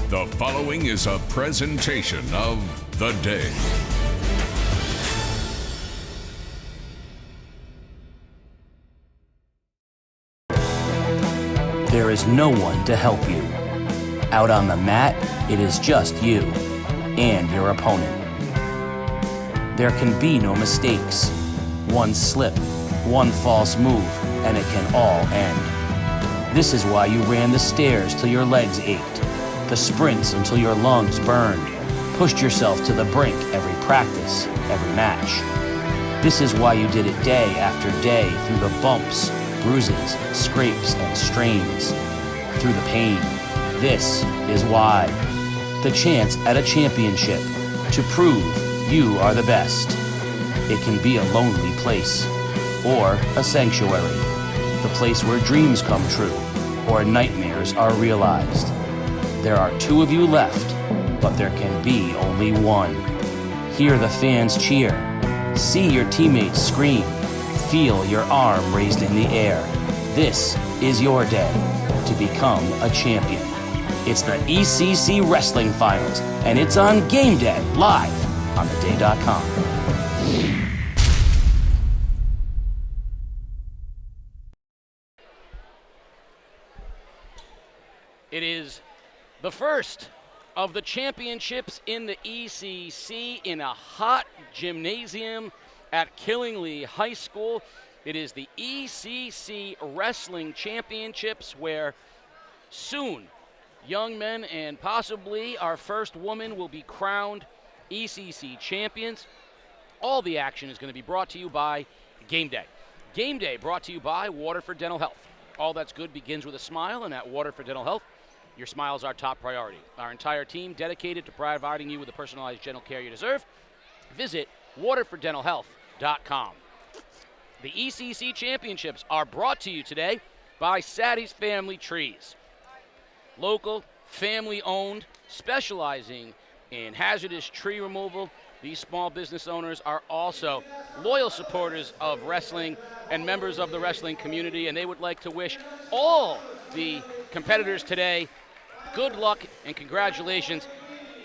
The following is a presentation of The Day. There is no one to help you. Out on the mat, it is just you and your opponent. There can be no mistakes. One slip, one false move, and it can all end. This is why you ran the stairs till your legs ached, the sprints until your lungs burned, pushed yourself to the brink every practice, every match. This is why you did it day after day through the bumps, bruises, scrapes, and strains, through the pain. This is why. The chance at a championship, to prove you are the best. It can be a lonely place, or a sanctuary, the place where dreams come true, or nightmares are realized. There are two of you left, but there can be only one. Hear the fans cheer, see your teammates scream, feel your arm raised in the air. This is your day to become a champion. It's the ECC Wrestling Finals, and it's on Game Day, live on theday.com. It is the first of the championships in the ECC in a hot gymnasium at Killingly High School. It is the ECC Wrestling Championships, where soon young men and possibly our first woman will be crowned ECC champions. All the action is going to be brought to you by Game Day. Game Day brought to you by Waterford Dental Health. All that's good begins with a smile, and at Waterford Dental Health, your smile is our top priority. Our entire team dedicated to providing you with the personalized dental care you deserve. Visit waterforddentalhealth.com. The ECC Championships are brought to you today by Sadie's Family Trees. Local, family-owned, specializing in hazardous tree removal. These small business owners are also loyal supporters of wrestling and members of the wrestling community, and they would like to wish all the competitors today good luck and congratulations.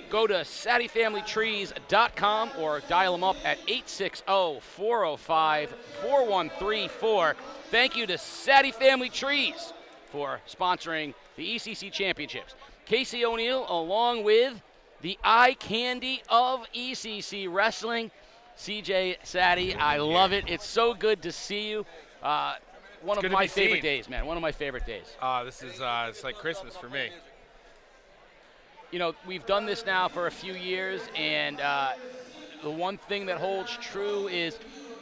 Go to SaddieFamilyTrees.com or dial them up at 860-405-4134. Thank you to Saddie Family Trees for sponsoring the ECC Championships. Casey O'Neill, along with the eye candy of ECC Wrestling, CJ Saddie. I love it. It's so good to see you. One of my favorite days, man. One of my favorite days. This is it's like Christmas for me. You know, we've done this now for a few years, and the one thing that holds true is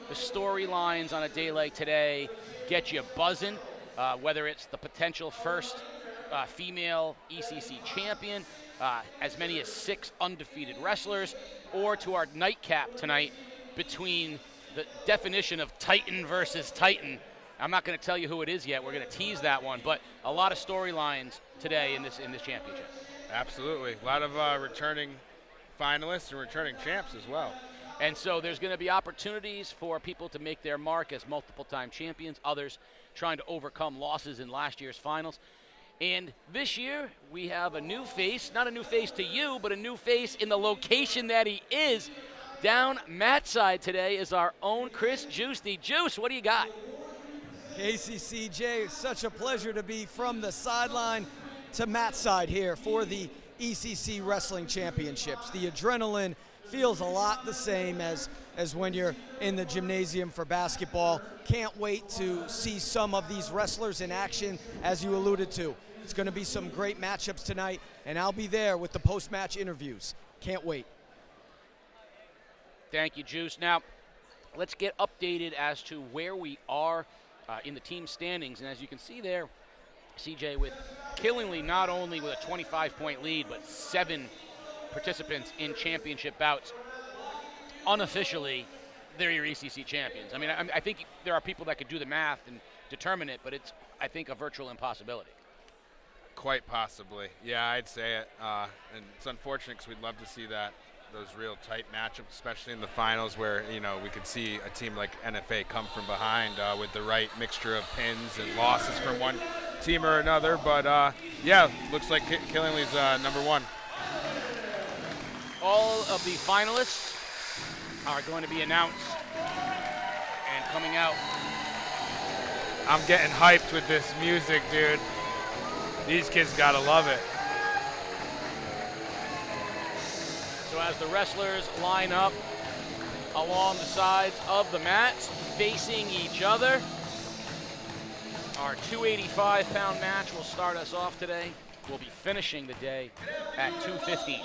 the storylines on a day like today get you buzzing, whether it's the potential first female ECC champion, as many as 6 undefeated wrestlers, or to our nightcap tonight between the definition of Titan versus Titan. I'm not going to tell you who it is yet. We're going to tease that one, but a lot of storylines today in this championship. Absolutely. A lot of returning finalists and returning champs as well. And so there's going to be opportunities for people to make their mark as multiple-time champions, others trying to overcome losses in last year's finals. And this year, we have a new face, not a new face to you, but a new face in the location that he is. Down Matt's side today is our own Chris Giusti. Juice, what do you got? KCCJ, such a pleasure to be from the sideline to Matt's side here for the ECC Wrestling Championships. The adrenaline feels a lot the same as when you're in the gymnasium for basketball. Can't wait to see some of these wrestlers in action, as you alluded to. It's going to be some great matchups tonight, and I'll be there with the post-match interviews. Can't wait. Thank you, Juice. Now, let's get updated as to where we are in the team standings. And as you can see there, CJ, with Killingly not only with a 25-point lead, but 7 participants in championship bouts. Unofficially, they're your ECC champions. I mean, I think there are people that could do the math and determine it, but it's, I think, a virtual impossibility. Quite possibly. Yeah, I'd say it. And it's unfortunate because we'd love to see those real tight matchups, especially in the finals where, you know, we could see a team like NFA come from behind with the right mixture of pins and losses from team or another, but yeah, looks like Killingly's number one. All of the finalists are going to be announced and coming out. I'm getting hyped with this music, dude. These kids gotta love it. So as the wrestlers line up along the sides of the mats, facing each other, our 285-pound match will start us off today. We'll be finishing the day at 215.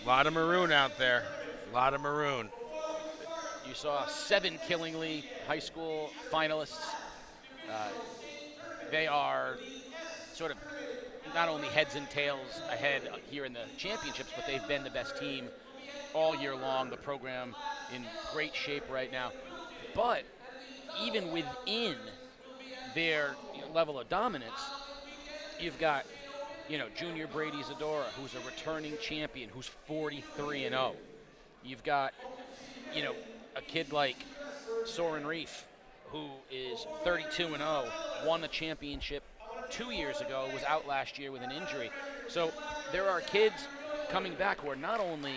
A lot of maroon out there. A lot of maroon. You saw 7 Killingly high school finalists. They are sort of not only heads and tails ahead here in the championships, but they've been the best team all year long. The program in great shape right now. But even within their level of dominance, you've got, Junior Brady Zadora, who's a returning champion, who's 43-0. You've got, a kid like Soren Reef, who is 32-0, won the championship 2 years ago, was out last year with an injury. So there are kids coming back who are not only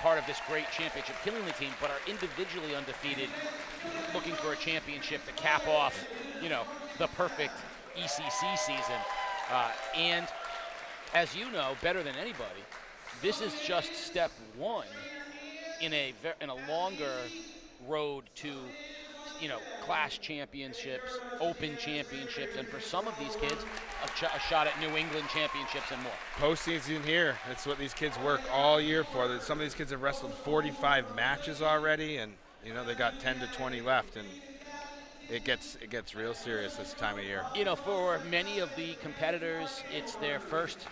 part of this great championship Killingly team, but are individually undefeated, looking for a championship to cap off, the perfect ECC season. And as you know better than anybody, this is just step one in a longer road to, class championships, open championships, and for some of these kids, a shot at New England championships and more. Postseason here. That's what these kids work all year for. Some of these kids have wrestled 45 matches already, and they got 10 to 20 left, and it gets real serious this time of year. For many of the competitors, it's their first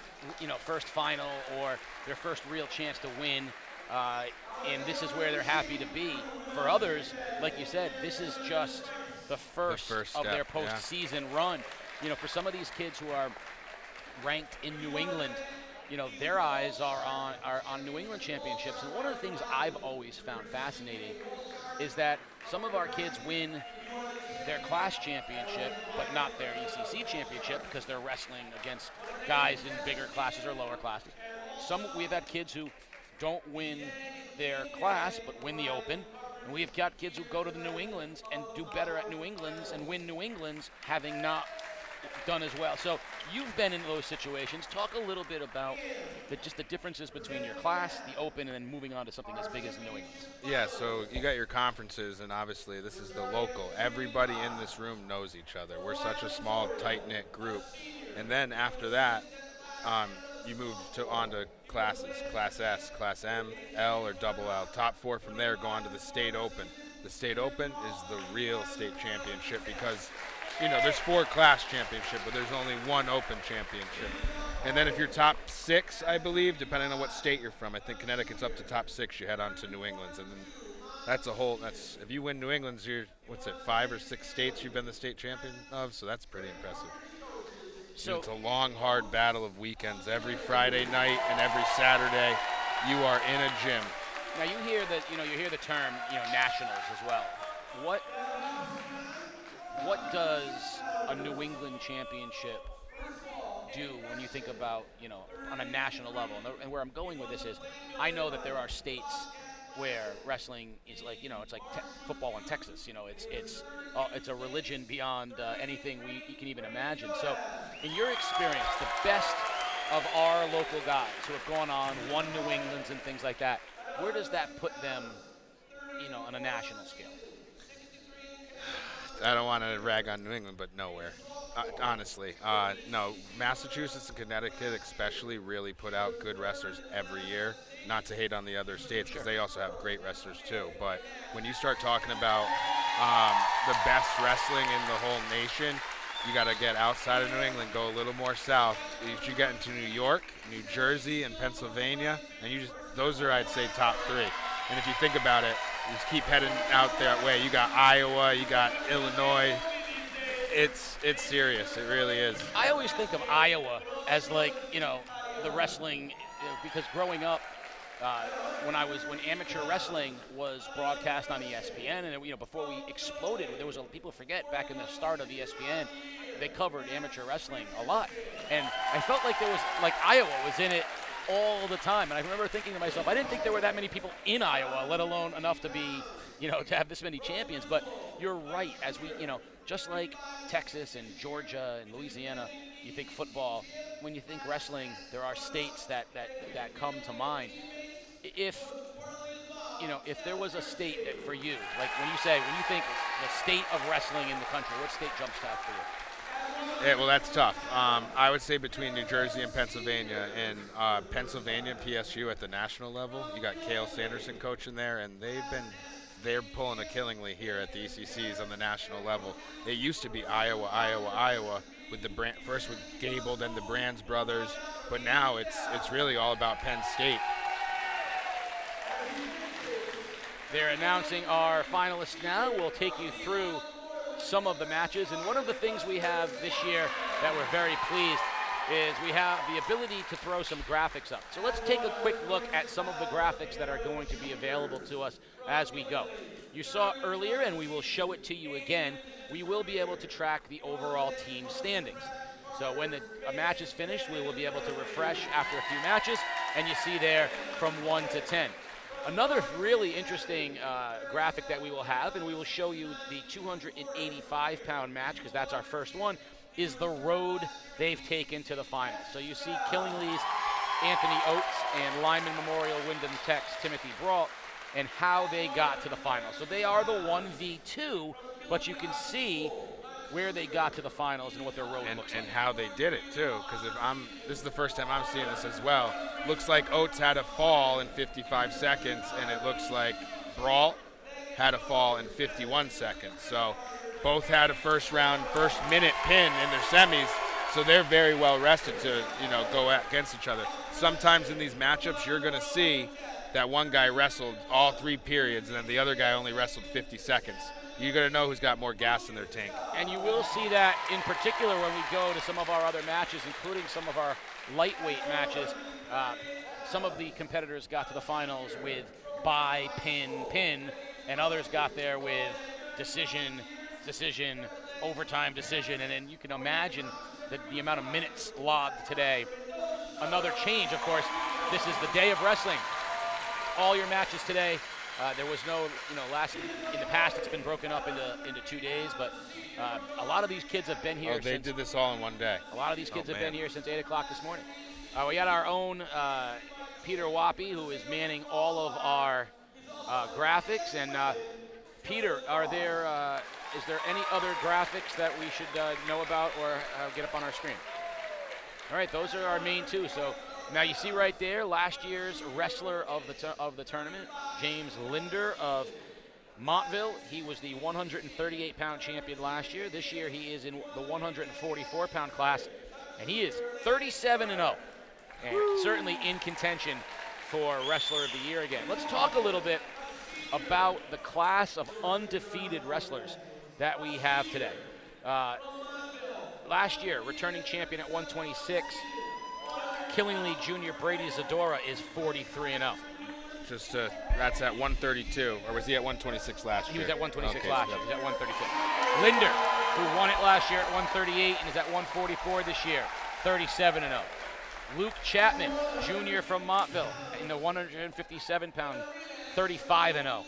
final or their first real chance to win. And this is where they're happy to be. For others, like you said, this is just the first of their postseason run. For some of these kids who are ranked in New England, their eyes are on New England championships. And one of the things I've always found fascinating is that some of our kids win their class championship, but not their ECC championship because they're wrestling against guys in bigger classes or lower classes. We've had kids who don't win their class but win the open, and we've got kids who go to the New Englands and do better at New Englands and win New Englands having not done as well. So you've been in those situations. Talk a little bit about just the differences between your class, the open, and then moving on to something as big as the New Englands. Yeah, so you got your conferences, and obviously this is the local. Everybody in this room knows each other. We're such a small, tight-knit group. And then after that, you move on to classes, Class S, Class M, L, or Double L. Top 4 from there go on to the State Open. The State Open is the real state championship because, there's 4 class championships, but there's only 1 open championship. And then if you're top 6, I believe, depending on what state you're from, I think Connecticut's up to top 6, you head on to New England's. And then if you win New England's, 5 or 6 states you've been the state champion of, so that's pretty impressive. So it's a long, hard battle of weekends. Every Friday night and every Saturday, you are in a gym. Now you hear the term, nationals as well. What does a New England championship do when you think about, on a national level? And where I'm going with this is, I know that there are states where wrestling is like, it's like football in Texas. It's a religion beyond anything we can even imagine. So, in your experience, the best of our local guys who have gone on, won New Englands and things like that, where does that put them, on a national scale? I don't want to rag on New England, but nowhere. Honestly, no. Massachusetts and Connecticut especially really put out good wrestlers every year. Not to hate on the other states because they also have great wrestlers too. But when you start talking about the best wrestling in the whole nation, you got to get outside of New England, go a little more south. You get into New York, New Jersey, and Pennsylvania, and those are, I'd say, top 3. And if you think about it, you just keep heading out that way. You got Iowa, you got Illinois. It's serious. It really is. I always think of Iowa as like, the wrestling, because growing up, when amateur wrestling was broadcast on ESPN, and before we exploded, there was people forget back in the start of ESPN, they covered amateur wrestling a lot, and I felt like there was Iowa was in it all the time, and I remember thinking to myself, I didn't think there were that many people in Iowa, let alone enough to be, to have this many champions. But you're right, as we, just like Texas and Georgia and Louisiana, you think football. When you think wrestling, there are states that come to mind. If there was a state that for you, like when you think the state of wrestling in the country, what state jumps out for you? Yeah, well, that's tough. I would say between New Jersey and Pennsylvania, and Pennsylvania, PSU at the national level. You got Cale Sanderson coaching there, and they're pulling a Killingly here at the ECCs on the national level. It used to be Iowa, with first with Gable, then the Brands brothers, but now it's really all about Penn State. They're announcing our finalists now. We'll take you through some of the matches, and one of the things we have this year that we're very pleased is we have the ability to throw some graphics up. So let's take a quick look at some of the graphics that are going to be available to us as we go. You saw earlier, and we will show it to you again, we will be able to track the overall team standings. So when a match is finished, we will be able to refresh after a few matches, and you see there from 1 to 10. Another really interesting graphic that we will have, and we will show you the 285-pound match, because that's our first one, is the road they've taken to the finals. So you see Killingly's Anthony Oates and Lyman Memorial Wyndham Tech's Timothy Brault, and how they got to the finals. So they are the 1v2, but you can see where they got to the finals and what their road looks like. And how they did it, too, because this is the first time I'm seeing this as well. Looks like Oates had a fall in 55 seconds, and it looks like Brault had a fall in 51 seconds. So both had a first minute pin in their semis, so they're very well rested to, go against each other. Sometimes in these matchups, you're going to see that one guy wrestled all 3 periods, and then the other guy only wrestled 50 seconds. You're going to know who's got more gas in their tank. And you will see that in particular when we go to some of our other matches, including some of our lightweight matches. Some of the competitors got to the finals with bye, pin, and others got there with decision, overtime decision. And then you can imagine the amount of minutes logged today. Another change, of course, this is the day of wrestling. All your matches today. There was no, in the past it's been broken up into 2 days, but a lot of these kids have been here. They did this all in one day. A lot of these kids have been here since 8 o'clock this morning. We got our own Peter Wappy, who is manning all of our graphics. And Peter, is there any other graphics that we should know about or get up on our screen? All right, those are our main 2. So now you see right there, last year's wrestler of the tournament, James Linder of Montville. He was the 138-pound champion last year. This year he is in the 144-pound class, and he is 37-0, and certainly in contention for Wrestler of the Year again. Let's talk a little bit about the class of undefeated wrestlers that we have today. Last year, returning champion at 126, Killingly Jr. Brady Zadora is 43-0. That's at 132, or was he at 126 last year? He was at 126 okay, last year. He was at 132. Linder, who won it last year at 138 and is at 144 this year, 37-0. Luke Chapman, Jr. from Montville, in the 157-pound, 35-0.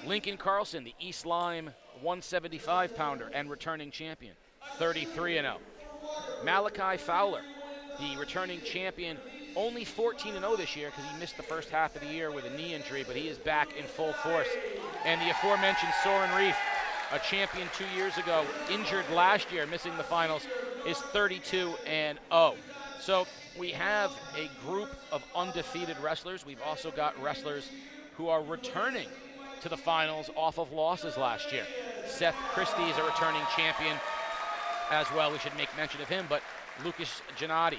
Lincoln Carlson, the East Lyme 175-pounder and returning champion, 33-0. Malachi Fowler, the returning champion, only 14-0 this year because he missed the first half of the year with a knee injury, but he is back in full force. And the aforementioned Soren Reef, a champion 2 years ago, injured last year, missing the finals, is 32-0. So we have a group of undefeated wrestlers. We've also got wrestlers who are returning to the finals off of losses last year. Seth Christie is a returning champion as well. We should make mention of him, but Lucas Gennady,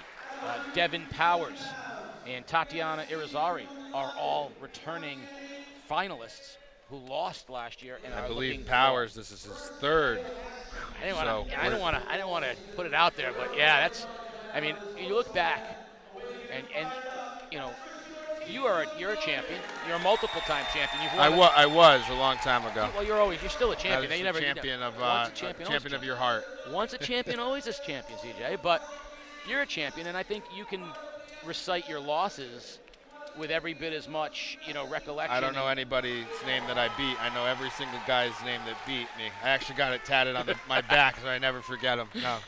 Devin Powers, and Tatiana Irizarry are all returning finalists who lost last year and I believe Powers, this is his third. I don't want to put it out there, but yeah, you look back and you're a champion. You're a multiple-time champion. You've I won. I was a long time ago. Well, you're still a champion. I was champion of once a champion, always champion a of your heart. Once a champion, always a champion, CJ. But you're a champion, and I think you can recite your losses with every bit as much, recollection. I don't know anybody's name that I beat. I know every single guy's name that beat me. I actually got it tatted on my back, so I never forget them. No,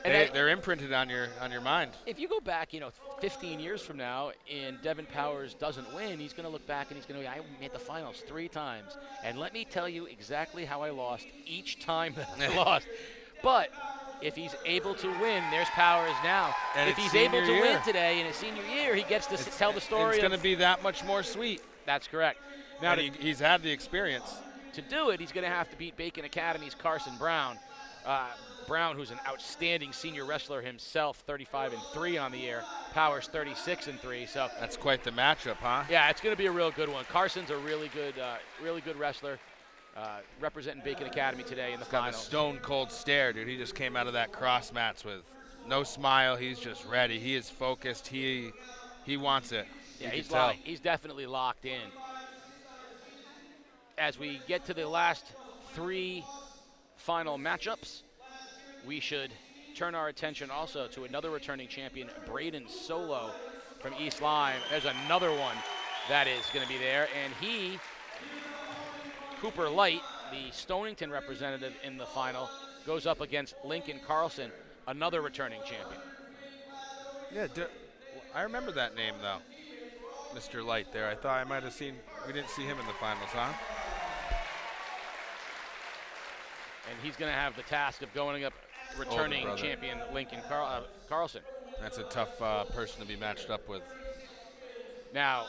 they're imprinted on your mind. If you go back, 15 years from now, and Devin Powers doesn't win, he's going to look back and he's going to go, I made the finals 3 times, and let me tell you exactly how I lost each time that I lost. But if he's able to win, there's Powers now. And if he's able to win today in his senior year, he gets to tell the story. It's going to be that much more sweet. That's correct. Now he's had the experience. To do it, he's going to have to beat Bacon Academy's Carson Brown. Brown, who's an outstanding senior wrestler himself, 35-3 on the year. Powers 36-3. So that's quite the matchup, huh? Yeah, it's going to be a real good one. Carson's a really good wrestler. Representing Bacon Academy today in the finals. Got a stone cold stare, dude. He just came out of that cross match with no smile. He's just ready. He is focused. He wants it. Yeah, he's definitely locked in. As we get to the last 3 final matchups, we should turn our attention also to another returning champion, Braden Solo from East Lyme. There's another one that is going to be there, and Cooper Light, the Stonington representative in the final, goes up against Lincoln Carlson, another returning champion. Yeah, I remember that name, though, Mr. Light there. I thought I might have seen – we didn't see him in the finals, huh? And he's going to have the task of going up returning champion Lincoln Carlson. That's a tough person to be matched up with. Now,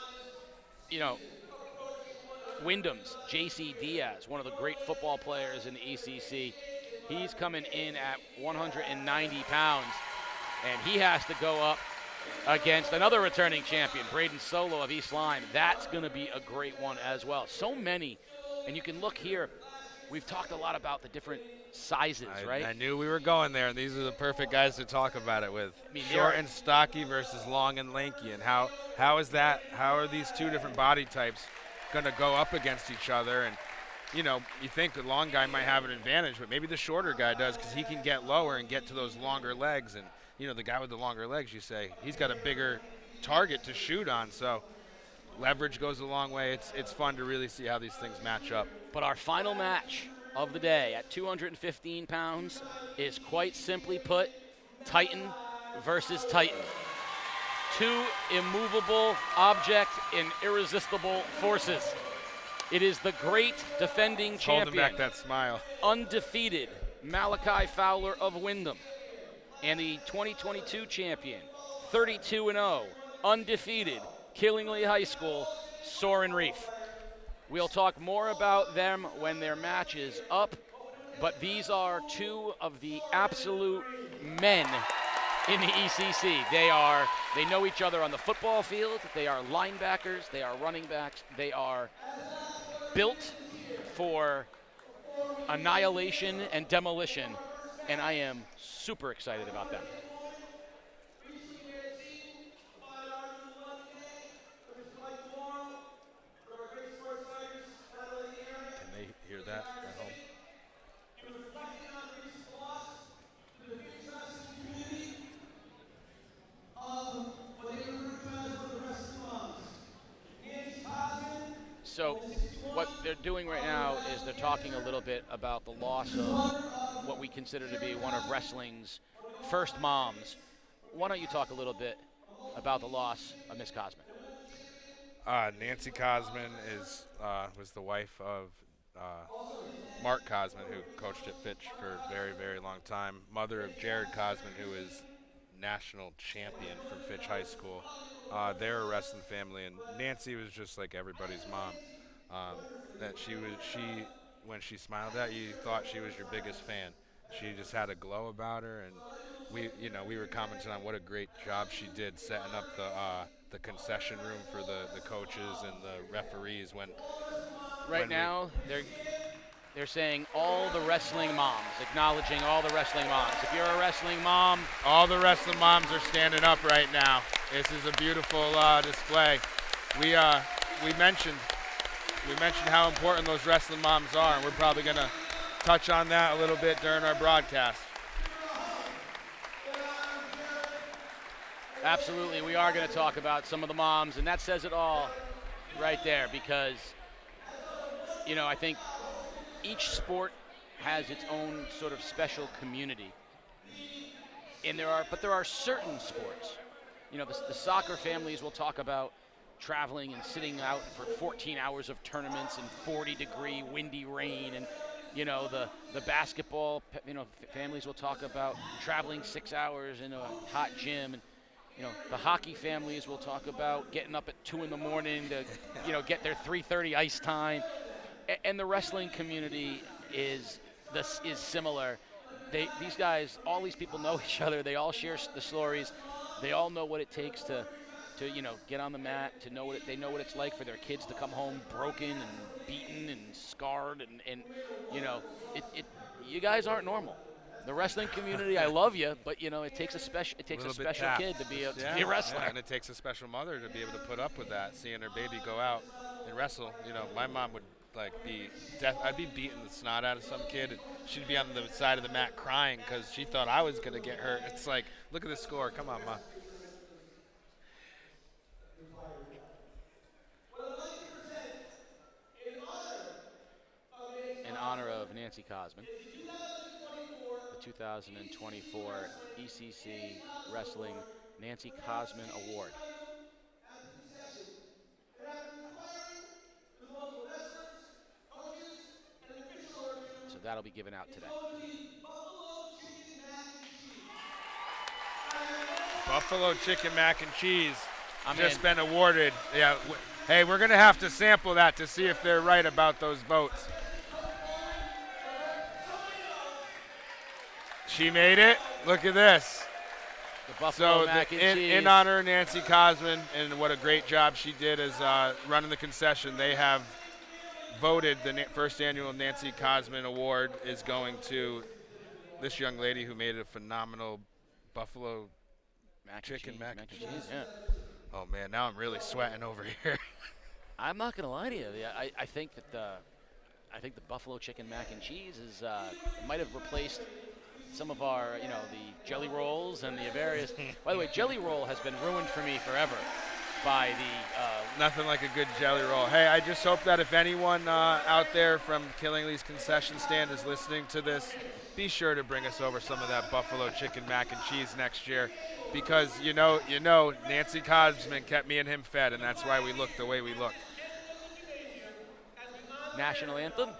Wyndham's J.C. Diaz, one of the great football players in the ECC. He's coming in at 190 pounds, and he has to go up against another returning champion, Braden Solo of East Lyme. That's going to be a great one as well. So many, and you can look here. We've talked a lot about the different sizes, right? I knew we were going there, and these are the perfect guys to talk about it with. I mean, short and stocky versus long and lanky, and how are these 2 different body types going to go up against each other? And you think the long guy might have an advantage, but maybe the shorter guy does, because he can get lower and get to those longer legs. And the guy with the longer legs, you say, he's got a bigger target to shoot on. So leverage goes a long way. It's fun to really see how these things match up. But our final match of the day at 215 pounds is, quite simply put, Titan versus Titan. 2 immovable object in irresistible forces. It is the great defending champion, holding back that smile, undefeated Malachi Fowler of Wyndham, and the 2022 champion, 32-0, undefeated Killingly High School, Soren Reef. We'll talk more about them when their match is up, but these are 2 of the absolute men in the ECC. They know each other on the football field. They are linebackers. They are running backs. They are built for annihilation and demolition, and I am super excited about them. Can they hear that at home? So what they're doing right now is they're talking a little bit about the loss of what we consider to be one of wrestling's first moms. Why don't you talk a little bit about the loss of Miss Cosman? Nancy Cosman was the wife of Mark Cosman, who coached at Fitch for a very, very long time. Mother of Jared Cosman, who is national champion from Fitch High School. They're a wrestling family, and Nancy was just like everybody's mom. When she smiled at you, you thought she was your biggest fan. She just had a glow about her, and we were commenting on what a great job she did setting up the concession room for the coaches and the referees now they're saying all the wrestling moms, acknowledging all the wrestling moms. If you're a wrestling mom, all the wrestling moms are standing up right now. This is a beautiful display. we mentioned how important those wrestling moms are, and we're probably going to touch on that a little bit during our broadcast. Absolutely, we are going to talk about some of the moms, and that says it all right there, because, you know, I think each sport has its own sort of special community. And there are certain sports, you know, the soccer families will talk about traveling and sitting out for 14 hours of tournaments in 40-degree windy rain, and you know, the basketball, you know, families will talk about traveling 6 hours in a hot gym, and you know, the hockey families will talk about getting up at 2 in the morning to, you know, get their 3:30 ice time. And the wrestling community is similar. These guys, all these people know each other. They all share the stories. They all know what it takes to you know, get on the mat, to know they know what it's like for their kids to come home broken and beaten and scarred, and you know, you guys aren't normal. The wrestling community, I love you, but you know, it takes a special kid to be a wrestler. Yeah, and it takes a special mother to be able to put up with that, seeing her baby go out and wrestle. You know, my mom would I'd be beating the snot out of some kid, and she'd be on the side of the mat crying because she thought I was gonna get hurt. It's like, look at the score. Come on, Ma. In honor of Nancy Cosman, the 2024 ECC Wrestling Nancy Cosman Award. So that'll be given out today. Buffalo chicken mac and cheese just been awarded. Yeah. Hey, we're going to have to sample that to see if they're right about those boats. She made it. Look at this. The Buffalo mac and cheese. In honor of Nancy Cosman, and what a great job she did as running the concession, they have voted the first annual Nancy Cosman Award is going to this young lady who made a phenomenal Buffalo chicken mac and cheese. Yeah. Oh man, now I'm really sweating over here. I'm not gonna lie to you. I think that the Buffalo chicken mac and cheese is might have replaced some of our, you know, the jelly rolls and the various. By the way, jelly roll has been ruined for me forever by the. Nothing like a good jelly roll. Hey, I just hope that if anyone out there from Killingly's concession stand is listening to this, be sure to bring us over some of that Buffalo chicken mac and cheese next year, because you know, Nancy Cosman kept me and him fed, and that's why we look the way we look. National anthem,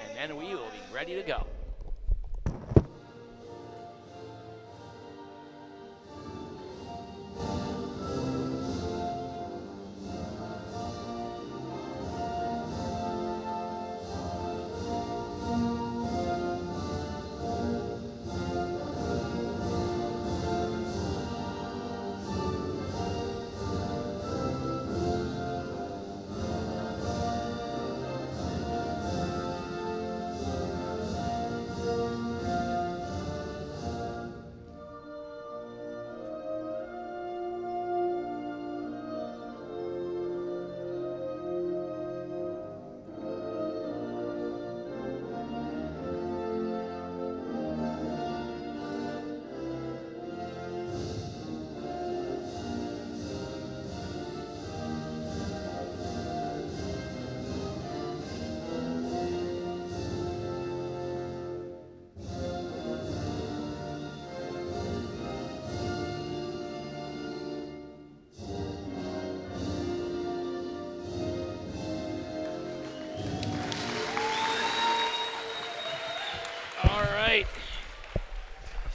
and then we will be ready to go.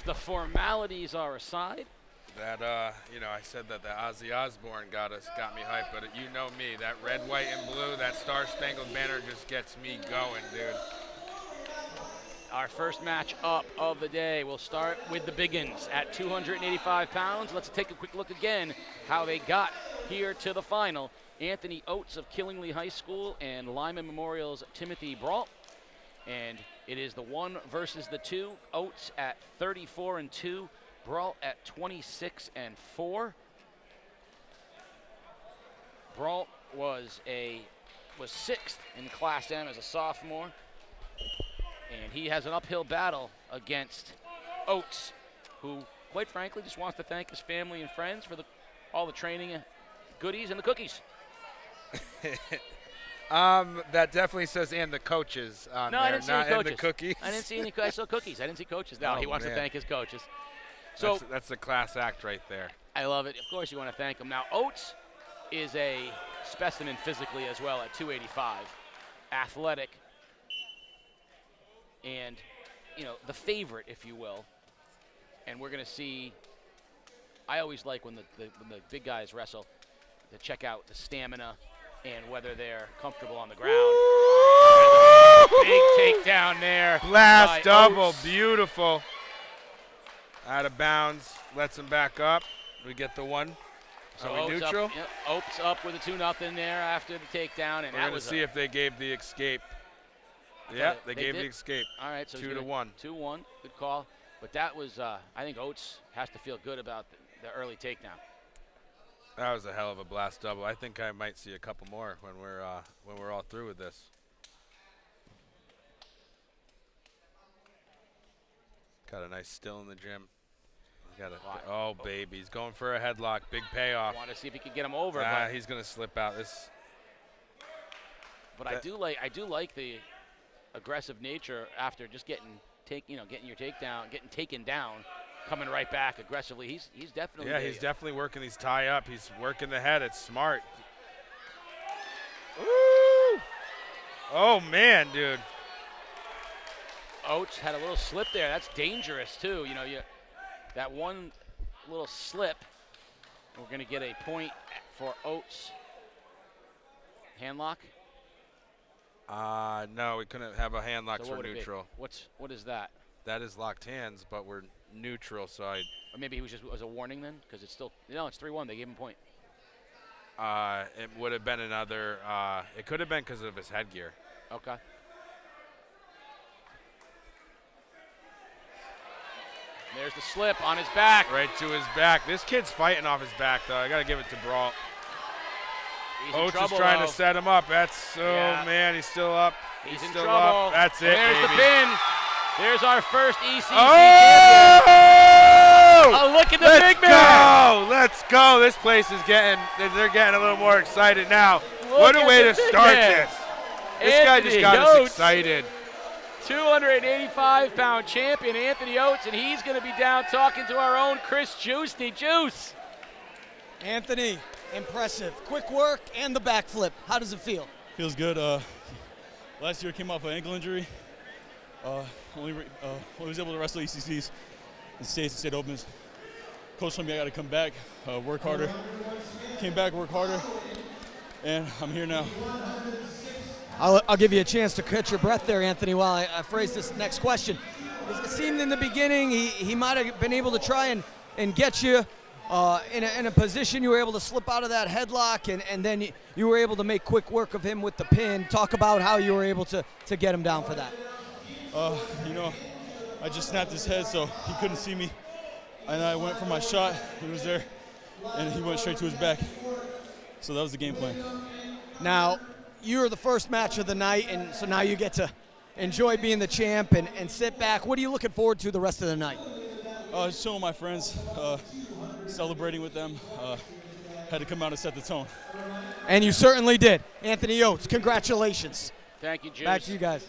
The formalities are aside. That I said that the Ozzy Osbourne got me hyped, but you know me, that red, white, and blue, that Star-Spangled Banner just gets me going, dude. Our first match up of the day will start with the Biggins at 285 pounds. Let's take a quick look again how they got here to the final. Anthony Oates of Killingly High School and Lyman Memorial's Timothy Brault. And it is the 1 versus the 2. Oates at 34-2, Brault at 26-4. Brault was 6th in Class M as a sophomore, and he has an uphill battle against Oates, who, quite frankly, just wants to thank his family and friends for all the training goodies and the cookies. That definitely says and the coaches on No, there, I didn't see not any and coaches. the cookies. I didn't see any. I saw cookies. I didn't see coaches. No, Oh, he wants to man. thank his coaches. So That's the class act right there. I love it. Of course, you want to thank him. Now, Oates is a specimen physically as well at 285, athletic, and the favorite, if you will. And we're going to see. I always like when the big guys wrestle to check out the stamina and whether they're comfortable on the ground. Big takedown there. Blast by double, Oates. beautiful. Out of bounds, lets him back up. We get the one. So Are we Oates neutral? Up, Oates up with a 2-0 there after the takedown, and We're that going to was see if they gave the escape. Yeah, they gave the did. escape. All right, so 2-1. 2-1, good call. But that was, I think Oates has to feel good about the early takedown. That was a hell of a blast double. I think I might see a couple more when we're all through with this. Got a nice still in the gym. Oh, baby, he's going for a headlock. Big payoff. I want to see if he can get him over. But He's going to slip out. I do like the aggressive nature after just getting your takedown, getting taken down, coming right back aggressively. He's definitely he's definitely working these tie up. He's working the head. It's smart. Ooh! Oh man, dude. Oates had a little slip there. That's dangerous too. That one little slip. We're going to get a point for Oates. Handlock. No, we couldn't have a hand lock, so what we're would it be? neutral. What is that? That is locked hands, but we're neutral, so Or maybe he was a warning then, because it's still it's 3-1. They gave him a point. it would have been another. It could have been because of his headgear. Okay. There's the slip on his back. Right to his back. This kid's fighting off his back, though. I got to give it to Brault. He's in Oates trouble, is trying though. to set him up. Yeah. Man, he's still up. He's in still trouble. up. That's it, There's baby. the pin. There's our first ECC Oh! champion. Oh, look at the big man. Let's go. This place is they're getting a little more excited now. What a Look way at to the big start man. this. This guy just Anthony got us Oates. excited. 285-pound champion Anthony Oates, and he's going to be down talking to our own Chris Juicy. Juice. Anthony, impressive. Quick work and the backflip. How does it feel? Feels good. Last year I came off an ankle injury. Only was able to wrestle ECCs in states and state opens. Coach told me I got to come back, work harder. Came back, work harder, and I'm here now. I'll give you a chance to catch your breath there, Anthony, while I phrase this next question. It seemed in the beginning he might have been able to try and get you in a position you were able to slip out of that headlock, and then you were able to make quick work of him with the pin. Talk about how you were able to get him down for that. I just snapped his head so he couldn't see me, and I went for my shot. He was there, and he went straight to his back. So that was the game plan. Now, you're the first match of the night, and so now you get to enjoy being the champ and sit back. What are you looking forward to the rest of the night? Just chilling with my friends, celebrating with them. Had to come out and set the tone. And you certainly did. Anthony Oates, congratulations. Thank you, Juice. Back to you guys.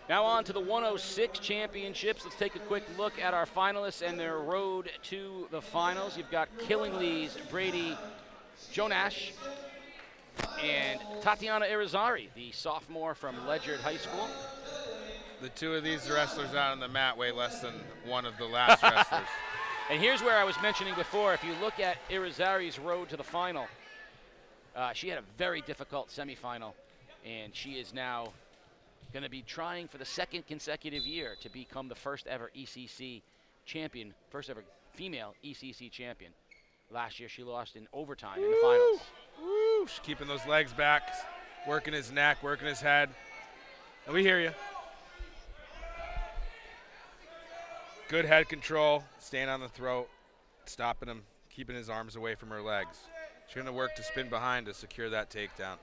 Now on to the 106 championships. Let's take a quick look at our finalists and their road to the finals. You've got Killingly's Brady Jonash and Tatiana Irizarry, the sophomore from Ledyard High School. The two of these wrestlers out on the mat weigh less than one of the last wrestlers. And here's where I was mentioning before, if you look at Irizarry's road to the final, she had a very difficult semifinal, and she is now going to be trying for the second consecutive year to become the first ever ECC champion, first ever female ECC champion. Last year she lost in overtime in the finals. Woo! She's keeping those legs back, working his neck, working his head. And we hear you. Good head control, staying on the throat, stopping him, keeping his arms away from her legs. She's going to work to spin behind to secure that takedown.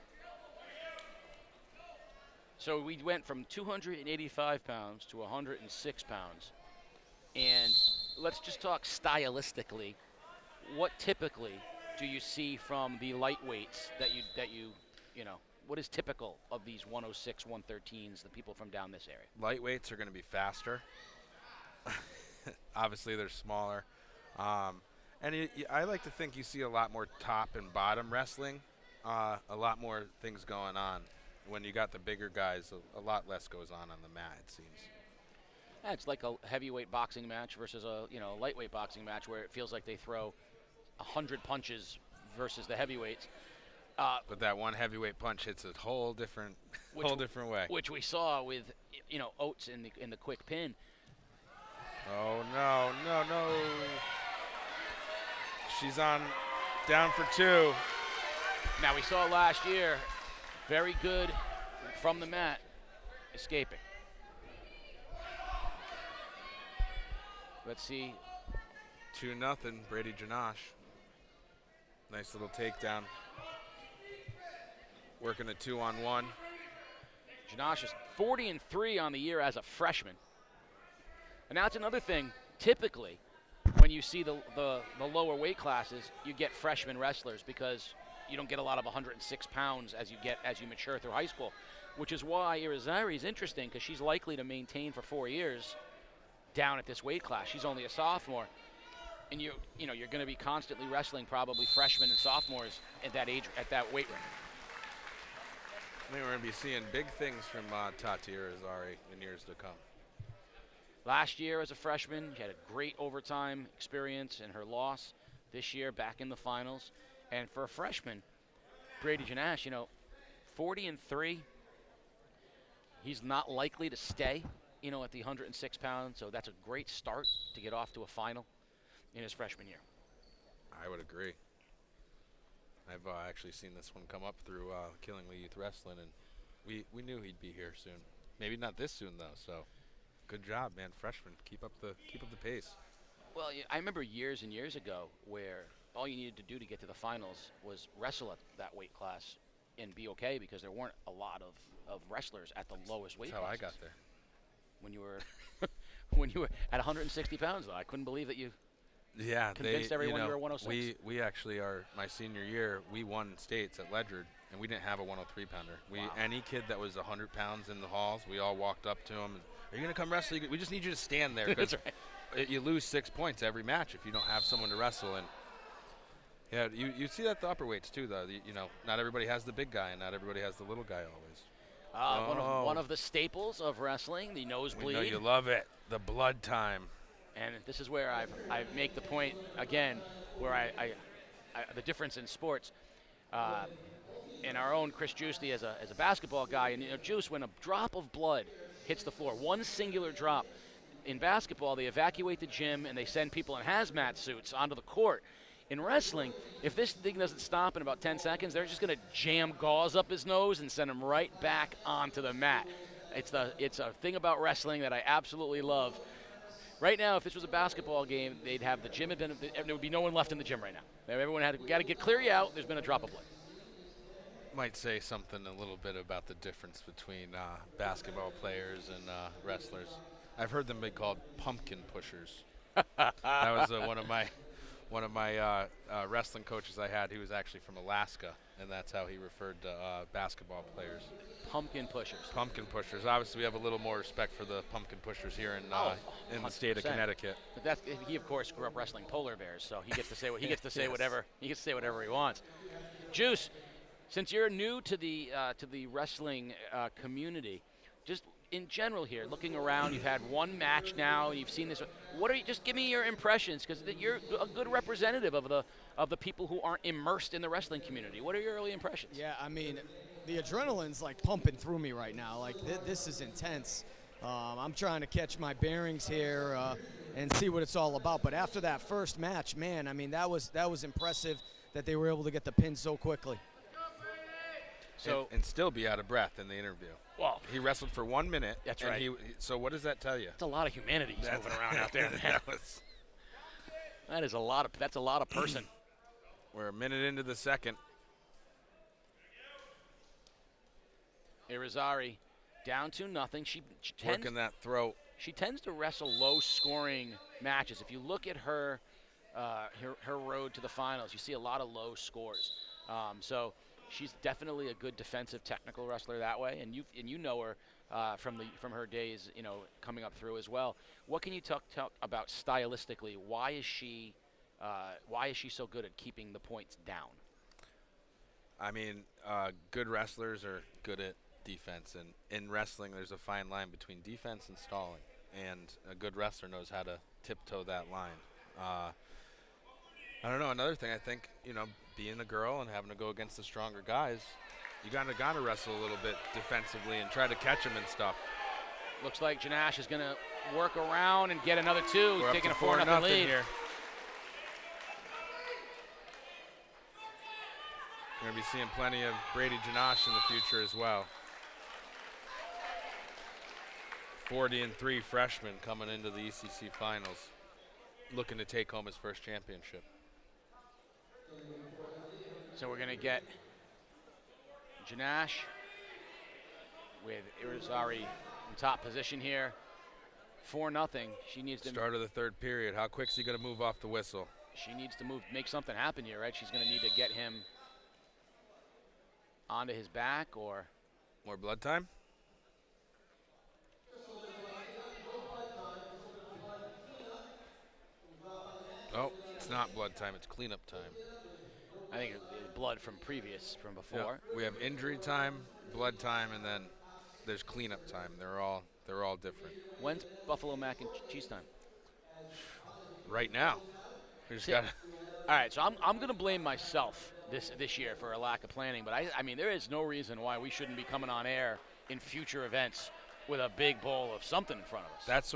So we went from 285 pounds to 106 pounds. And let's just talk stylistically. What typically do you see from the lightweights that you know, what is typical of these 106, 113s, the people from down this area? Lightweights are going to be faster. Obviously, they're smaller. And I like to think you see a lot more top and bottom wrestling, a lot more things going on. When you got the bigger guys, a lot less goes on the mat, it seems. Yeah, it's like a heavyweight boxing match versus a lightweight boxing match where it feels like they throw 100 punches versus the heavyweights. But that one heavyweight punch hits a whole different way. Which we saw with Oates in the quick pin. Oh no! She's down for 2. Now we saw last year, very good from the mat, escaping. Let's see. 2-0, Brady Janash. Nice little takedown. Working a 2-on-1. Janash is 40-3 on the year as a freshman. And that's another thing. Typically, when you see the lower weight classes, you get freshman wrestlers because you don't get a lot of 106 pounds as you mature through high school, which is why Irizarry is interesting because she's likely to maintain for 4 years down at this weight class. She's only a sophomore, and you're going to be constantly wrestling probably freshmen and sophomores at that age, at that weight range. I think we're going to be seeing big things from Tati Irizarry in years to come. Last year as a freshman, she had a great overtime experience in her loss. This year, back in the finals. And for a freshman, Brady Janash, 40-3. He's not likely to stay, at the 106 pounds. So that's a great start to get off to a final in his freshman year. I would agree. I've actually seen this one come up through Killingly Youth Wrestling, and we knew he'd be here soon. Maybe not this soon though. So, good job, man, freshman. Keep up the pace. Well, I remember years and years ago where all you needed to do to get to the finals was wrestle at that weight class and be okay because there weren't a lot of wrestlers at the lowest weight That's classes. how I got there. When you were at 160 pounds, though, I couldn't believe that you convinced everyone you were 106. We actually my senior year, we won states at Ledyard, and we didn't have a 103 pounder. Any kid that was 100 pounds in the halls, we all walked up to him. Are you gonna come wrestle? We just need you to stand there. That's right. You lose 6 points every match if you don't have someone to wrestle. And yeah, you see that at the upper weights too, though. Not everybody has the big guy, and not everybody has the little guy always. One of the staples of wrestling, the nosebleed. We know you love it, the blood time. And this is where I make the point again, where the difference in sports. And our own Chris Giusti as a basketball guy, and Juice, when a drop of blood hits the floor, one singular drop. In basketball, they evacuate the gym and they send people in hazmat suits onto the court. In wrestling, if this thing doesn't stop in about 10 seconds, they're just going to jam gauze up his nose and send him right back onto the mat. It's a thing about wrestling that I absolutely love. Right now, if this was a basketball game, they'd have the gym, there would be no one left in the gym right now. Everyone got to clear you out. There's been a drop of blood. Might say something a little bit about the difference between basketball players and wrestlers. I've heard them be called pumpkin pushers. That was one of my wrestling coaches I had. He was actually from Alaska, and that's how he referred to basketball players. Pumpkin pushers. Pumpkin pushers. Obviously, we have a little more respect for the pumpkin pushers here in the state of Connecticut. But he, of course, grew up wrestling polar bears, so he gets to say whatever he wants. Juice, since you're new to the wrestling community, just in general here, looking around, you've had one match now, you've seen this. Just give me your impressions, because you're a good representative of the people who aren't immersed in the wrestling community. What are your early impressions? Yeah, I mean, the adrenaline's like pumping through me right now. Like this is intense. I'm trying to catch my bearings here and see what it's all about. But after that first match, man, I mean, that was impressive that they were able to get the pin so quickly. So and still be out of breath in the interview. Well, he wrestled for 1 minute. That's and right. So what does that tell you? That's a lot of humanity moving around out there. That's a lot of person. We're a minute into the second. Irizarry down 2-0. She Working that throat. She tends to wrestle low-scoring matches. If you look at her her road to the finals, you see a lot of low scores. So she's definitely a good defensive technical wrestler that way, and you know her from her days, coming up through as well. What can you talk about stylistically? Why is she so good at keeping the points down? I mean, good wrestlers are good at defense, and in wrestling there's a fine line between defense and stalling, and a good wrestler knows how to tiptoe that line. I don't know, another thing, I think, being a girl and having to go against the stronger guys, you gotta wrestle a little bit defensively and try to catch them and stuff. Looks like Janash is gonna work around and get another 2, We're taking up a to 4-0 lead. here. We're gonna be seeing plenty of Brady Janash in the future as well. 40-3 freshman coming into the ECC finals, looking to take home his first championship. So we're gonna get Janash with Irizarry in top position here. 4-0. She needs to Start of the third period. How quick's he gonna move off the whistle? She needs to make something happen here, right? She's gonna need to get him onto his back, or more blood time. Oh, it's not blood time, it's cleanup time. I think it's blood from before. Yeah, we have injury time, blood time, and then there's cleanup time. They're all different. When's buffalo mac and cheese time? Right now. We just All right, so I'm going to blame myself this year for a lack of planning, but I mean there is no reason why we shouldn't be coming on air in future events with a big bowl of something in front of us. That's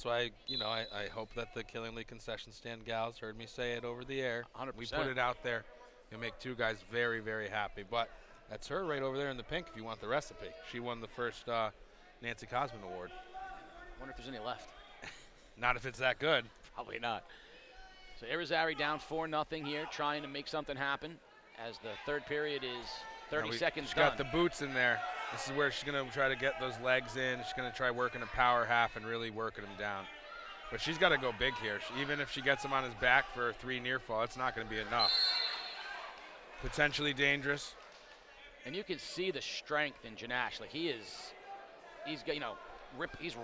why I hope that the Killingly concession stand gals heard me say it over the air. 100%. We put it out there. You'll make two guys very, very happy. But that's her right over there in the pink if you want the recipe. She won the first Nancy Cosman Award. I wonder if there's any left. Not if it's that good. Probably not. So Irizarry down 4-0 here, trying to make something happen as the third period is 30 seconds She's done. got the boots in there. This is where she's going to try to get those legs in. She's going to try working a power half and really working him down. But she's got to go big here. Even if she gets him on his back for a 3 near fall, it's not going to be enough. Potentially dangerous. And you can see the strength in Janash. Like he's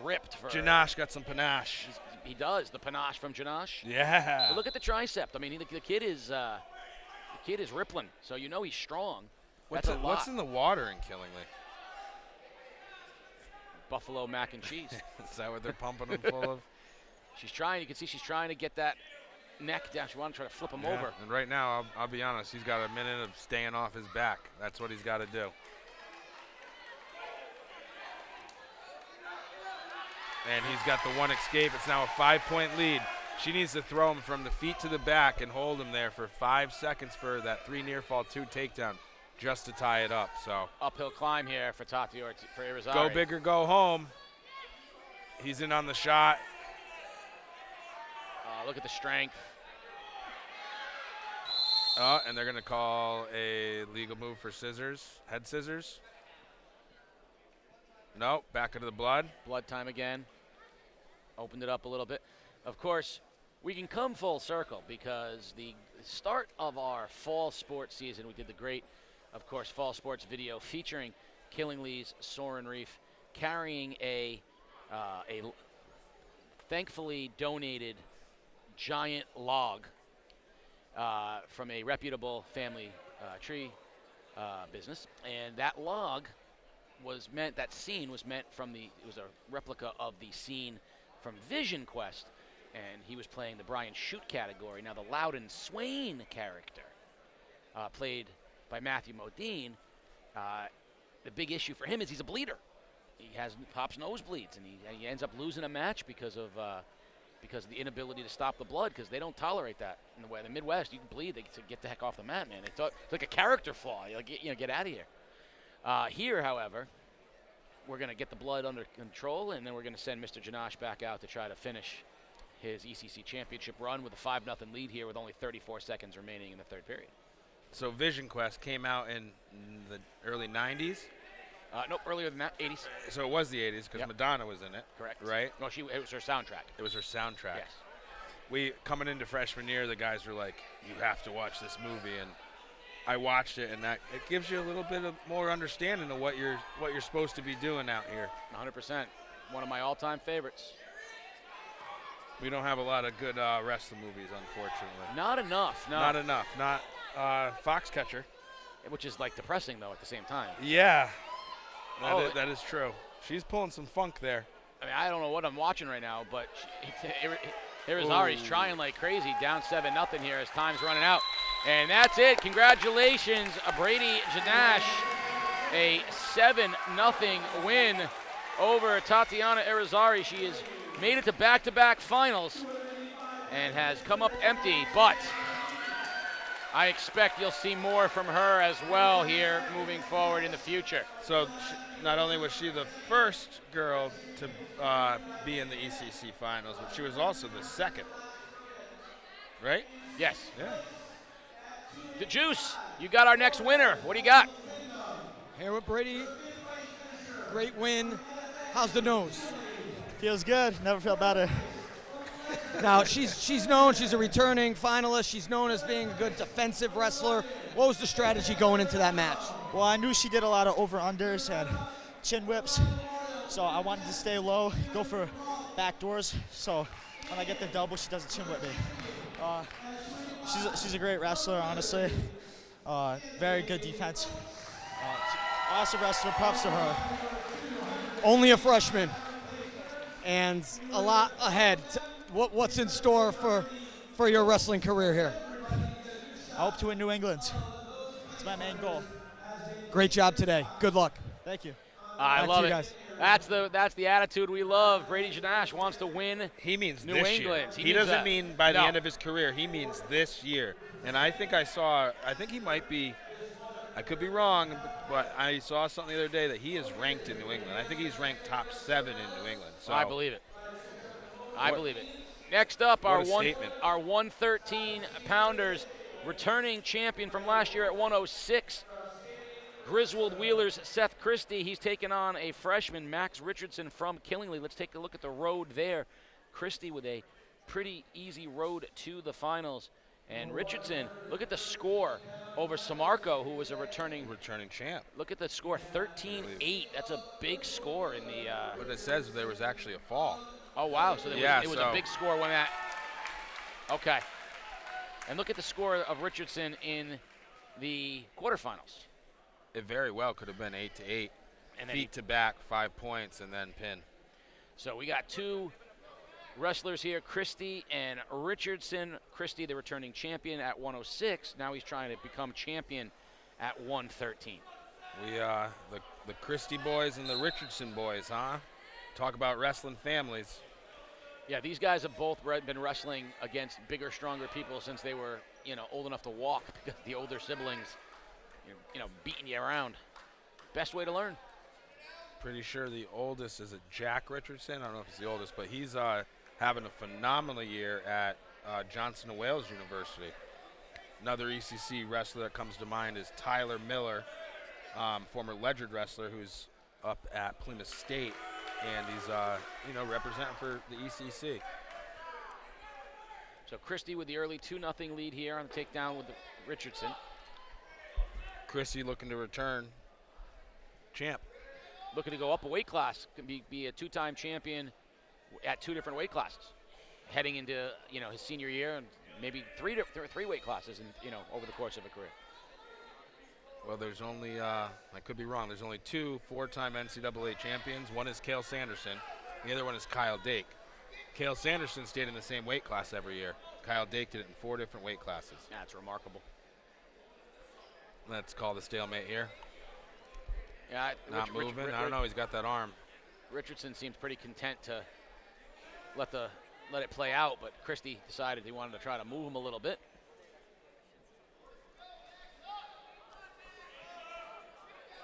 ripped for. Janash got some panache. He does, the panache from Janash. Yeah. But look at the tricep. I mean, the kid is rippling, so you know he's strong. What's in the water in Killingly? Buffalo mac and cheese. Is that what they're pumping him full of? She's trying. You can see she's trying to get that neck down. She wants to try to flip him over. And right now, I'll be honest, he's got a minute of staying off his back. That's what he's got to do. And he's got the one escape. It's now a 5-point lead. She needs to throw him from the feet to the back and hold him there for 5 seconds for that 3 near fall 2 takedown just to tie it up. So uphill climb here for for Irizarry. Go big or go home. He's in on the shot. Look at the strength. And they're going to call a legal move for scissors, head scissors. No, back into the blood. Blood time again. Opened it up a little bit. Of course, we can come full circle because the start of our fall sports season, we did the great, of course, fall sports video featuring Killingly's Soren Reef carrying a thankfully donated giant log from a reputable family tree business, and that log that scene was meant it was a replica of the scene from Vision Quest, and he was playing the Brian Shute category. Now the Loudon Swain character, played by Matthew Modine, the big issue for him is he's a bleeder. He pops nosebleeds, and he ends up losing a match because of the inability to stop the blood, because they don't tolerate that in the Midwest. You can bleed, they get the heck off the mat, man. It's like a character flaw. Get out of here. Here, however, we're going to get the blood under control, and then we're going to send Mr. Janash back out to try to finish his ECC Championship run with a 5-0 lead here with only 34 seconds remaining in the third period. So Vision Quest came out in the early 90s? Nope, earlier than that, 80s. So it was the 80s because Madonna was in it. Correct. Right? No, it was her soundtrack. It was her soundtrack. Yes. We, coming into freshman year, the guys were like, you have to watch this movie. And I watched it, and that it gives you a little bit of more understanding of what you're supposed to be doing out here. 100%. One of my all-time favorites. We don't have a lot of good wrestling movies, unfortunately. Not enough, no. Not enough. Not Foxcatcher. Which is like depressing, though, at the same time. Yeah. That is true. She's pulling some funk there. I mean, I don't know what I'm watching right now, but Irizarry's trying like crazy, down 7-0 here as time's running out. And that's it. Congratulations, Brady Janash. A 7-0 win over Tatiana Irizarry. She has made it to back-to-back finals and has come up empty, but I expect you'll see more from her as well here moving forward in the future. So not only was she the first girl to be in the ECC finals, but she was also the second, right? Yes. Yeah. The Juice, you got our next winner. What do you got? Here with Brady, great win. How's the nose? Feels good, never felt better. Now, she's known, she's a returning finalist. She's known as being a good defensive wrestler. What was the strategy going into that match? Well, I knew she did a lot of over-unders and chin whips, so I wanted to stay low, go for back doors, so when I get the double, she doesn't chin whip me. She's a great wrestler, honestly. Very good defense. Awesome wrestler, props to her. Only a freshman, and a lot ahead. What's in store for your wrestling career here? I hope to win New England. It's my main goal. Great job today. Good luck. Thank you. I love it. Guys. That's the attitude we love. Brady Janash wants to win. He means New this England. year. He doesn't mean by the end of his career. He means this year. And I think he might be, I could be wrong, but I saw something the other day that he is ranked in New England. I think he's ranked top 7 in New England. So I believe it. I believe it. Next up, our 113-pounders, returning champion from last year at 106, Griswold Wheelers Seth Christie. He's taken on a freshman, Max Richardson from Killingly. Let's take a look at the road there. Christie with a pretty easy road to the finals. And Richardson, look at the score over Samarco, who was a returning champ. Look at the score, 13-8. That's a big score in the. But it says there was actually a fall. Oh wow! So it was a big score when that. Okay. And look at the score of Richardson in the quarterfinals. It very well could have been 8-8. And then feet to back, 5 points, and then pin. So we got two wrestlers here, Christie and Richardson. Christie, the returning champion at 106. Now he's trying to become champion at 113. We the Christie boys and the Richardson boys, huh? Talk about wrestling families. Yeah, these guys have both been wrestling against bigger, stronger people since they were, old enough to walk, because the older siblings, beating you around. Best way to learn. Pretty sure the oldest is a Jack Richardson. I don't know if it's the oldest, but he's having a phenomenal year at Johnson & Wales University. Another ECC wrestler that comes to mind is Tyler Miller, former Ledyard wrestler who's up at Plymouth State, and he's representing for the ECC. So Christie with the early 2-0 lead here on the takedown with Richardson. Christie looking to return champ. Looking to go up a weight class, can be a two-time champion at 2 different weight classes, heading into his senior year, and maybe three weight classes over the course of a career. Well, there's only I could be wrong. There's only 2 4-time NCAA champions. One is Cale Sanderson, the other one is Kyle Dake. Cale Sanderson stayed in the same weight class every year. Kyle Dake did it in 4 different weight classes. That's remarkable. Let's call the stalemate here. Yeah, not moving. I don't know. He's got that arm. Richardson seems pretty content to let it play out, but Christie decided he wanted to try to move him a little bit.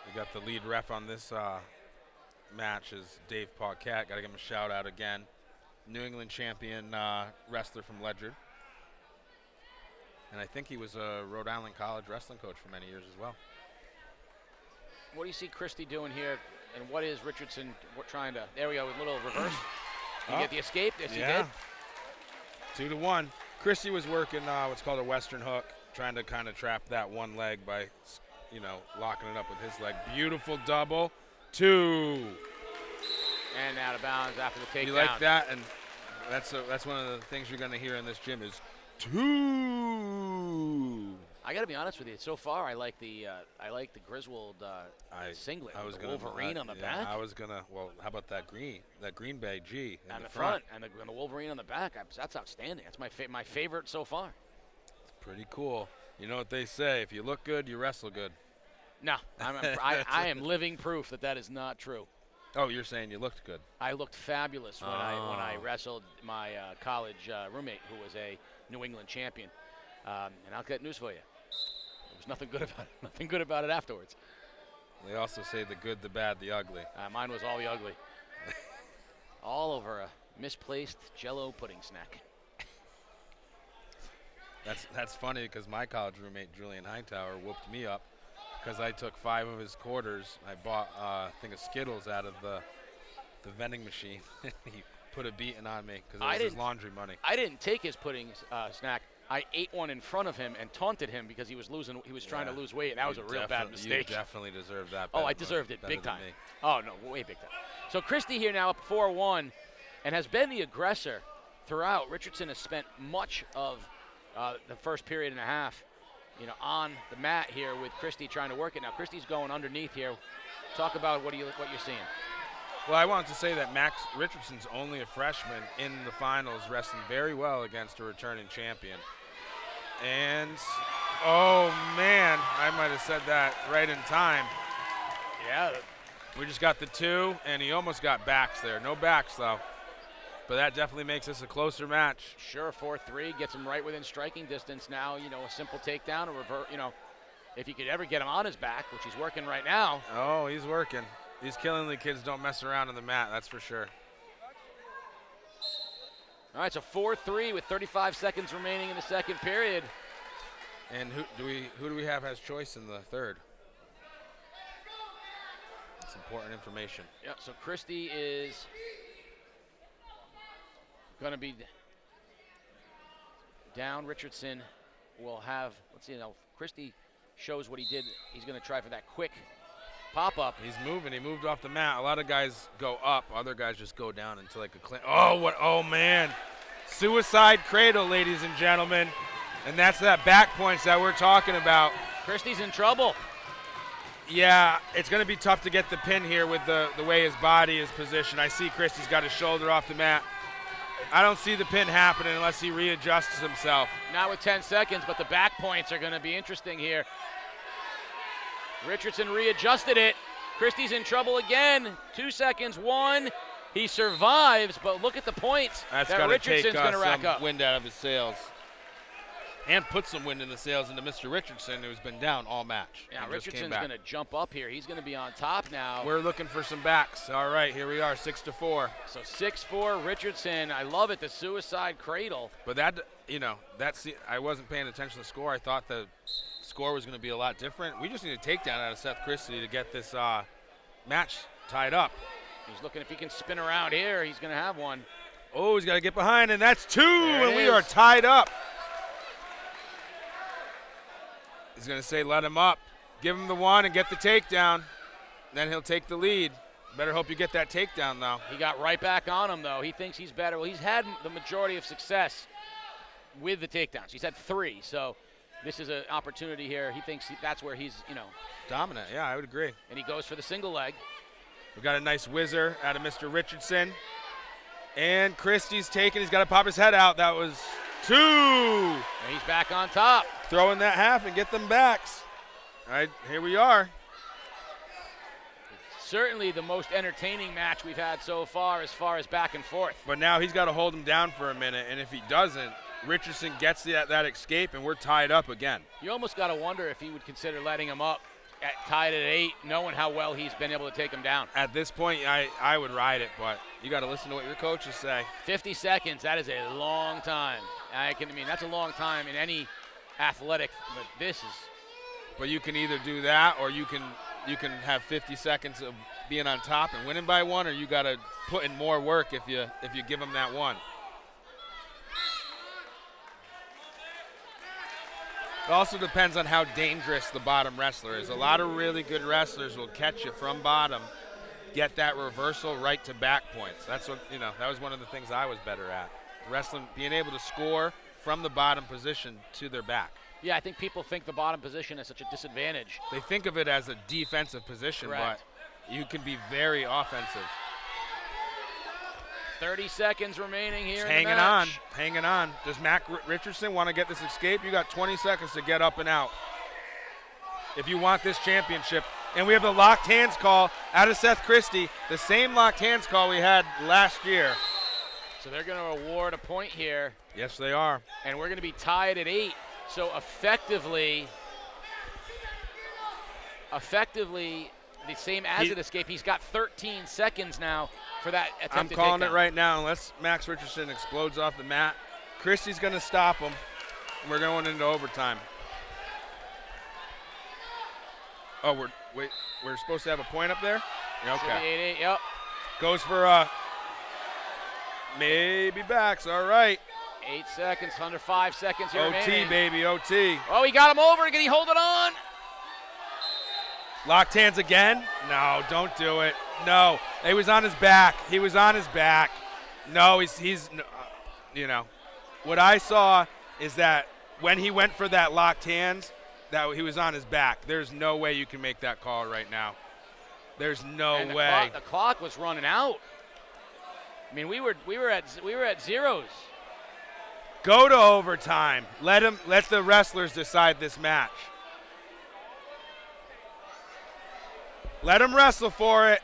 We got the lead ref on this match is Dave Paquette. Got to give him a shout out again. New England champion wrestler from Ledyard. And I think he was a Rhode Island College wrestling coach for many years as well. What do you see Christie doing here, and what is Richardson trying to? There we go, with a little reverse. You get the escape. Yes, he did. 2-1. Christie was working what's called a Western hook, trying to kind of trap that one leg by, locking it up with his leg. Beautiful double. 2. And out of bounds after the takedown. You like that? And that's one of the things you're going to hear in this gym is 2. I got to be honest with you. So far, I like the Griswold singlet. I was the gonna Wolverine on the back. I was gonna. Well, how about that Green Bay G in and the front? And the Wolverine on the back. That's outstanding. That's my favorite so far. It's pretty cool. You know what they say? If you look good, you wrestle good. No, I am living proof that is not true. Oh, you're saying you looked good. I looked fabulous when I wrestled my college roommate, who was a New England champion. And I'll get news for you. There was nothing good about it. Nothing good about it afterwards. They also say the good, the bad, the ugly. Mine was all the ugly. All over a misplaced Jell-O pudding snack. That's funny because my college roommate Julian Hightower whooped me up because I took 5 of his quarters. I bought a thing of Skittles out of the vending machine. He put a beating on me because it was his laundry money. I didn't take his pudding snack. I ate one in front of him and taunted him because he was trying to lose weight, and that was a real bad mistake. You definitely deserved that. Oh, I deserved it big time. Oh, no, way big time. So Christie here now up 4-1 and has been the aggressor throughout. Richardson has spent much of the first period and a half, on the mat here with Christie trying to work it. Now Christie's going underneath here. Talk about what you're seeing. Well, I wanted to say that Max Richardson's only a freshman in the finals, wrestling very well against a returning champion. And, oh, man, I might have said that right in time. Yeah. We just got the 2, and he almost got backs there. No backs, though. But that definitely makes this a closer match. Sure, 4-3, gets him right within striking distance now. A simple takedown, a revert, if he could ever get him on his back, which he's working right now. Oh, he's working. These Killingly kids don't mess around on the mat, that's for sure. All right, so 4-3 with 35 seconds remaining in the second period. And who do we have as choice in the third? That's important information. Yeah, so Christie is going to be down. Richardson will have, let's see now, Christie shows what he did. He's going to try for that quick pop-up. He's moving. He moved off the mat. A lot of guys go up. Other guys just go down until like a clean. Oh, man. Suicide cradle, ladies and gentlemen. And that's that back points that we're talking about. Christie's in trouble. Yeah, it's going to be tough to get the pin here with the way his body is positioned. I see Christie's got his shoulder off the mat. I don't see the pin happening unless he readjusts himself. Not with 10 seconds, but the back points are going to be interesting here. Richardson readjusted it. Christie's in trouble again. 2 seconds, 1. He survives, but look at the points that Richardson's going to rack up. Wind out of his sails. And put some wind in the sails into Mr. Richardson, who's been down all match. Yeah, Richardson's going to jump up here. He's going to be on top now. We're looking for some backs. All right, here we are, 6-4. So 6-4 Richardson. I love it, the suicide cradle. But I wasn't paying attention to the score. I thought the score was going to be a lot different. We just need a takedown out of Seth Christie to get this match tied up. He's looking if he can spin around here. He's going to have one. Oh, he's got to get behind, and that's 2, and we are tied up. He's going to say let him up. Give him the 1 and get the takedown. Then he'll take the lead. Better hope you get that takedown, though. He got right back on him, though. He thinks he's better. Well, he's had the majority of success with the takedowns. He's had 3, so this is an opportunity here. He thinks that's where he's, dominant. Yeah, I would agree. And he goes for the single leg. We got a nice whizzer out of Mr. Richardson. And Christie's taking. He's got to pop his head out. That was 2. And he's back on top. Throw in that half and get them backs. All right, here we are. Certainly the most entertaining match we've had so far as back and forth. But now he's got to hold him down for a minute, and if he doesn't, Richardson gets that escape, and we're tied up again. You almost got to wonder if he would consider letting him up. tied at 8, knowing how well he's been able to take him down. At this point, I would ride it, but you got to listen to what your coaches say. 50 seconds, that is a long time. I mean, that's a long time in any athletic, but this is. But you can either do that, or you can have 50 seconds of being on top and winning by 1, or you got to put in more work if you give them that 1. It also depends on how dangerous the bottom wrestler is. A lot of really good wrestlers will catch you from bottom, get that reversal right to back points. That's what, that was one of the things I was better at. Wrestling, being able to score from the bottom position to their back. Yeah, I think people think the bottom position is such a disadvantage. They think of it as a defensive position, Correct. but you can be very offensive. 30 seconds remaining here in the Hanging match. on, hanging on. Does Mac Richardson want to get this escape? You got 20 seconds to get up and out if you want this championship. And we have the locked hands call out of Seth Christie, the same locked hands call we had last year. So they're going to award a point here. Yes, they are. And we're going to be tied at 8. So effectively, the same as an escape. He's got 13 seconds now for that attempted I'm calling takedown. it right now. Unless Max Richardson explodes off the mat, Christie's going to stop him. We're going into overtime. Oh, we're supposed to have a point up there? Yeah, Should okay. be 8-8, yep. Goes for maybe backs. All right. 8 seconds, under 5 seconds here OT, remaining. baby, OT. Oh, he got him over. Can he hold it on? Locked hands again? No, don't do it. No, he was on his back. He was on his back. No, he's what I saw is that when he went for that locked hands, that he was on his back. There's no way you can make that call right now. There's no way. The clock was running out. I mean, we were at zeros. Go to overtime. Let the wrestlers decide this match. Let him wrestle for it.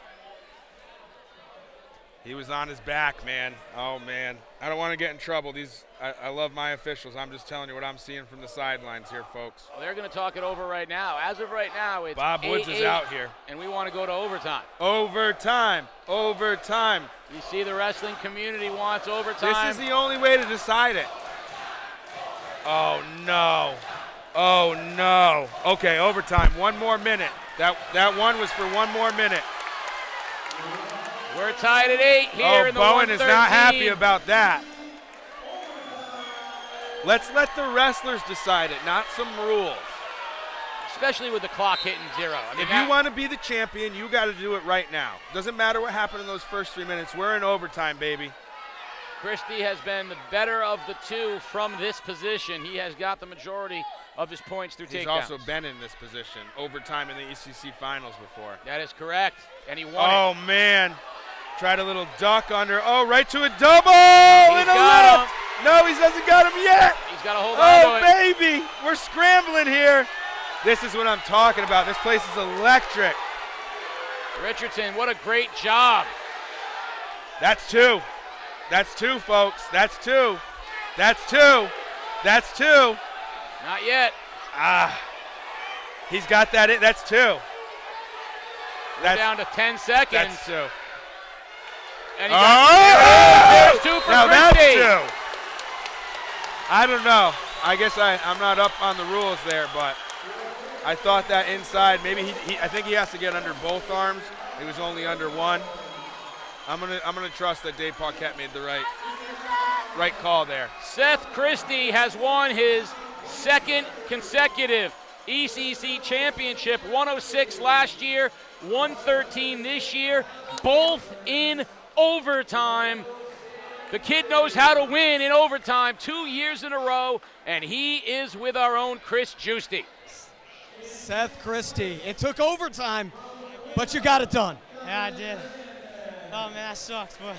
He was on his back, man. Oh, man. I don't want to get in trouble. I love my officials. I'm just telling you what I'm seeing from the sidelines here, folks. Well, they're going to talk it over right now. As of right now, it's Bob Woods 8-8, is out here. And we want to go to overtime. Overtime. Overtime. You see the wrestling community wants overtime. This is the only way to decide it. Oh, no. Oh, no. Okay, overtime. 1 more minute. That one was for 1 more minute. We're tied at 8 here in the Bowen is not 113. happy about that. Let's let the wrestlers decide it, not some rules. Especially with the clock hitting 0. I mean, If you want to be the champion, you got to do it right now. Doesn't matter what happened in those first 3 minutes. We're in overtime, baby. Christie has been the better of the two from this position. He has got the majority of his points through takedowns. He's also been in this position, overtime in the ECC finals before. That is correct, and he won Oh, it. man. Tried a little duck under. Oh, right to a double He's and a got lift. No, he hasn't got him yet. He's got to hold on to it. Baby. We're scrambling here. This is what I'm talking about. This place is electric. Richardson, what a great job. That's 2. That's 2, folks. That's 2. That's 2. That's 2. Not yet. He's got that in. That's 2. We're down to 10 seconds. That's 2. And he there's 2 for now Christie. that's 2. I don't know. I guess I'm not up on the rules there, but I thought that inside, maybe I think he has to get under both arms. He was only under one. I'm gonna trust that Dave Paquette made the right call there. Seth Christie has won his 2nd consecutive ECC Championship. 106 last year, 113 this year, both in overtime. The kid knows how to win in overtime 2 years in a row, and he is with our own Chris Giusti. Seth Christie. It took overtime, but you got it done. Yeah, I did. Oh, man, that sucks, but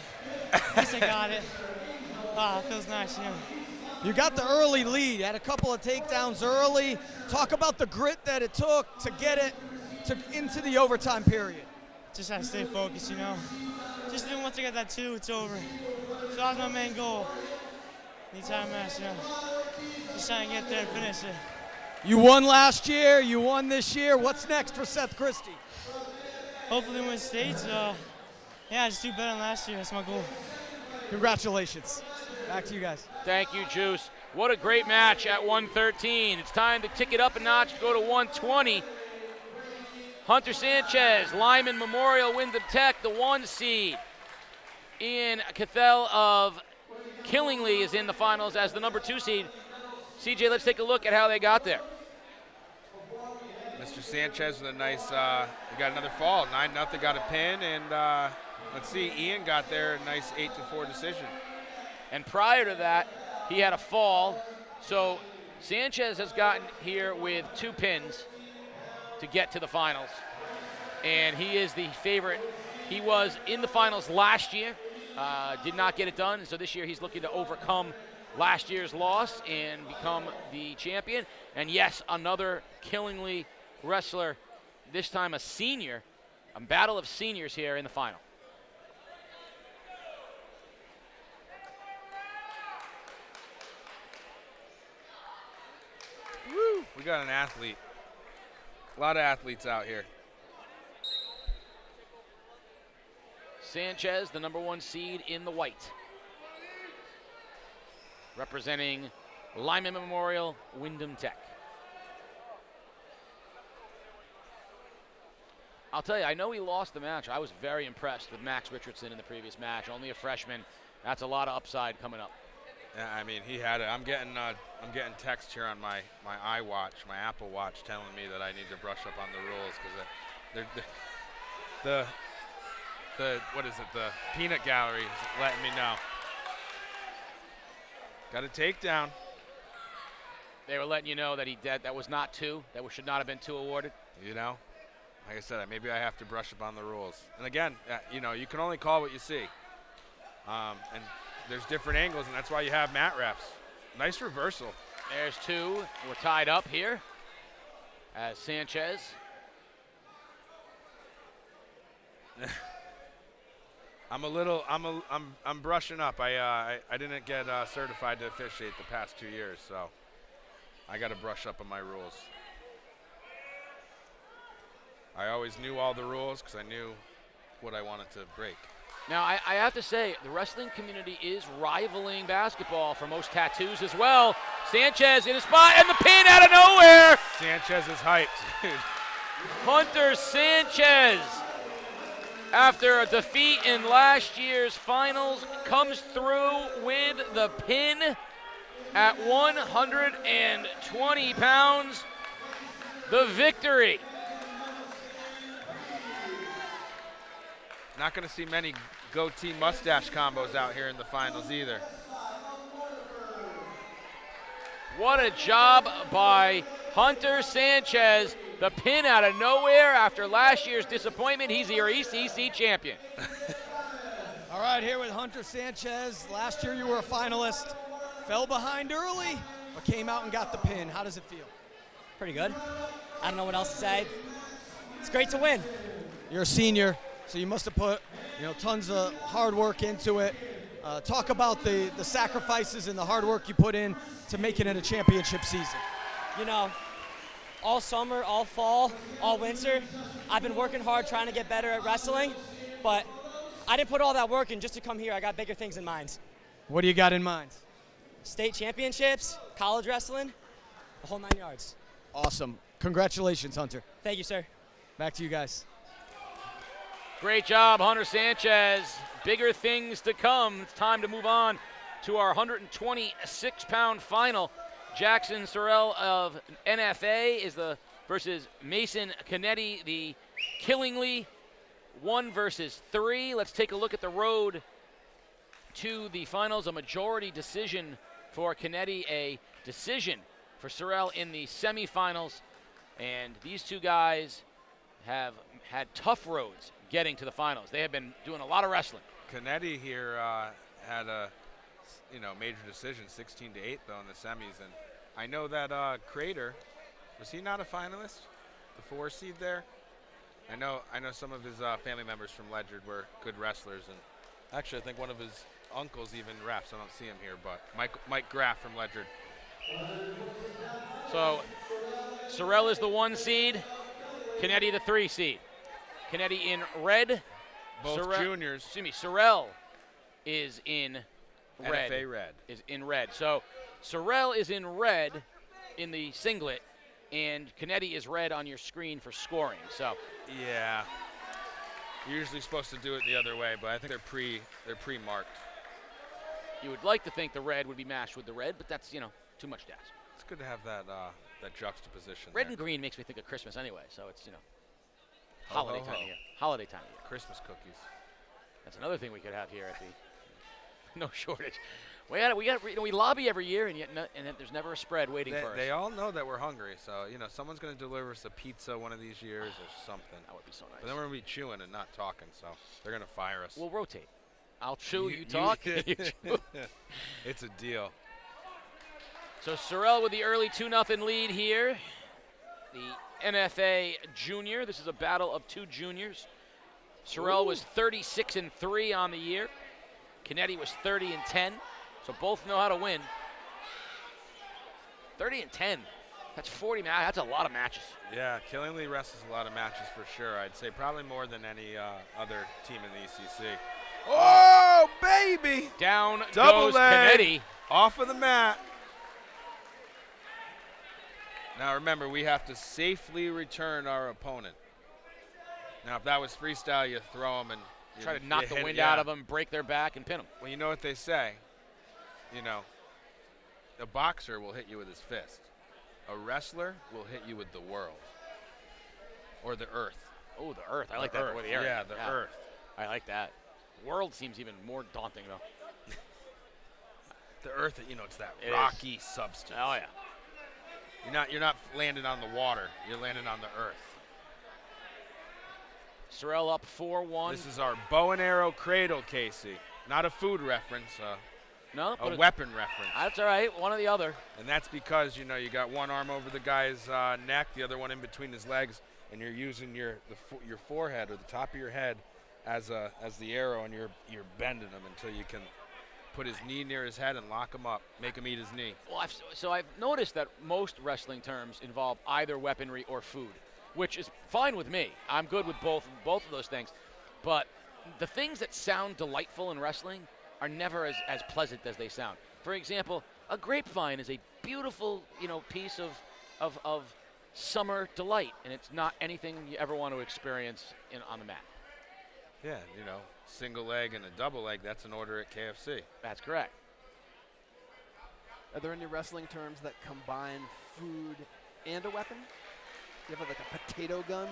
at least I got it. Oh, it feels nice, you know. You got the early lead, had a couple of takedowns early. Talk about the grit that it took to get it into the overtime period. Just had to stay focused, you know. Just knew once I got that 2, it's over. So that was my main goal. Anytime match, you know. Just trying to get there and finish it. You won last year, you won this year. What's next for Seth Christie? Hopefully win states. Yeah, just do better than last year. That's my goal. Congratulations. Back to you guys. Thank you, Juice. What a great match at 113. It's time to tick it up a notch, go to 120. Hunter Sanchez, Lyman Memorial, Wyndham Tech, the 1 seed. Ian Cathell of Killingly is in the finals as the number 2 seed. CJ, let's take a look at how they got there. Mr. Sanchez with a nice, he got another fall, 9-0, got a pin, and let's see, Ian got there, a nice 8-4 decision. And prior to that, he had a fall. So Sanchez has gotten here with 2 pins to get to the finals. And he is the favorite. He was in the finals last year, did not get it done. And so this year he's looking to overcome last year's loss and become the champion. And yes, another Killingly wrestler, this time a senior, a battle of seniors here in the final. Woo! We got an athlete. A lot of athletes out here. Sanchez, the number 1 seed in the white. Representing Lyman Memorial, Wyndham Tech. I'll tell you, I know he lost the match. I was very impressed with Max Richardson in the previous match. Only a freshman. That's a lot of upside coming up. Yeah, I mean, he had it. I'm getting text here on my iWatch, my Apple Watch, telling me that I need to brush up on the rules because the what is it? The peanut gallery is letting me know. Got a takedown. They were letting you know that that was not 2. That should not have been 2 awarded. You know, like I said, maybe I have to brush up on the rules. And again, you know, you can only call what you see. And there's different angles, and that's why you have mat refs. Nice reversal. There's 2. We're tied up here as Sanchez. I'm brushing up. I didn't get certified to officiate the past 2 years, so I got to brush up on my rules. I always knew all the rules because I knew what I wanted to break. Now, I have to say, the wrestling community is rivaling basketball for most tattoos as well. Sanchez in a spot, and the pin out of nowhere! Sanchez is hyped, dude. Hunter Sanchez, after a defeat in last year's finals, comes through with the pin at 120 pounds. The victory. Not going to see many goatee mustache combos out here in the finals either. What a job by Hunter Sanchez. The pin out of nowhere after last year's disappointment. He's your ECC champion. All right, here with Hunter Sanchez. Last year you were a finalist. Fell behind early, but came out and got the pin. How does it feel? Pretty good. I don't know what else to say. It's great to win. You're a senior, so you must have put tons of hard work into it. Talk about the sacrifices and the hard work you put in to make it in a championship season. You know, all summer, all fall, all winter, I've been working hard trying to get better at wrestling, but I didn't put all that work in just to come here. I got bigger things in mind. What do you got in mind? State championships, college wrestling, the whole 9 yards. Awesome. Congratulations, Hunter. Thank you, sir. Back to you guys. Great job, Hunter Sanchez. Bigger things to come. It's time to move on to our 126-pound final. Jackson Sorrell of NFA is versus Mason Canetti, the Killingly 1 versus 3. Let's take a look at the road to the finals. A majority decision for Canetti, a decision for Sorrell in the semifinals. And these two guys have had tough roads getting to the finals. They have been doing a lot of wrestling. Canetti here had a major decision, 16-8 though in the semis, and I know that Crater, was he not a finalist? The 4 seed there. I know some of his family members from Ledyard were good wrestlers, and actually I think one of his uncles even refs. I don't see him here, but Mike Graff from Ledyard. So Sorrell is the 1 seed. Kennedy the 3 seed. Kennedy in red. Both juniors. Excuse me, Sorrell is in red. NFA red. Is in red. So Sorrell is in red in the singlet, and Kennedy is red on your screen for scoring. So yeah, you're usually supposed to do it the other way, but I think they're pre-marked. You would like to think the red would be matched with the red, but that's, too much to ask. It's good to have that juxtaposition. Red there. and green makes me think of Christmas anyway, so it's, Ho, holiday ho, time ho. of year. Holiday time of year. Christmas cookies. That's another thing we could have here at the no shortage. We lobby every year, and yet there's never a spread waiting for us. They all know that we're hungry, so someone's going to deliver us a pizza one of these years or something. That would be so nice. But then we're going to be chewing and not talking, so they're going to fire us. We'll rotate. I'll chew, you talk. You chew. It's a deal. So Sorrell with the early 2-0 lead here. The NFA junior. This is a battle of 2 juniors. Sorrell was 36-3 on the year. Kennedy was 30-10. So both know how to win. 30-10. That's 40 matches. That's a lot of matches. Yeah, Killingly wrestles a lot of matches for sure. I'd say probably more than any other team in the ECC. Oh, baby! Down Double goes leg. Kennedy. Off of the mat. Now remember, we have to safely return our opponent. Now, if that was freestyle, you throw them and try to knock the wind yeah. out of them, break their back, and pin them. Well, you know what they say. A boxer will hit you with his fist. A wrestler will hit you with the world or the earth. Oh, the earth. I like that. Earth. Or the air. Yeah, the earth. I like that. World seems even more daunting, though. The earth, it's that It rocky substance. Oh, yeah. You're not landing on the water. You're landing on the earth. Sorrell up 4-1. This is our bow and arrow cradle, Casey. Not a food reference, no, a weapon reference. That's all right. One or the other. And that's because, you got one arm over the guy's neck, the other one in between his legs, and you're using your forehead or the top of your head as the arrow, and you're bending him until you can put his knee near his head and lock him up, make him eat his knee. Well, I've noticed that most wrestling terms involve either weaponry or food, which is fine with me. I'm good with both of those things. But the things that sound delightful in wrestling are never as pleasant as they sound. For example, a grapevine is a beautiful, piece of summer delight, and it's not anything you ever want to experience on the mat. Yeah, single leg and a double leg, that's an order at KFC. That's correct. Are there any wrestling terms that combine food and a weapon? You have like a potato gun?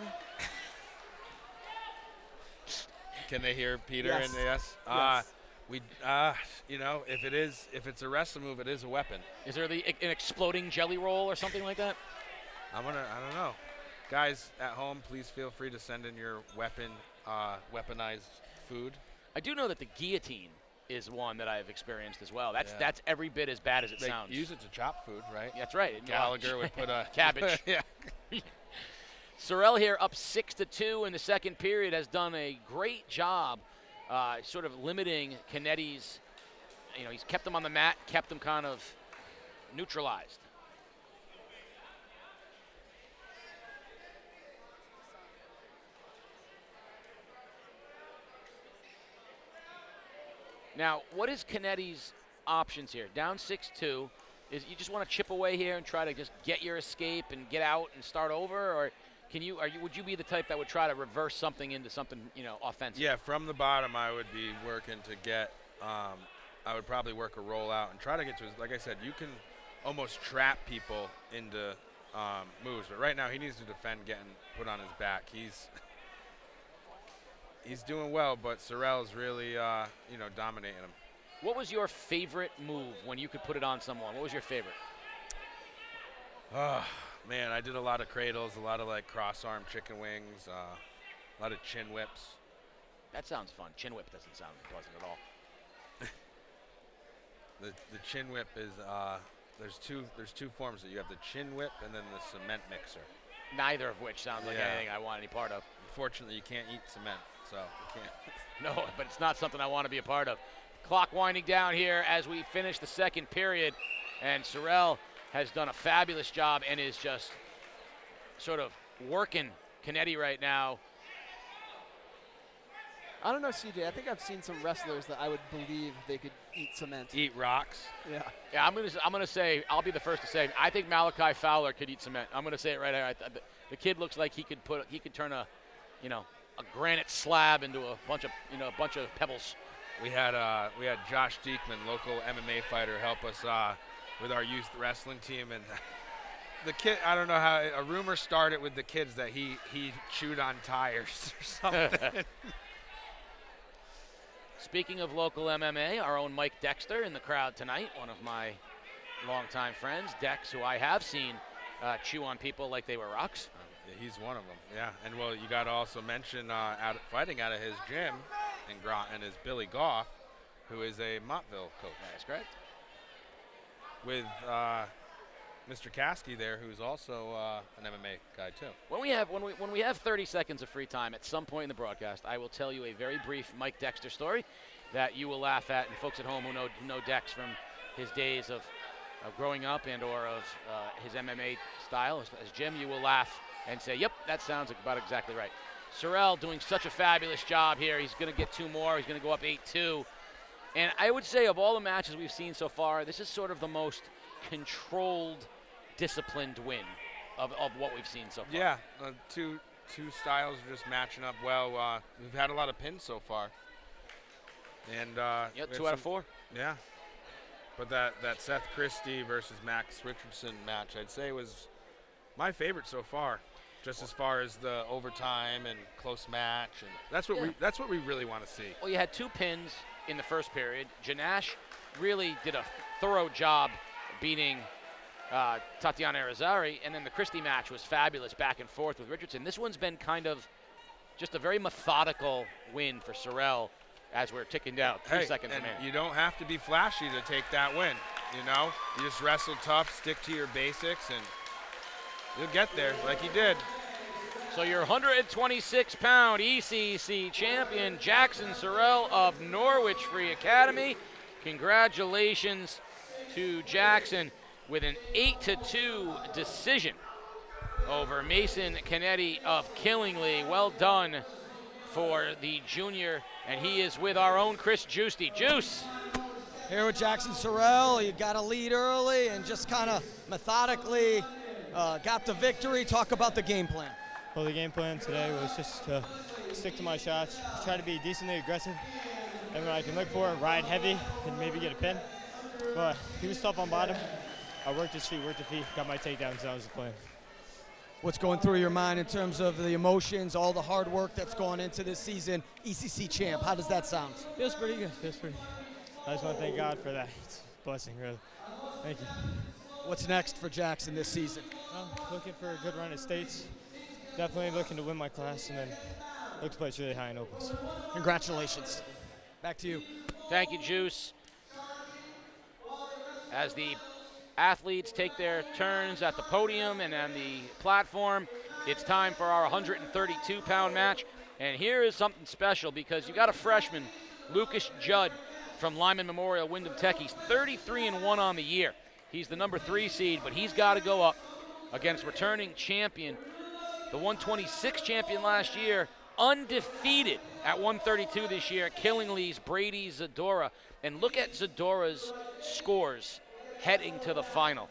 Can they hear Peter? Yes. And yes? Yes. If it's a wrestling move, it is a weapon. Is there an exploding jelly roll or something like that? I don't know. Guys at home, please feel free to send in your weaponized food. I do know that the guillotine is one that I've experienced as well. That's every bit as bad as it They sounds. use it to chop food, right? That's right. Gallagher would put a cabbage. Yeah. Sorrell here up 6-2 in the second period has done a great job sort of limiting Kennedy's, he's kept them on the mat, kept them kind of neutralized. Now, what is Kennedy's options here? Down 6-2. Is you just want to chip away here and try to just get your escape and get out and start over, or would you be the type that would try to reverse something into something offensive? Yeah, from the bottom, I would be working to get. I would probably work a rollout and try to get to his. Like I said, you can almost trap people into moves, but right now he needs to defend getting put on his back. He's doing well, but Sorrell's really dominating him. What was your favorite move when you could put it on someone? What was your favorite? Oh, man, I did a lot of cradles, a lot of cross arm chicken wings, a lot of chin whips. That sounds fun. Chin whip doesn't sound pleasant at all. The chin whip is there's two forms. You have the chin whip and then the cement mixer. Neither of which sounds like anything I want any part of. Unfortunately, you can't eat cement, so you can't. No, but it's not something I want to be a part of. Clock winding down here as we finish the second period, and Sorrell has done a fabulous job and is just sort of working Connecticut right now. I don't know, CJ. I think I've seen some wrestlers that I would believe they could eat cement. Eat rocks. Yeah. Yeah, I'm gonna say, I'll be the first to say, I think Malachi Fowler could eat cement. I'm gonna say it right here. The kid looks like he could turn a granite slab into a bunch of pebbles. We had Josh Diekman, local MMA fighter, help us with our youth wrestling team, and the kid, I don't know how, a rumor started with the kids that he chewed on tires or something. Speaking of local MMA, our own Mike Dexter in the crowd tonight, one of my longtime friends, Dex, who I have seen chew on people like they were rocks. Yeah, he's one of them, yeah. And, well, you got to also mention fighting out of his gym in Groton is Billy Goff, who is a Montville coach. That's correct. With Mr. Caskey there, who's also an MMA guy too. When we have 30 seconds of free time at some point in the broadcast, I will tell you a very brief Mike Dexter story that you will laugh at, and folks at home who know Dex from his days of growing up and or of his MMA style as Jim, you will laugh and say, yep, that sounds about exactly right. Sorrell doing such a fabulous job here. He's going to get 2 more. He's going to go up 8-2. And I would say of all the matches we've seen so far, this is sort of the most controlled, disciplined win of what we've seen so far. Yeah, two styles are just matching up well. We've had a lot of pins so far. And 2 out of 4. Yeah. But that Seth Christie versus Max Richardson match, I'd say, was my favorite so far. Just as far as the overtime and close match, and that's what we really want to see. Well, you had 2 pins in the first period. Janash really did a thorough job beating Tatiana Irizarry, and then the Christie match was fabulous, back and forth with Richardson. This one's been kind of just a very methodical win for Sorrell as we're ticking down 3 seconds and remaining. You don't have to be flashy to take that win, you know? You just wrestle tough, stick to your basics, and you'll get there like he did. So your 126-pound ECC champion, Jackson Sorrell of Norwich Free Academy. Congratulations to Jackson with an 8-2 decision over Mason Canetti of Killingly. Well done for the junior, and he is with our own Chris Giusti. Juice. Here with Jackson Sorrell, you got a lead early and just kind of methodically got the victory. Talk about the game plan. Well, the game plan today was just to stick to my shots, try to be decently aggressive, and when I can look for it, ride heavy, and maybe get a pin. But he was tough on bottom. I worked his feet, got my takedowns. That was the plan. What's going through your mind in terms of the emotions, all the hard work that's gone into this season? ECC champ, how does that sound? Feels pretty good. I just want to thank God for that. It's a blessing, really. Thank you. What's next for Jackson this season? Looking for a good run at states. Definitely looking to win my class, and then look to place really high in opens. Congratulations. Back to you. Thank you, Juice. As the athletes take their turns at the podium and on the platform, it's time for our 132-pound match. And here is something special because you got a freshman, Lucas Judd from Lyman Memorial Wyndham Tech. He's 33-1 on the year. He's the number 3 seed, but he's got to go up against returning champion, the 126 champion last year, undefeated at 132 this year, Killingly's Brady Zadora. And look at Zadora's scores heading to the final.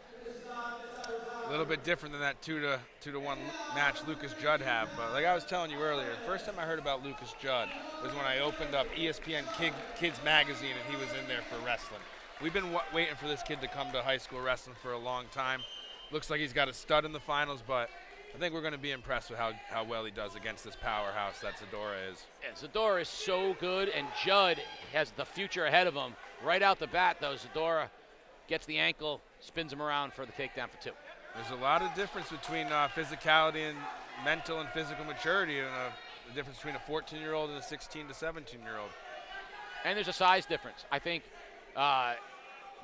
A little bit different than that 2-1 match Lucas Judd had, but like I was telling you earlier, the first time I heard about Lucas Judd was when I opened up ESPN Kids Magazine and he was in there for wrestling. We've been waiting for this kid to come to high school wrestling for a long time. Looks like he's got a stud in the finals, but I think we're going to be impressed with how well he does against this powerhouse that Zadora is. And Zadora is so good, and Judd has the future ahead of him. Right out the bat, though, Zadora gets the ankle, spins him around for the takedown for 2. There's a lot of difference between physicality and mental and physical maturity, and the difference between a 14-year-old and a 16 to 17-year-old. And there's a size difference. I think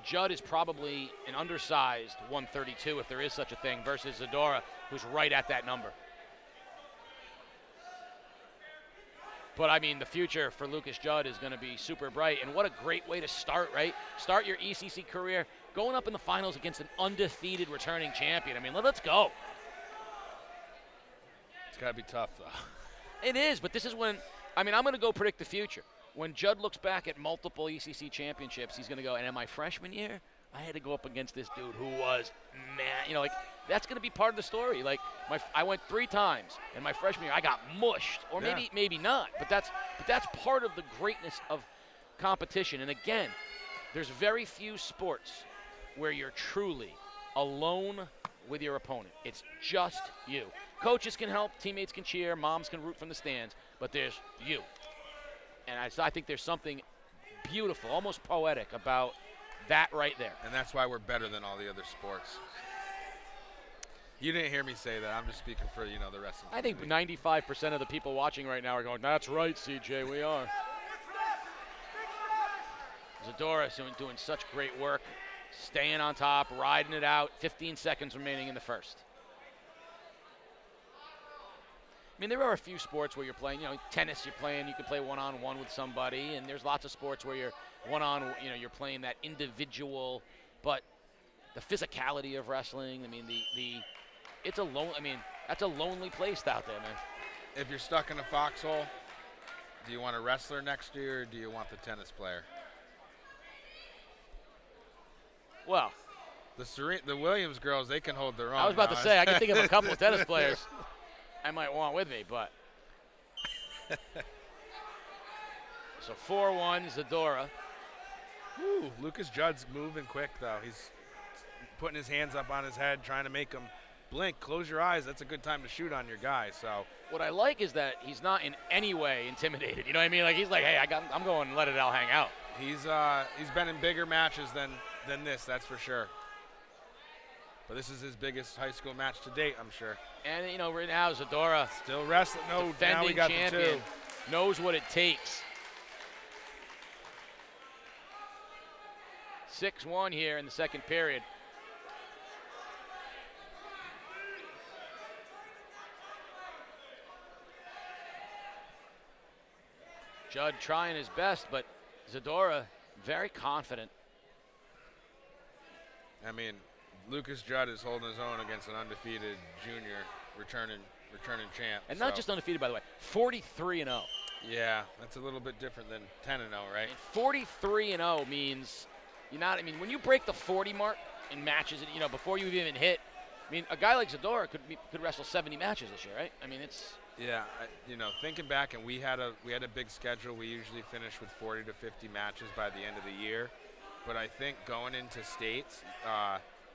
Judd is probably an undersized 132, if there is such a thing, versus Zadora, who's right at that number. But, I mean, the future for Lucas Judd is going to be super bright. And what a great way to start, right? Start your ECC career going up in the finals against an undefeated returning champion. I mean, let's go. It's got to be tough, though. It is, but this is when, I mean, I'm going to go predict the future. When Judd looks back at multiple ECC championships, he's going to go, and in my freshman year, I had to go up against this dude who was, man, you know, like, that's going to be part of the story. Like, I went 3 times in my freshman year. I got mushed, or maybe not. But that's part of the greatness of competition. And again, there's very few sports where you're truly alone with your opponent. It's just you. Coaches can help, teammates can cheer, moms can root from the stands, but there's you. And I think there's something beautiful, almost poetic about that right there. And that's why we're better than all the other sports. You didn't hear me say that. I'm just speaking for, you know, the wrestling. I think 95% of the people watching right now are going, that's right, CJ, we are. Zadora doing such great work, staying on top, riding it out. 15 seconds remaining in the first. I mean, there are a few sports where you're playing, you know, tennis you can play one-on-one with somebody, and there's lots of sports where you're you're playing that individual, but the physicality of wrestling, I mean, that's a lonely place out there, man. If you're stuck in a foxhole, do you want a wrestler next to you, or do you want the tennis player? Well, the Williams girls, they can hold their own. I was about to say, I can think of a couple of tennis players I might want with me, but. So 4-1, Zadora. Ooh, Lucas Judd's moving quick, though. He's putting his hands up on his head, trying to make him blink. Close your eyes. That's a good time to shoot on your guy. So what I like is that he's not in any way intimidated. You know what I mean? Like, he's like, hey, I'm going to let it all hang out. He's been in bigger matches than this, that's for sure. But this is his biggest high school match to date, I'm sure. And, you know, right now, Zadora, still wrestling. No, now we defending got champion, the 2. knows what it takes. 6-1 here in the second period. Judd trying his best, but Zadora very confident. I mean, Lucas Judd is holding his own against an undefeated junior returning champ. And not just undefeated, by the way, 43-0. Yeah, that's a little bit different than 10-0, right? And 43-0 means when you break the 40 mark in matches, you know, before you even hit, I mean, a guy like Zadora could wrestle 70 matches this year, right? I mean, it's. Yeah, thinking back, and we had a big schedule. We usually finish with 40 to 50 matches by the end of the year. But I think going into states,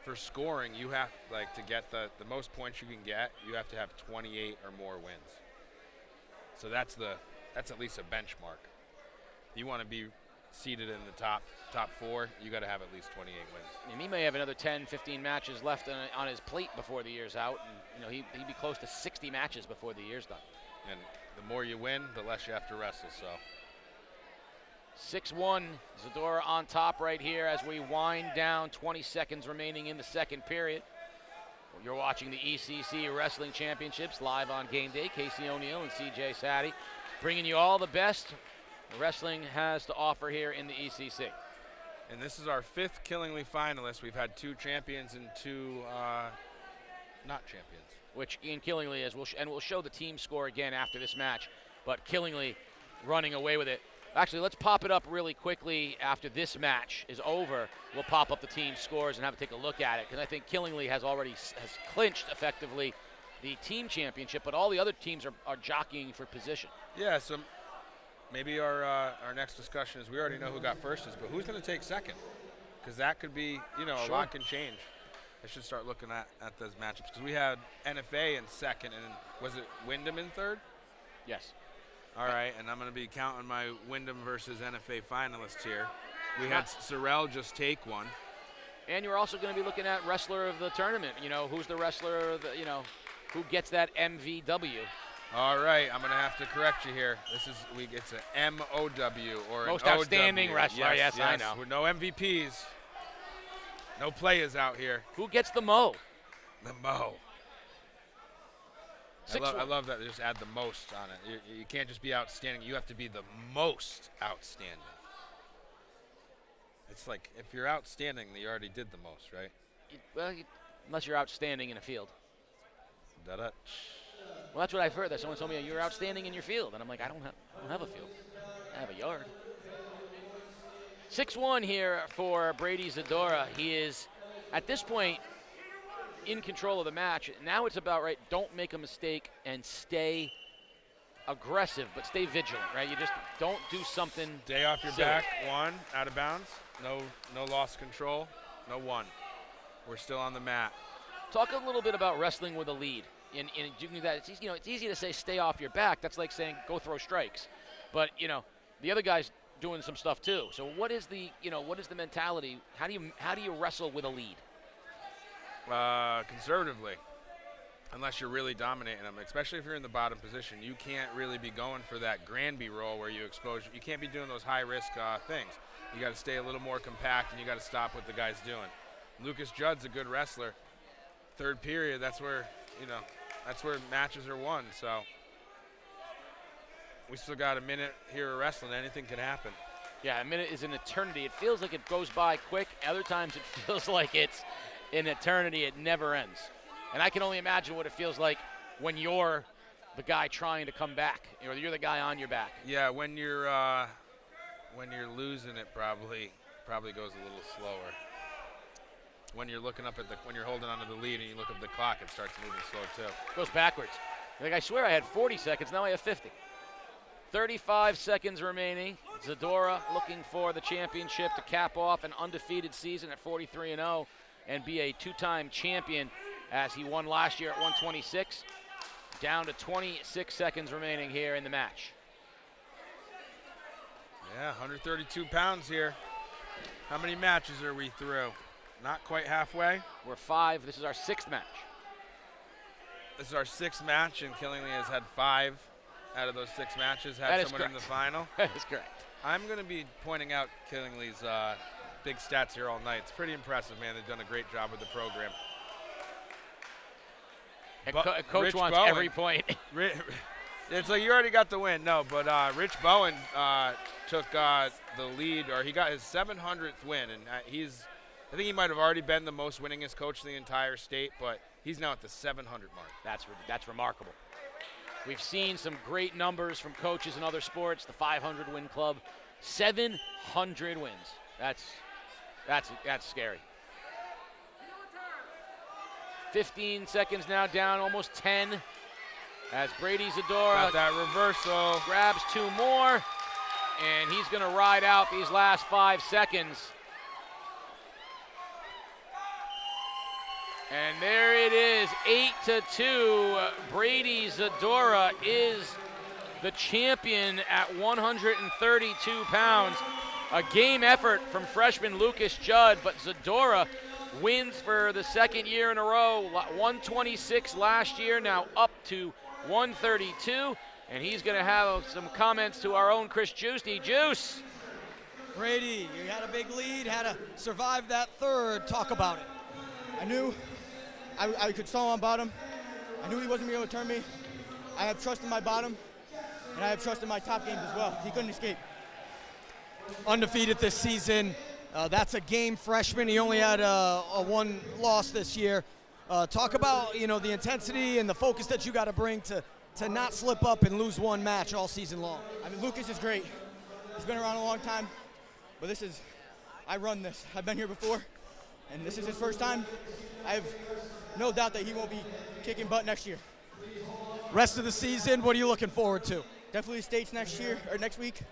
for scoring, you have to get the most points you can get. You have to have 28 or more wins. So that's at least a benchmark. You want to be seated in the top 4. You got to have at least 28 wins. I mean, he may have another 10, 15 matches left on his plate before the year's out, and you know he'd be close to 60 matches before the year's done. And the more you win, the less you have to wrestle. So. 6-1, Zadora on top right here as we wind down. 20 seconds remaining in the second period. You're watching the ECC Wrestling Championships live on game day. Casey O'Neill and CJ Saddy bringing you all the best wrestling has to offer here in the ECC. And this is our 5th Killingly finalist. We've had 2 champions and 2 not champions. Which Ian Killingly is, and we'll show the team score again after this match. But Killingly running away with it. Actually, let's pop it up really quickly after this match is over. We'll pop up the team scores and have a take a look at it, because I think Killingly has clinched effectively the team championship, but all the other teams are jockeying for position. Yeah, so maybe our next discussion is, we already know who got first, but who's going to take second? Because that could be, a lot can change. I should start looking at those matchups, because we had NFA in second, and was it Wyndham in third? Yes. All right, and I'm going to be counting my Wyndham versus NFA finalists here. We had Sorrell just take one. And you're also going to be looking at wrestler of the tournament. You know, who's the wrestler, who gets that MVW. All right, I'm going to have to correct you here. It's an MOW or Most an outstanding OW. wrestler, yes, I know. With no MVPs, no players out here. Who gets the Mo? The Mo. I love that they just add the most on it. You can't just be outstanding. You have to be the most outstanding. It's like, if you're outstanding, you already did the most, right? Well, unless you're outstanding in a field. Da-da. Well, that's what I've heard. That someone told me you're outstanding in your field, and I'm like, I don't have a field. I have a yard. 6-1 here for Brady Zadora. He is, at this point, in control of the match. Now it's about, right, don't make a mistake and stay aggressive, but stay vigilant, right? You just don't do something Day off your silly. back, 1, out of bounds. No loss of control, no 1. We're still on the mat. Talk a little bit about wrestling with a lead. And you can do that. It's easy, it's easy to say stay off your back. That's like saying go throw strikes. But the other guy's doing some stuff too. So what is the mentality? How do you wrestle with a lead? Conservatively, unless you're really dominating them, especially if you're in the bottom position, you can't really be going for that Granby roll where you expose. You can't be doing those high risk things. You got to stay a little more compact, and you got to stop what the guy's doing. Lucas Judd's a good wrestler. Third period, that's where matches are won. So we still got a minute here of wrestling. Anything can happen. Yeah, a minute is an eternity. It feels like it goes by quick. Other times it feels like it's an eternity. It never ends. And I can only imagine what it feels like when you're the guy trying to come back, or you're the guy on your back. Yeah, when you're losing, it probably goes a little slower. When you're looking up when you're holding onto the lead and you look at the clock, it starts moving slow too. Goes backwards. Like, I swear I had 40 seconds, now I have 50. 35 seconds remaining. Zadora looking for the championship to cap off an undefeated season at 43-0 and be a two-time champion as he won last year at 126. Down to 26 seconds remaining here in the match. Yeah, 132 pounds here. How many matches are we through? Not quite halfway. We're 5. This is our 6th match. This is our 6th match, and Killingly has had 5 out of those 6 matches. Had someone in the final. That is correct. I'm going to be pointing out Killingly's big stats here all night. It's pretty impressive, man. They've done a great job with the program. And Coach Rich wants Bowen, every point. It's like you already got the win. No, but Rich Bowen took the lead, or he got his 700th win, and I think he might have already been the most winningest coach in the entire state, but he's now at the 700 mark. That's remarkable. We've seen some great numbers from coaches in other sports. The 500 win club, 700 wins. That's scary. 15 seconds now down, almost 10. As Brady Zadora got that reversal, grabs 2 more, and he's going to ride out these last 5 seconds. And there it is, 8-2. Brady Zadora is the champion at 132 pounds. A game effort from freshman Lucas Judd, but Zadora wins for the 2nd year in a row. 126 last year, now up to 132. And he's going to have some comments to our own Chris Juicy. Juice. Brady, you had a big lead, had to survive that 3rd. Talk about it. I knew I could stall on bottom. I knew he wasn't going to be able to turn me. I have trust in my bottom, and I have trust in my top games as well. He couldn't escape. Undefeated this season. That's a game freshman. He only had a 1 loss this year. Talk about the intensity and the focus that you got to bring to not slip up and lose 1 match all season long. I mean, Lucas is great. He's been around a long time, but I run this. I've been here before, and this is his first time. I have no doubt that he won't be kicking butt next year. Rest of the season, what are you looking forward to? Definitely states next week.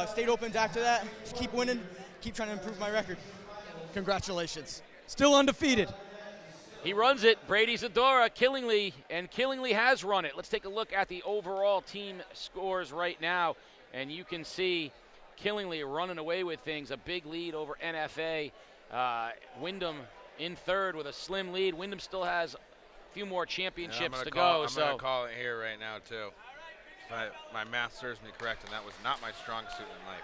State opens after that. Just keep winning, keep trying to improve my record. Congratulations. Still undefeated. He runs it, Brady Zadora, Killingly, and Killingly has run it. Let's take a look at the overall team scores right now, and you can see Killingly running away with things, a big lead over NFA. Wyndham in 3rd with a slim lead. Wyndham still has a few more championships to go. I'm going to call it here right now, too. My math serves me correct, and that was not my strong suit in life.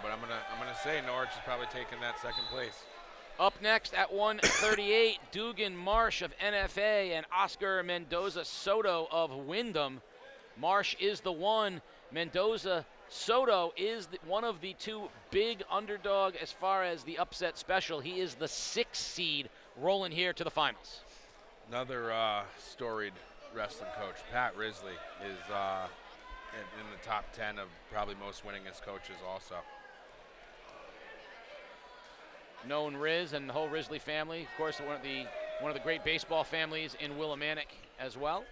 But I'm gonna say Norwich is probably taking that 2nd place. Up next at 138, Dugan Marsh of NFA and Oscar Mendoza Soto of Wyndham. Marsh is the 1. Mendoza Soto is one of the 2 big underdog as far as the upset special. He is the 6th seed rolling here to the finals. Another storied wrestling coach. Pat Risley is in the top 10 of probably most winningest coaches also. Known Riz and the whole Risley family. Of course, one of the great baseball families in Willimantic as well.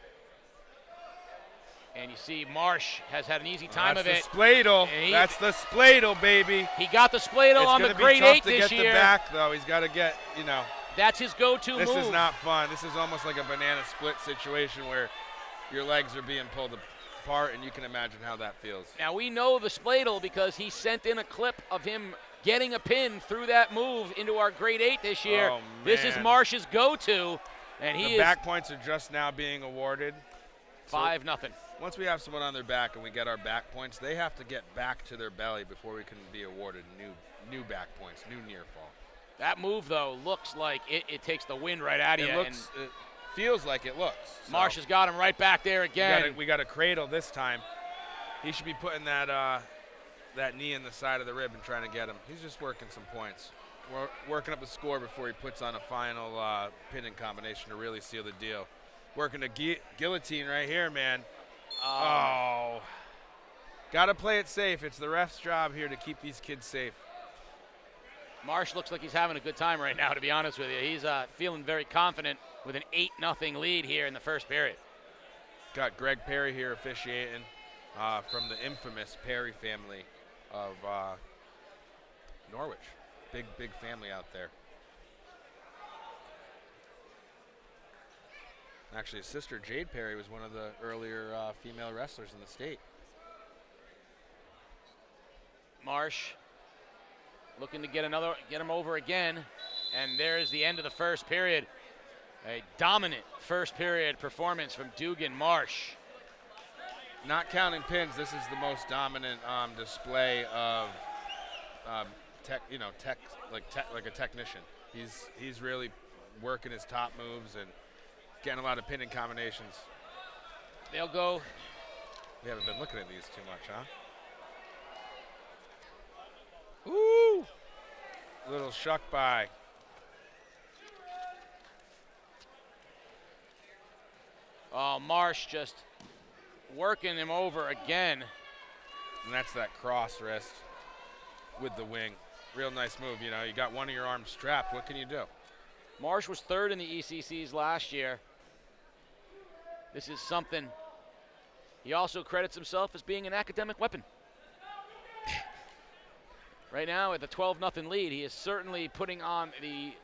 And you see Marsh has had an easy time of it. That's the spladle. That's the spladle, baby. He got the spladle on the grade 8 this year. It's going to be tough to get the back, though. He's got to get, That's his go-to move. This is not fun. This is almost like a banana split situation where your legs are being pulled apart, and you can imagine how that feels. Now, we know the spladle because he sent in a clip of him getting a pin through that move into our grade 8 this year. Oh, this is Marsh's go-to, and the back points are just now being awarded. 5-0. Once we have someone on their back and we get our back points, they have to get back to their belly before we can be awarded new back points, new near fall. That move, though, looks like it takes the wind right out of you. It feels like it looks. Marsh has got him right back there again. We got a cradle this time. He should be putting that knee in the side of the rib and trying to get him. He's just working some points. We're working up the score before he puts on a final pinning combination to really seal the deal. Working a guillotine right here, man. Oh. Got to play it safe. It's the ref's job here to keep these kids safe. Marsh looks like he's having a good time right now, to be honest with you. He's feeling very confident with an 8-0 lead here in the first period. Got Greg Perry here officiating from the infamous Perry family of Norwich. Big family out there. Actually, his sister Jade Perry was one of the earlier female wrestlers in the state. Marsh looking to get him over again, and there's the end of the first period. A dominant first period performance from Dugan Marsh. Not counting pins, this is the most dominant display of like a technician. He's really working his top moves and getting a lot of pinning combinations. They'll go. We haven't been looking at these too much, huh? Ooh! Little shuck by. Oh, Marsh just working him over again. And that's that cross wrist with the wing. Real nice move, you got one of your arms strapped. What can you do? Marsh was third in the ECCs last year. This is something. He also credits himself as being an academic weapon. Right now, at the 12-0 lead, he is certainly putting on the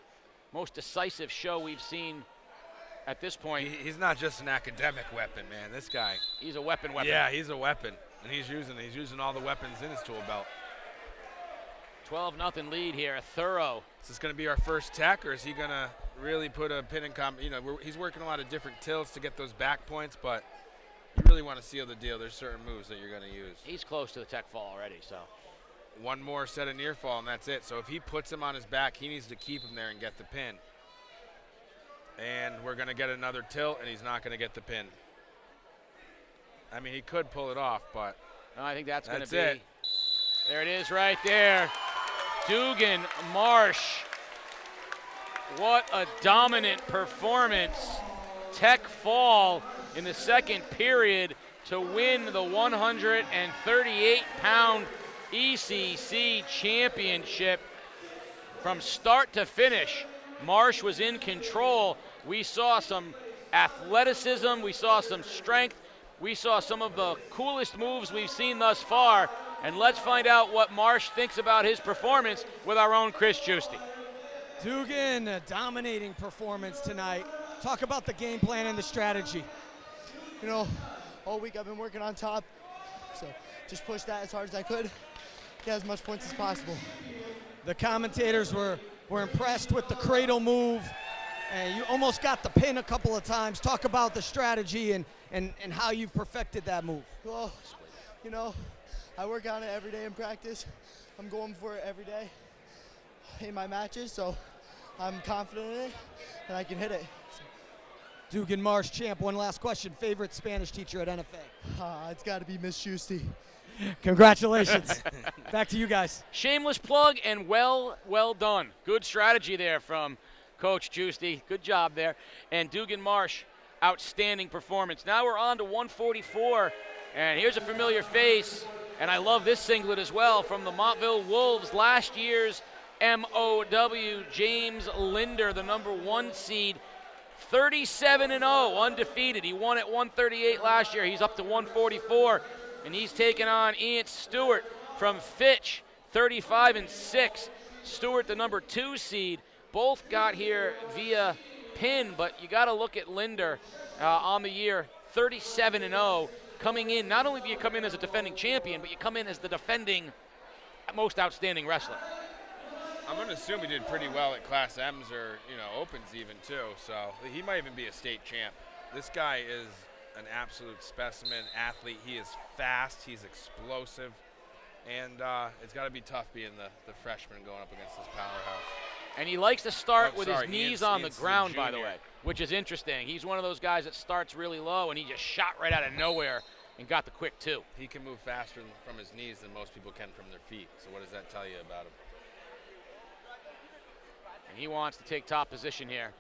most decisive show we've seen at this point. He's not just an academic weapon, man. This guy. He's a weapon. Yeah, he's a weapon, and he's using all the weapons in his tool belt. 12-0 lead here, thorough. Is this going to be our first tech, or is he going to really put a pin in he's working a lot of different tilts to get those back points, but you really want to seal the deal. There's certain moves that you're going to use. He's close to the tech fall already, so. One more set of near fall, and that's it. So if he puts him on his back, he needs to keep him there and get the pin. And we're going to get another tilt, and he's not going to get the pin. I mean, he could pull it off, but no, I think that's going to be it. There it is right there. Dugan Marsh. What a dominant performance. Tech fall in the second period to win the 138-pound ECC Championship. From start to finish, Marsh was in control. We saw some athleticism, we saw some strength, we saw some of the coolest moves we've seen thus far. And let's find out what Marsh thinks about his performance with our own Chris Giusti. Dugan, a dominating performance tonight. Talk about the game plan and the strategy. All week I've been working on top, so just push that as hard as I could, get as much points as possible. The commentators were impressed with the cradle move, and you almost got the pin a couple of times. Talk about the strategy and how you've perfected that move. Well, I work on it every day in practice. I'm going for it every day in my matches, so I'm confident in it, and I can hit it. Dugan Marsh, champ. One last question. Favorite Spanish teacher at NFA? It's got to be Miss Giusti. Congratulations. Back to you guys. Shameless plug and well done. Good strategy there from Coach Giusti. Good job there. And Dugan Marsh, outstanding performance. Now we're on to 144, and here's a familiar face, and I love this singlet as well, from the Montville Wolves, last year's MOW, James Linder, the number 1 seed, 37-0, undefeated. He won at 138 last year. He's up to 144, and he's taking on Ian Stewart from Fitch, 35-6. Stewart, the number 2 seed. Both got here via pin, but you got to look at Linder on the year, 37-0, coming in. Not only do you come in as a defending champion, but you come in as the defending most outstanding wrestler. I'm going to assume he did pretty well at Class M's or, Opens even too. So he might even be a state champ. This guy is an absolute specimen athlete. He is fast. He's explosive. And it's got to be tough being the freshman going up against this powerhouse. And he likes to start with his knees on the ground, by the way, which is interesting. He's one of those guys that starts really low, and he just shot right out of nowhere and got the quick 2. He can move faster from his knees than most people can from their feet. So what does that tell you about him? And he wants to take top position here.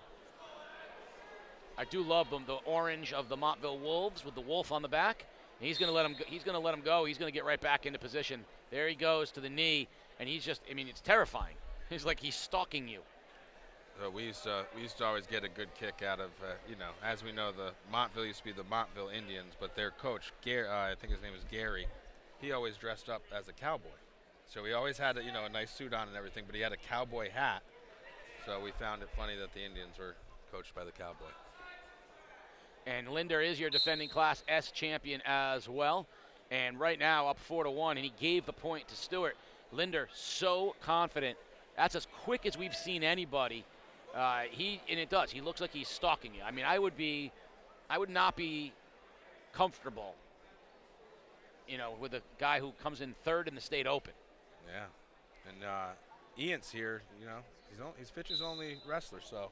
I do love them, the orange of the Montville Wolves with the wolf on the back. And he's going to let him go. He's going to let him go. He's going to get right back into position. There he goes to the knee, and he's just, it's terrifying. It's like he's stalking you. We used to always get a good kick out of, as we know, the Montville used to be the Montville Indians, but their coach, Gary, I think his name is Gary, he always dressed up as a cowboy. So he always had a nice suit on and everything, but he had a cowboy hat. So we found it funny that the Indians were coached by the cowboy. And Linder is your defending Class S champion as well. And right now up 4-1, and he gave the point to Stewart. Linder so confident. That's as quick as we've seen anybody. And it does. He looks like he's stalking you. I would not be comfortable, with a guy who comes in 3rd in the state open. Yeah. And Ian's here, he's Fitch's only wrestler, so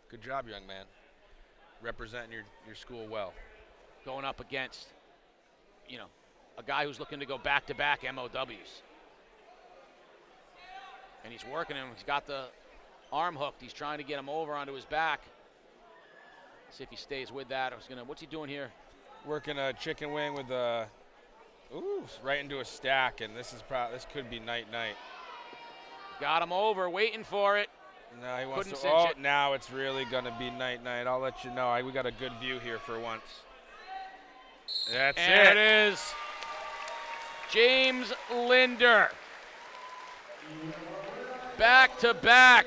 good job, young man. Representing your school well. Going up against, a guy who's looking to go back-to-back MOWs. And he's working him. He's got the arm hooked. He's trying to get him over onto his back. Let's see if he stays with that. What's he doing here? Working a chicken wing with right into a stack, and this could be night-night. Got him over, waiting for it. No, he wants Couldn't to. cinch it. Now it's really gonna be night-night. I'll let you know. We got a good view here for once. That's it. And it is James Linder. Back-to-back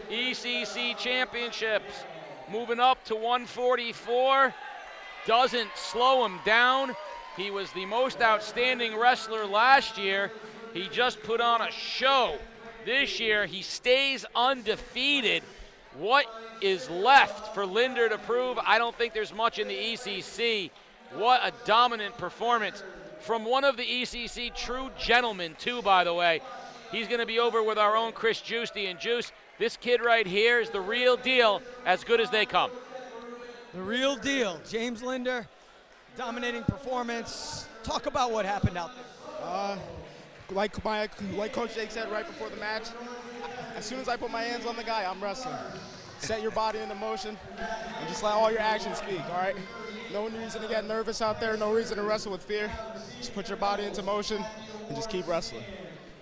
ECC championships. Moving up to 144. Doesn't slow him down. He was the most outstanding wrestler last year. He just put on a show. This year, he stays undefeated. What is left for Linder to prove? I don't think there's much in the ECC. What a dominant performance from one of the ECC true gentlemen, too, by the way. He's going to be over with our own Chris Giusti. And Juice, this kid right here is the real deal, as good as they come. The real deal. James Linder, dominating performance. Talk about what happened out there. Like Coach Jake said right before the match, as soon as I put my hands on the guy, I'm wrestling. Set your body into motion and just let all your actions speak, all right? No reason to get nervous out there, no reason to wrestle with fear. Just put your body into motion and just keep wrestling.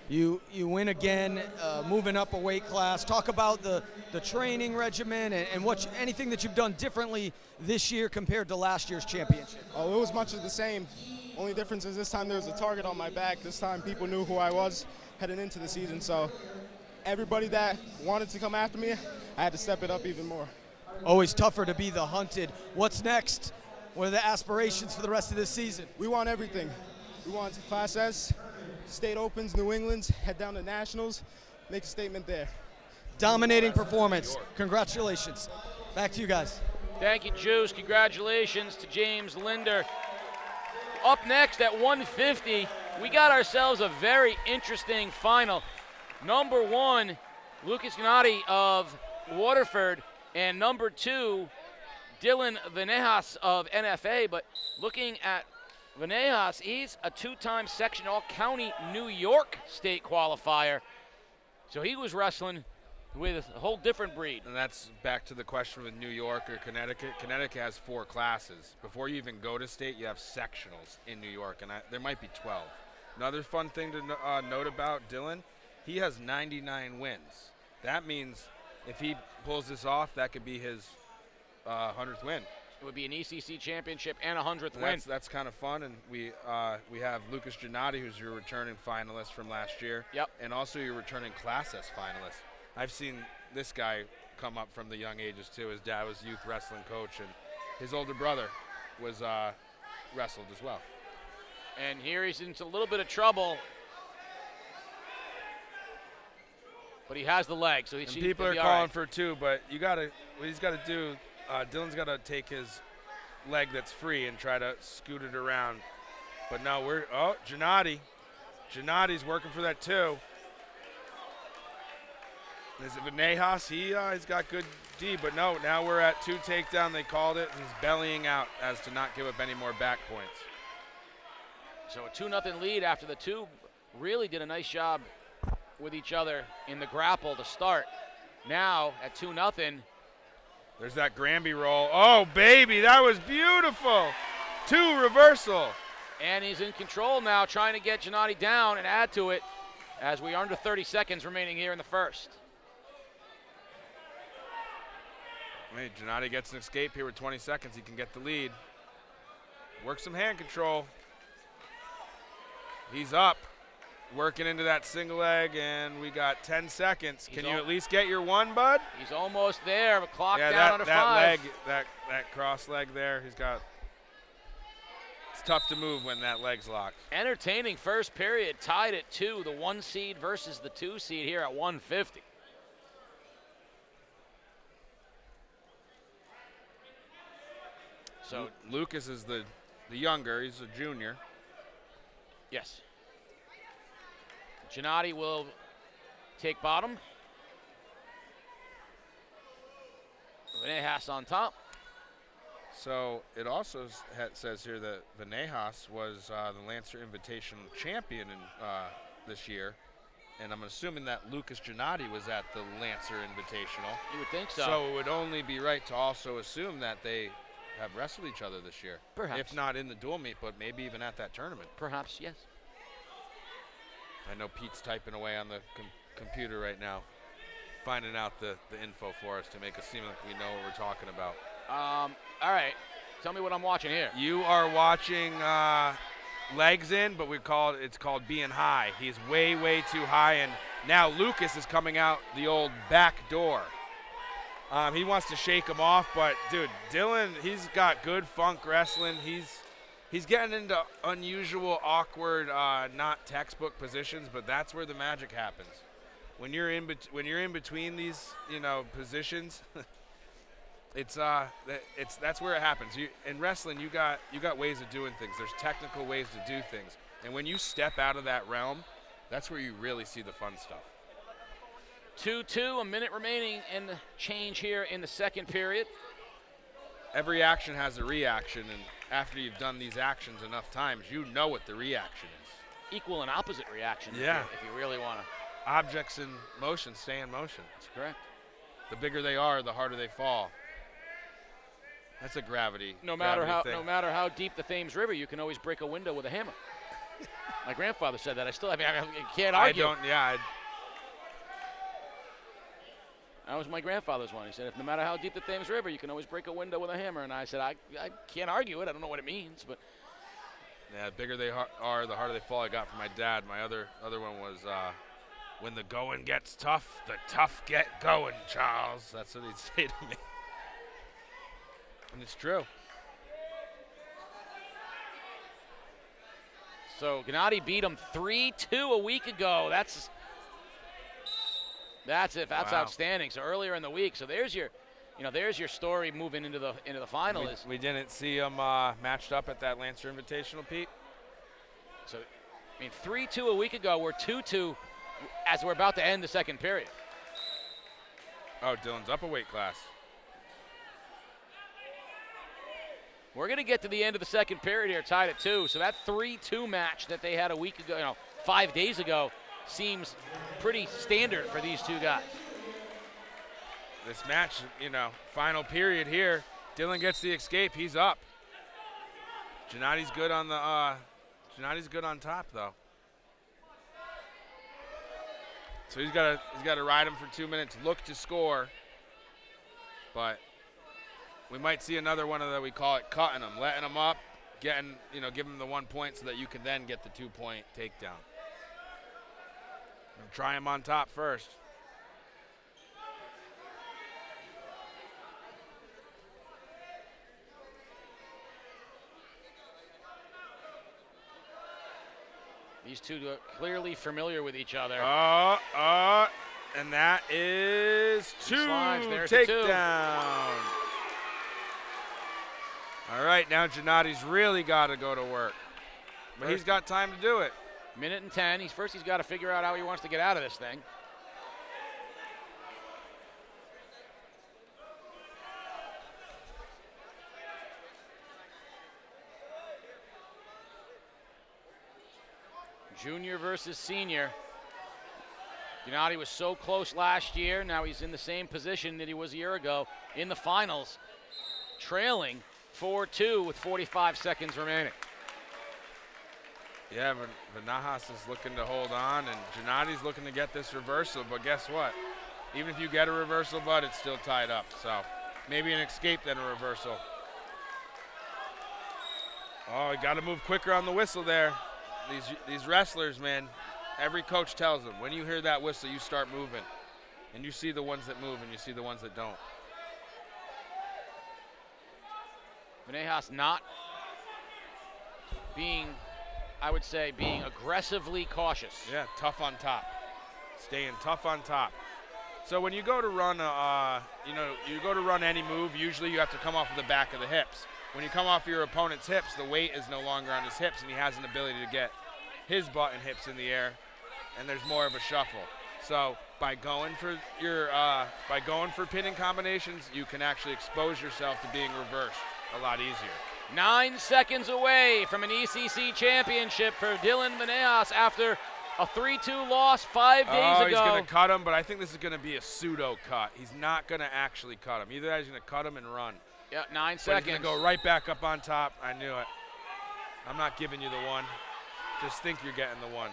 You win again, moving up a weight class. Talk about the training regimen and anything that you've done differently this year compared to last year's championship. Oh, it was much of the same. Only difference is this time there was a target on my back. This time people knew who I was heading into the season. So everybody that wanted to come after me, I had to step it up even more. Always tougher to be the hunted. What's next? What are the aspirations for the rest of this season? We want everything. We want Class S, State Opens, New England's, head down to Nationals, make a statement there. Dominating performance. Congratulations. Back to you guys. Thank you, Juice. Congratulations to James Linder. Up next at 150, we got ourselves a very interesting final. Number 1, Lucas Gennady of Waterford, and number 2, Dylan Venejas of NFA. But looking at Venejas, he's a 2-time Section All-County New York state qualifier. So he was wrestling with a whole different breed. And that's back to the question with New York or Connecticut. Connecticut has 4 classes. Before you even go to state, you have sectionals in New York, and there might be 12. Another fun thing to note about Dylan, he has 99 wins. That means if he pulls this off, that could be his 100th win. It would be an ECC championship and a 100th win. That's kind of fun, and we have Lucas Gennady, who's your returning finalist from last year. Yep. And also your returning Class S finalist. I've seen this guy come up from the young ages too. His dad was youth wrestling coach, and his older brother was wrestled as well. And here he's into a little bit of trouble, but he has the leg, so people are calling for 2, but what he's got to do. Dylan's got to take his leg that's free and try to scoot it around. But no, Gennady. Gennady's working for that 2. Is it Vanejas? He's got good D, but no, now we're at 2 takedown. They called it. He's bellying out as to not give up any more back points. So a 2-0 lead after the 2 really did a nice job with each other in the grapple to start. Now at 2-0. There's that Granby roll. Oh, baby, that was beautiful. 2 reversal. And he's in control now, trying to get Gennady down and add to it as we are under 30 seconds remaining here in the first. Hey, Gennady gets an escape here with 20 seconds. He can get the lead. Work some hand control. He's up. Working into that single leg, and we got 10 seconds. Can you at least get your 1, bud? He's almost there, but clock down under 5. Leg, that cross leg there, it's tough to move when that leg's locked. Entertaining first period, tied at 2. The 1 seed versus the 2 seed here at 150. So Lucas is the younger. He's a junior. Yes. Gennady will take bottom. Vanejas on top. So it also says here that Vanejas was the Lancer Invitational champion this year. And I'm assuming that Lucas Gennady was at the Lancer Invitational. You would think so. So it would only be right to also assume that they have wrestled each other this year. Perhaps. If not in the dual meet, but maybe even at that tournament. Perhaps, yes. I know Pete's typing away on the computer right now, finding out the info for us to make it seem like we know what we're talking about. All right. Tell me what I'm watching here. You are watching legs in, but it's called being high. He's way, way too high, and now Lucas is coming out the old back door. He wants to shake him off, but, dude, Dylan, he's got good funk wrestling. He's getting into unusual, awkward, not textbook positions, but that's where the magic happens. When you're in between these, positions, that's where it happens. In wrestling, you got ways of doing things. There's technical ways to do things, and when you step out of that realm, that's where you really see the fun stuff. 2-2, a minute remaining in the change here in the second period. Every action has a reaction, and after you've done these actions enough times, you know what the reaction is. Equal and opposite reaction. Yeah. If you really want to. Objects in motion stay in motion. That's correct. The bigger they are, the harder they fall. That's a gravity. No matter how deep the Thames River, you can always break a window with a hammer. My grandfather said that. I can't argue. That was my grandfather's one. He said, no matter how deep the Thames River, you can always break a window with a hammer. And I said, I can't argue it. I don't know what it means, but. Yeah, the bigger they are, the harder they fall. I got from my dad. My other one was, when the going gets tough, the tough get going, Charles. That's what he'd say to me. And it's true. So Gennady beat him 3-2 a week ago. That's it. That's wow. Outstanding. So earlier in the week. So there's your story moving into the final. We didn't see him matched up at that Lancer Invitational, Pete. So, 3-2 a week ago. We're 2-2 as we're about to end the second period. Oh, Dylan's up a weight class. We're going to get to the end of the second period here, tied at 2. So that 3-2 match that they had a week ago, 5 days ago, seems pretty standard for these two guys. this match, final period here. Dylan gets the escape. He's up. Gennadi's good on the. Gennadi's good on top though. So he's got to ride him for 2 minutes. Look to score. But we might see another one of that. We call it cutting him, letting him up, getting give him the 1 point so that you can then get the 2 point takedown. And try him on top first. These two are clearly familiar with each other. And that is 2 takedown. All right, now Gennadi's really got to go to work. But he's got time to do it. Minute and 10. He's got to figure out how he wants to get out of this thing. Junior versus senior. Gennadi was so close last year. Now he's in the same position that he was a year ago in the finals, trailing 4-2 with 45 seconds remaining. Yeah, Vanahas is looking to hold on, and Gennadi's looking to get this reversal, but guess what? Even if you get a reversal, bud, it's still tied up. So maybe an escape, then a reversal. Oh, you got to move quicker on the whistle there. These wrestlers, man, every coach tells them, when you hear that whistle, you start moving. And you see the ones that move and you see the ones that don't. Vanahas not being, I would say, being aggressively cautious. Yeah, tough on top. Staying tough on top. So when you go to run, you go to run any move, usually you have to come off of the back of the hips. When you come off your opponent's hips, the weight is no longer on his hips, and he has an ability to get his butt and hips in the air, and there's more of a shuffle. So by going for pinning combinations, you can actually expose yourself to being reversed a lot easier. 9 seconds away from an ECC championship for Dylan Vanahas after a 3-2 loss 5 days ago. He's going to cut him, but I think this is going to be a pseudo cut. He's not going to actually cut him. Either he's going to cut him and run. Yeah, 9 But seconds. he's going to go right back up on top. I knew it. I'm not giving you the one. Just think you're getting the one.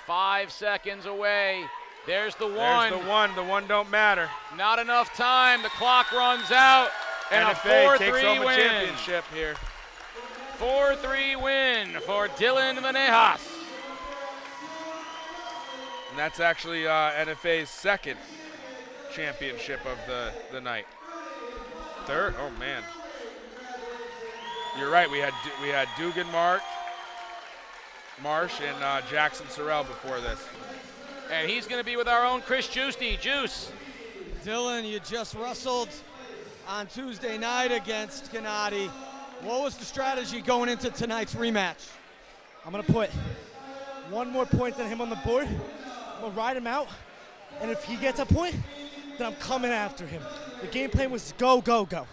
5 seconds away. There's the one. There's the one. The one don't matter. Not enough time. The clock runs out. And NFA a 4-3 takes home win. a championship here. 4-3 win for Dylan Vanahas. And that's actually NFA's second championship of the night. Third? Oh man. You're right. We had Dugan Marsh and Jackson Sorrell before this. And he's going to be with our own Chris Giusti. Juice. Dylan, you just wrestled on Tuesday night against Gennadi. What was the strategy going into tonight's rematch? I'm going to put one more point than him on the board. I'm going to ride him out. And if he gets a point, then I'm coming after him. The game plan was go, go, go.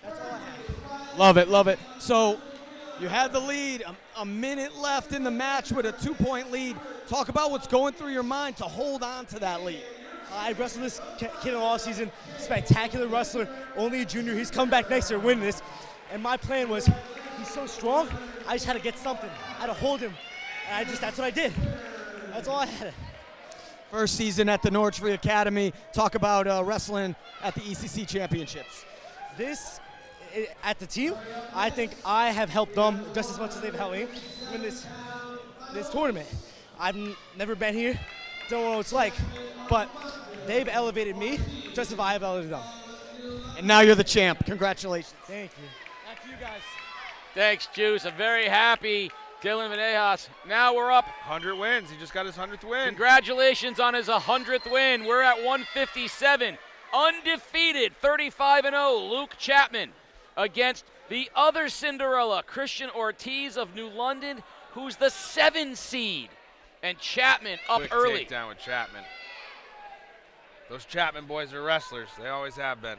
That's all I had. Love it, love it. So you had the lead, a minute left in the match with a 2-point lead. Talk about what's going through your mind to hold on to that lead. I wrestled this kid all season, spectacular wrestler, only a junior. He's come back next year winning this. And my plan was, he's so strong, I just had to get something. I had to hold him. And that's what I did. That's all I had. First season at the Norwich Free Academy. Talk about wrestling at the ECC Championships. At the team, I think I have helped them just as much as they've helped me win this tournament. I've never been here, don't know what it's like, but they've elevated me just as I have elevated them. And now you're the champ. Congratulations. Thank you. Back to you guys. Thanks, Juice. A very happy Dylan Vanahas. Now we're up. 100 wins. He just got his 100th win. Congratulations on his 100th win. We're at 157. Undefeated, 35-0, Luke Chapman against the other Cinderella, Christian Ortiz of New London, who's the 7 seed. And Chapman up Quick early. takedown with Chapman. Those Chapman boys are wrestlers. They always have been.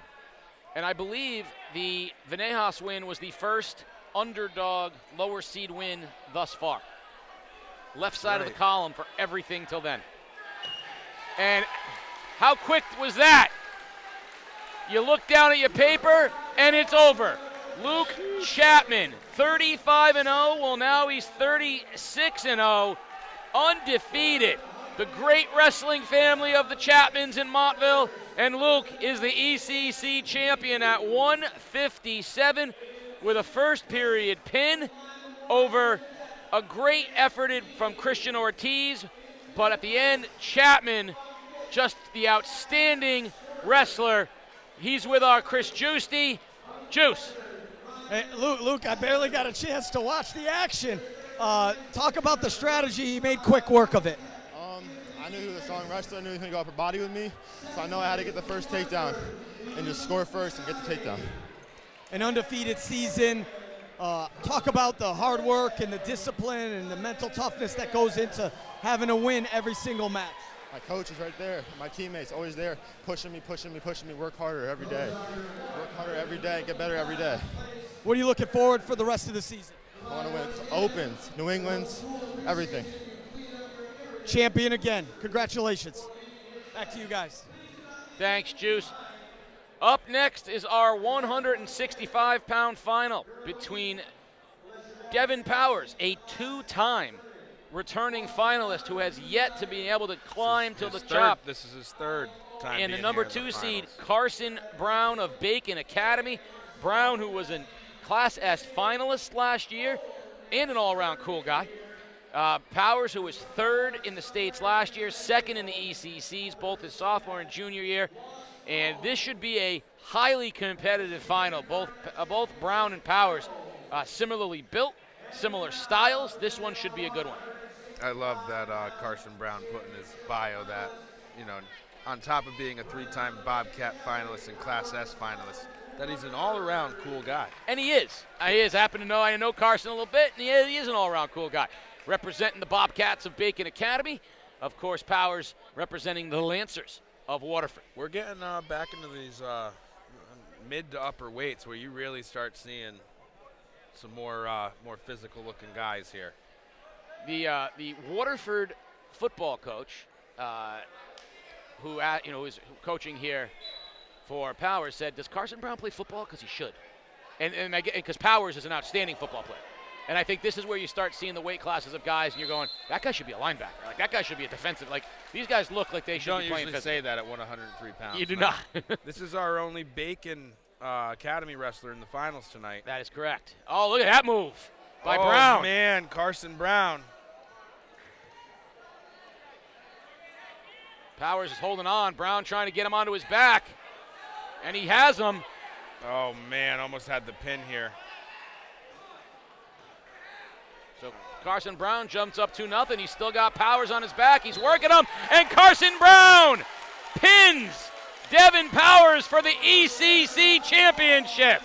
And I believe the Vanahas win was the first underdog lower seed win thus far. Left side of the column for everything till then. And how quick was that? you look down at your paper, and it's over. Luke Chapman, 35-0. Well, now he's 36-0, undefeated. The great wrestling family of the Chapmans in Montville, and Luke is the ECC champion at 157 with a first period pin over a great effort from Christian Ortiz, but at the end, Chapman, just the outstanding wrestler. He's with our Chris Giusti. Juice. Hey, Luke, I barely got a chance to watch the action. Talk about the strategy. You made quick work of it. I knew he was a strong wrestler. I knew he was going to go upper body with me, so I know I had to get the first takedown and just score first and get the takedown. An undefeated season. Talk about the hard work and the discipline and the mental toughness that goes into having to win every single match. My coach is right there. My teammates always there, pushing me. Work harder every day. Work harder every day. Get better every day. What are you looking forward for the rest of the season? I want to win Opens, New England's, everything. Champion again. Congratulations. Back to you guys. Thanks, Juice. Up next is our 165-pound final between Devin Powers, a two-time returning finalist who has yet to be able to climb to the top. This is his third time. And the being number here in 2 the seed, finals. Carson Brown of Bacon Academy. Brown, who was a Class S finalist last year and an all-around cool guy. Powers, who was third in the States last year, second in the ECCs, both his sophomore and junior year. And this should be a highly competitive final. Both Brown and Powers similarly built, similar styles. This one should be a good one. I love that Carson Brown put in his bio that, on top of being a 3-time Bobcat finalist and Class S finalist, that he's an all-around cool guy. And he is. I know Carson a little bit, and he is an all-around cool guy. Representing the Bobcats of Bacon Academy. Of course, Powers representing the Lancers of Waterford. We're getting back into these mid to upper weights where you really start seeing some more physical-looking guys here. The Waterford football coach, who is coaching here for Powers, said, "Does Carson Brown play football? Because he should." And because Powers is an outstanding football player. And I think this is where you start seeing the weight classes of guys, and you're going, that guy should be a linebacker. Like, that guy should be a defensive. Like, these guys look like they should be playing. You don't usually say that at 103 pounds. You do not. This is our only Bacon Academy wrestler in the finals tonight. That is correct. Oh, look at that move by Brown. Oh, man, Carson Brown. Powers is holding on. Brown trying to get him onto his back. And he has him. Oh, man, almost had the pin here. So Carson Brown jumps up 2-0. He's still got Powers on his back. He's working him. And Carson Brown pins Devin Powers for the ECC Championship.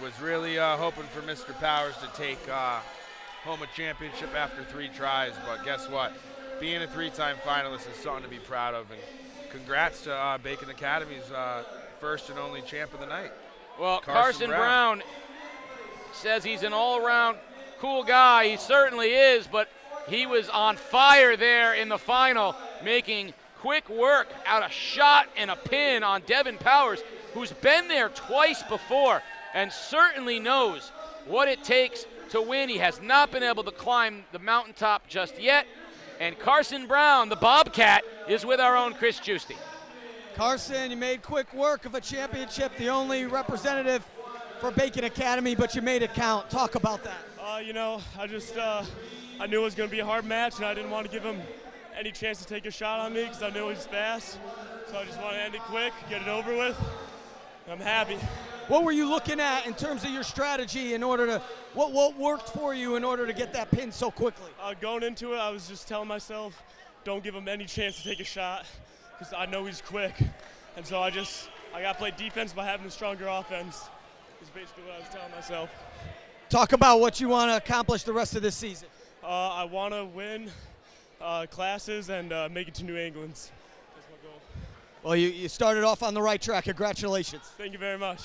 Was really hoping for Mr. Powers to take home a championship after 3 tries, but guess what? Being a 3-time finalist is something to be proud of, and congrats to Bacon Academy's first and only champ of the night. Well, Carson Brown says he's an all-around cool guy. He certainly is, but he was on fire there in the final, making quick work out a shot and a pin on Devin Powers, who's been there twice before and certainly knows what it takes to win. He has not been able to climb the mountaintop just yet. And Carson Brown, the Bobcat, is with our own Chris Giusti. Carson, you made quick work of a championship, the only representative for Bacon Academy, but you made it count. Talk about that. I knew it was going to be a hard match, and I didn't want to give him any chance to take a shot on me because I knew he was fast. So I just wanted to end it quick, get it over with. I'm happy. What were you looking at in terms of your strategy in order to, what worked for you in order to get that pin so quickly? Going into it, I was just telling myself, don't give him any chance to take a shot because I know he's quick. And so I got to play defense by having a stronger offense is basically what I was telling myself. Talk about what you want to accomplish the rest of this season. I want to win classes and make it to New England's. That's my goal. Well, you started off on the right track. Congratulations. Thank you very much.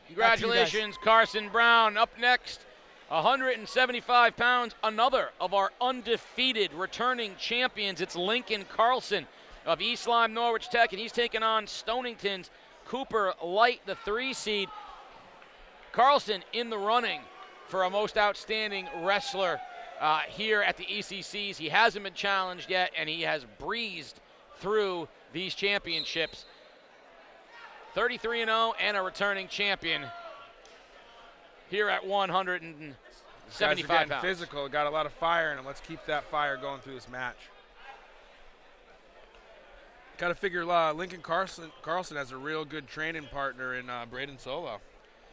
Congratulations, Carson Brown. Up next, 175 pounds, another of our undefeated returning champions. It's Lincoln Carlson of East Lyme Norwich Tech, and he's taking on Stonington's Cooper Light, the 3 seed. Carlson in the running for a most outstanding wrestler here at the ECCs. He hasn't been challenged yet, and he has breezed through these championships. 33-0 and a returning champion here at 175 pounds. Physical, got a lot of fire in him. Let's keep that fire going through this match. Got to figure Lincoln Carlson has a real good training partner in Braden Solo.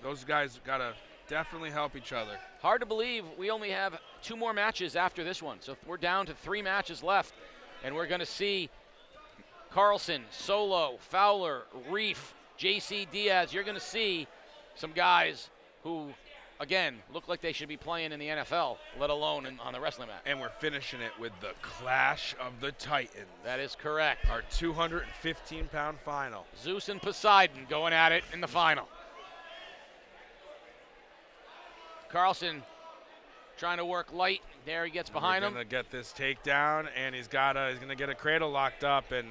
Those guys got to definitely help each other. Hard to believe we only have 2 more matches after this one. So we're down to 3 matches left, and we're going to see Carlson, Solo, Fowler, Reef, JC Diaz. You're going to see some guys who, again, look like they should be playing in the NFL, let alone on the wrestling mat. And we're finishing it with the Clash of the Titans. That is correct. Our 215-pound final. Zeus and Poseidon going at it in the final. Carlson trying to work light. There he gets behind him. He's going to get this takedown, and he's going to get a cradle locked up. And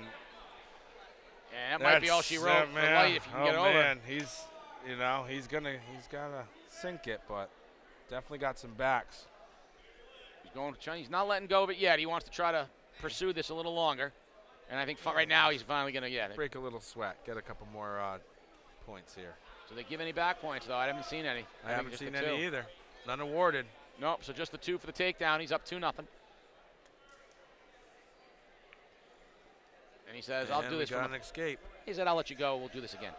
that might be all she wrote for light if you can get it over. Man, he's got to sink it, but definitely got some backs. He's not letting go of it yet. He wants to try to pursue this a little longer. And I think right now he's finally going to break a little sweat, get a couple more points here. So they give any back points, though? I haven't seen any. I haven't seen any either. None awarded. Nope, so just the 2 for the takedown. He's up 2-0. And he says, I'll do this for an escape. He said, I'll let you go. We'll do this again.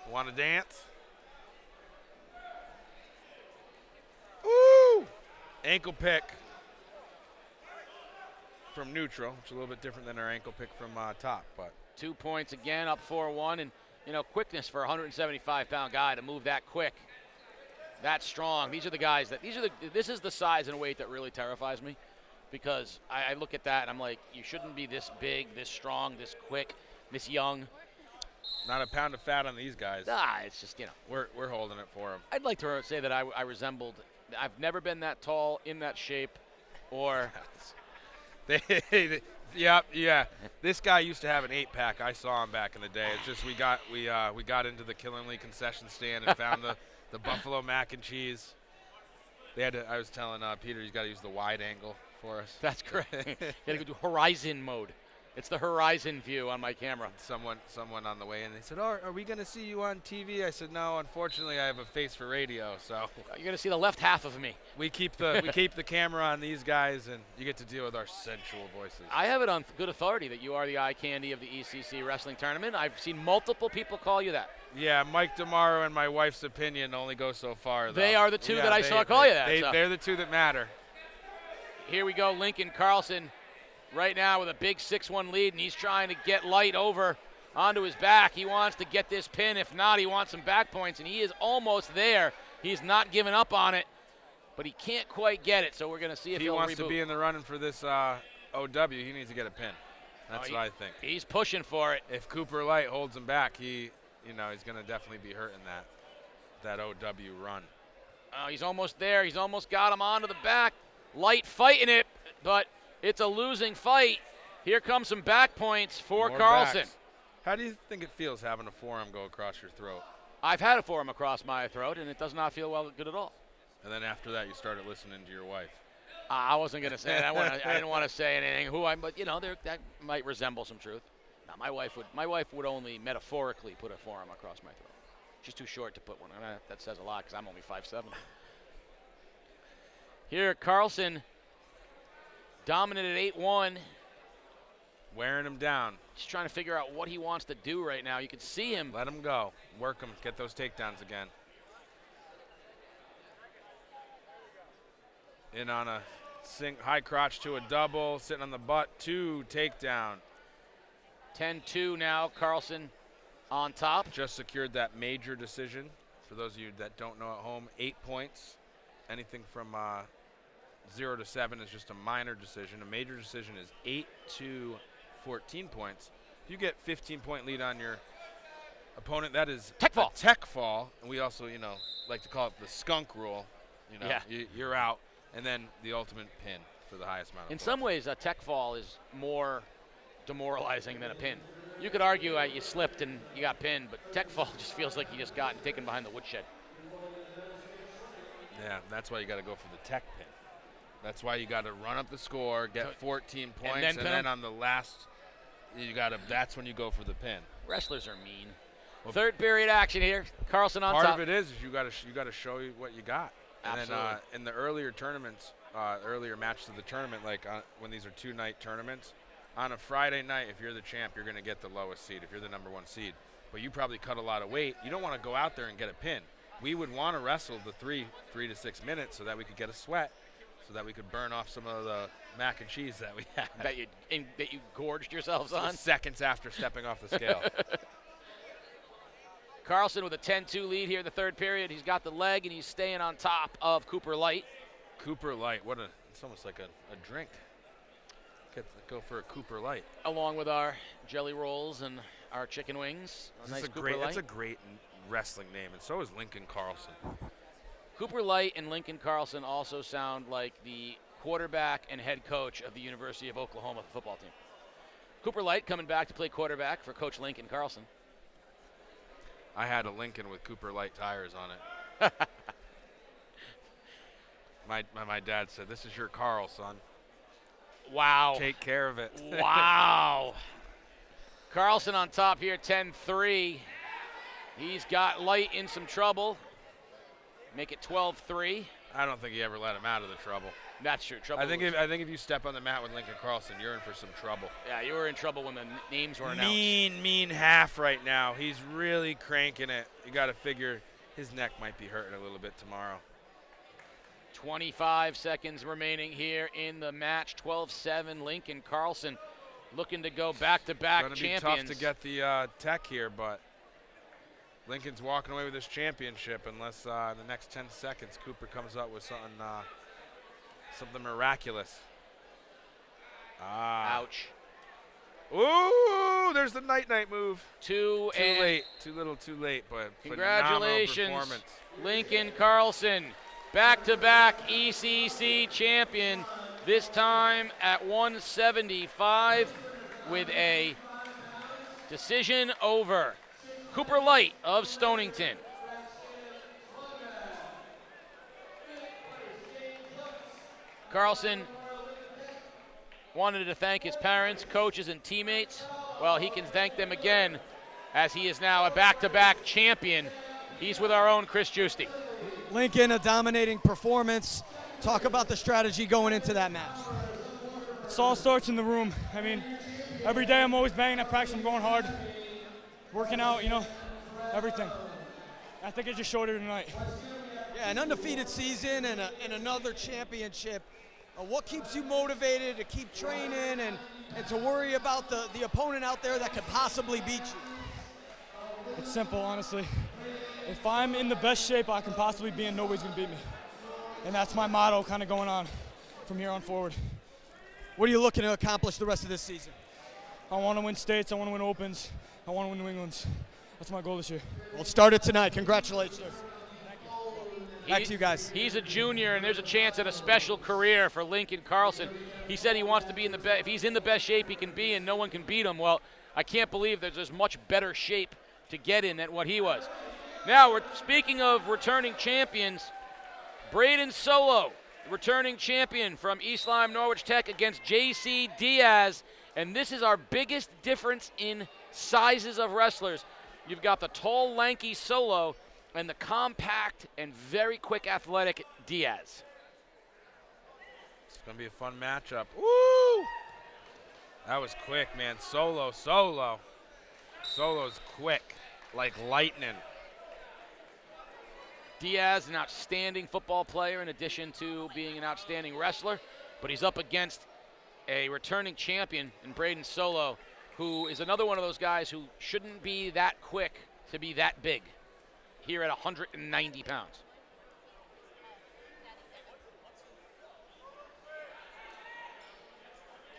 Want to dance? Woo! Ankle pick from neutral, which is a little bit different than our ankle pick from top. But 2 points again, up 4-1. And, quickness for a 175-pound guy to move that quick, that strong. These are the guys this is the size and weight that really terrifies me, because I look at that and I'm like, you shouldn't be this big, this strong, this quick, this young. Not a pound of fat on these guys. It's just, We're holding it for them. I'd like to say that I resembled, I've never been that tall, in that shape, or. Yeah. This guy used to have an 8-pack. I saw him back in the day. It's just we got into the Killingly concession stand and found the buffalo mac and cheese. I was telling Peter he's got to use the wide angle for us. That's correct. You got to go to horizon mode. It's the horizon view on my camera. Someone on the way in, they said, "Oh, are we going to see you on TV?" I said, "No, unfortunately, I have a face for radio, so you're going to see the left half of me." We keep the camera on these guys, and you get to deal with our sensual voices. I have it on good authority that you are the eye candy of the ECC Wrestling Tournament. I've seen multiple people call you that. Yeah, Mike DeMaro and my wife's opinion only go so far, though. They are the two that I saw call you that. They're the two that matter. Here we go, Lincoln Carlson. Right now with a big 6-1 lead, and he's trying to get light over onto his back. He wants to get this pin. If not, he wants some back points, and he is almost there. He's not giving up on it, but he can't quite get it, so we're going to see if he wants to be in the running for this OW. He needs to get a pin. That's what I think. He's pushing for it. If Cooper Light holds him back, he's going to definitely be hurting that OW run. He's almost there. He's almost got him onto the back. Light fighting it, but it's a losing fight. Here comes some back points for Carlson. Backs. How do you think it feels having a forearm go across your throat? I've had a forearm across my throat, and it does not feel good at all. And then after that, you started listening to your wife. I wasn't going to say that. I didn't want to say anything. But that might resemble some truth. Now, my wife would only metaphorically put a forearm across my throat. She's too short to put one. That says a lot because I'm only 5'7". Here, Carlson. Dominant at 8-1. Wearing him down. He's trying to figure out what he wants to do right now. You can see him. Let him go. Work him. Get those takedowns again. In on a high crotch to a double. Sitting on the butt. 2 takedown. 10-2 now. Carlson on top. Just secured that major decision. For those of you that don't know at home, 8 points. Anything from 0 to 7 is just a minor decision. A major decision is 8 to 14 points. If you get 15-point lead on your opponent, that is tech fall. Tech fall, and we also, like to call it the skunk rule. You're out, and then the ultimate pin for the highest amount of In points. some ways, a tech fall is more demoralizing than a pin. You could argue you slipped and you got pinned, but tech fall just feels like you just got taken behind the woodshed. Yeah, that's why you got to go for the tech pin. That's why you got to run up the score, get 14 points, and then on the last, that's when you go for the pin. Wrestlers are mean. Well, third period action here. Carlson on top. Part of it is you got to show you what you got. Absolutely. And then in the earlier tournaments, earlier matches of the tournament, like when these are 2-night tournaments, on a Friday night, if you're the champ, you're going to get the lowest seed if you're the number 1 seed. But you probably cut a lot of weight. You don't want to go out there and get a pin. We would want to wrestle the 3 to 6 minutes so that we could get a sweat, so that we could burn off some of the mac and cheese that we had. That you gorged yourselves on? Seconds after stepping off the scale. Carlson with a 10-2 lead here in the third period. He's got the leg, and he's staying on top of Cooper Light. Cooper Light, it's almost like a drink. Go for a Cooper Light. Along with our jelly rolls and our chicken wings. That's a great wrestling name, and so is Lincoln Carlson. Cooper Light and Lincoln Carlson also sound like the quarterback and head coach of the University of Oklahoma football team. Cooper Light coming back to play quarterback for Coach Lincoln Carlson. I had a Lincoln with Cooper Light tires on it. my dad said, "This is your Carl, son. Wow. Take care of it." Wow. Carlson on top here, 10-3. He's got Light in some trouble. Make it 12-3. I don't think he ever let him out of the trouble. That's true. I think if you step on the mat with Lincoln Carlson, you're in for some trouble. Yeah, you were in trouble when the names were announced. Mean half right now. He's really cranking it. You got to figure his neck might be hurting a little bit tomorrow. 25 seconds remaining here in the match. 12-7. Lincoln Carlson looking to go back-to-back champions. It's going to be tough to get the tech here, but Lincoln's walking away with this championship unless in the next 10 seconds Cooper comes up with something miraculous. Ouch. Ooh, there's the night-night move. Too late. Too little, too late, but congratulations, phenomenal performance. Lincoln Carlson, back-to-back ECC champion, this time at 175 with a decision over Cooper Light of Stonington. Carlson wanted to thank his parents, coaches, and teammates. Well, he can thank them again as he is now a back-to-back champion. He's with our own Chris Giusti. Lincoln, a dominating performance. Talk about the strategy going into that match. It all starts in the room. I mean, every day I'm always banging at practice. I'm going hard, working out, everything. I think I just showed it tonight. Yeah, an undefeated season and another championship. What keeps you motivated to keep training and to worry about the opponent out there that could possibly beat you? It's simple, honestly. If I'm in the best shape I can possibly be in, nobody's going to beat me. And that's my motto kind of going on from here on forward. What are you looking to accomplish the rest of this season? I want to win states. I want to win opens. I want to win New England's. That's my goal this year. We'll start it tonight. Congratulations. Back to you guys. He's a junior, and there's a chance at a special career for Lincoln Carlson. He said he wants to be in the best. If he's in the best shape he can be, and no one can beat him. Well, I can't believe there's much better shape to get in than what he was. Now, speaking of returning champions, Braden Solo, returning champion from East Lyme Norwich Tech against J.C. Diaz, and this is our biggest difference in sizes of wrestlers. You've got the tall, lanky Solo and the compact and very quick athletic Diaz. It's going to be a fun matchup. Woo! That was quick, man. Solo's quick, like lightning. Diaz, an outstanding football player in addition to being an outstanding wrestler, but he's up against a returning champion in Braden Solo, who is another one of those guys who shouldn't be that quick to be that big here at 190 pounds.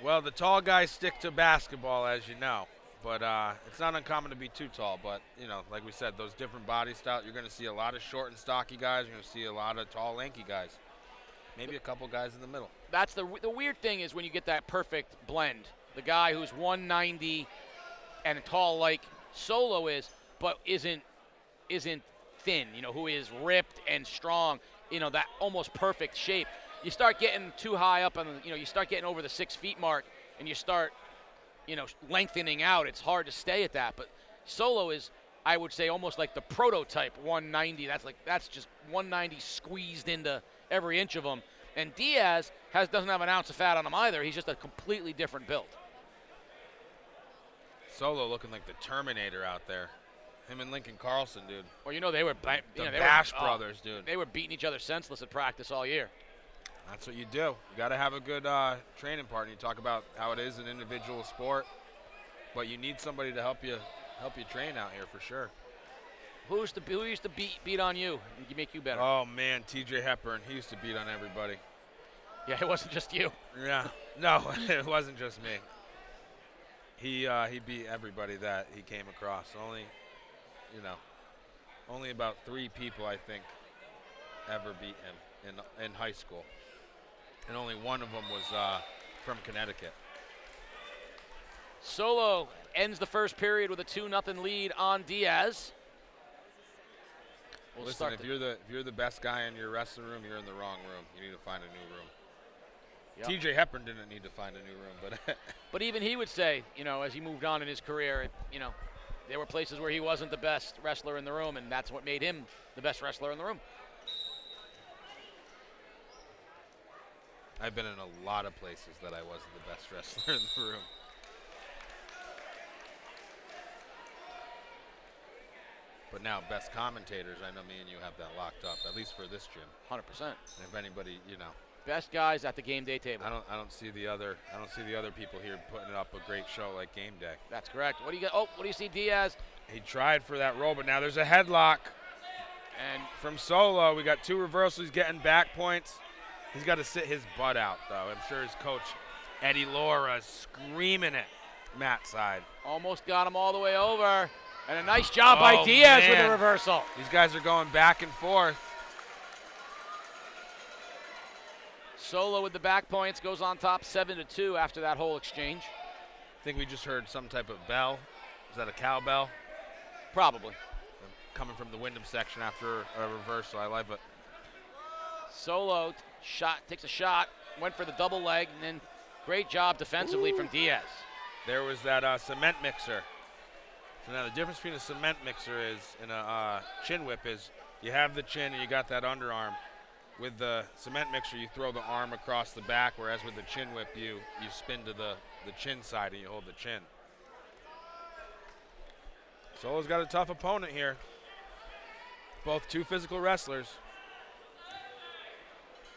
Well, the tall guys stick to basketball, as you know, but it's not uncommon to be too tall. But, like we said, those different body styles, you're going to see a lot of short and stocky guys. You're going to see a lot of tall, lanky guys. Maybe a couple guys in the middle. That's the weird thing is when you get that perfect blend the guy who's 190 and tall like Solo is, but isn't thin, who is ripped and strong, that almost perfect shape. You start getting too high up on you start getting over the 6 feet mark and you start, lengthening out. It's hard to stay at that. But Solo is, I would say, almost like the prototype 190. That's just 190 squeezed into every inch of him. And Diaz doesn't have an ounce of fat on him either. He's just a completely different build. Solo looking like the Terminator out there. Him and Lincoln Carlson, dude. Well, they were the Bash brothers, dude. They were beating each other senseless at practice all year. That's what you do. You got to have a good training partner. You talk about how it is an individual sport, but you need somebody to help you train out here for sure. Who used to beat on you and make you better? Oh man, TJ Hepburn. He used to beat on everybody. Yeah, it wasn't just you. Yeah, no, it wasn't just me. He beat everybody that he came across. Only about 3 people I think ever beat him in high school, and only one of them was from Connecticut. Solo ends the first period with a 2-0 lead on Diaz. Listen, if you're the best guy in your wrestling room, you're in the wrong room. You need to find a new room. Yep. TJ Hepburn didn't need to find a new room, but even he would say, as he moved on in his career, there were places where he wasn't the best wrestler in the room, and that's what made him the best wrestler in the room. I've been in a lot of places that I wasn't the best wrestler in the room. But now, best commentators, I know me and you have that locked up, at least for this gym. 100%. And if anybody, best guys at the game day table. I don't see the other people here putting up a great show like Game Day. That's correct. What do you get? Oh, what do you see, Diaz? He tried for that roll, but now there's a headlock. And from Solo, we got 2 reversals. He's getting back points. He's got to sit his butt out, though. I'm sure his coach, Eddie Laura, is screaming at Matt's side. Almost got him all the way over. And a nice job by Diaz with the reversal. These guys are going back and forth. Solo with the back points goes on top 7-2 after that whole exchange. I think we just heard some type of bell. Is that a cowbell? Probably. Coming from the Wyndham section after a reversal. I like it. Solo takes a shot, went for the double leg, and then great job defensively from Diaz. There was that cement mixer. So now the difference between a cement mixer and a chin whip is you have the chin and you got that underarm. With the cement mixer, you throw the arm across the back, whereas with the chin whip, you spin to the chin side and you hold the chin. Solo's got a tough opponent here. Both 2 physical wrestlers.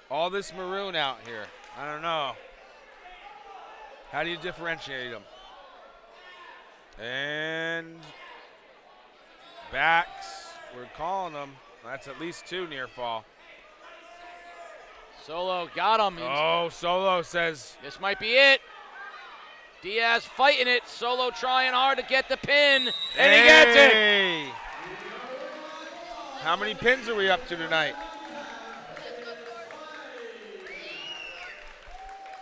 All this maroon out here. I don't know. How do you differentiate them? And backs, we're calling them. That's at least 2 near fall. Solo got him. Oh, Solo says. This might be it. Diaz fighting it. Solo trying hard to get the pin, and he gets it. How many pins are we up to tonight?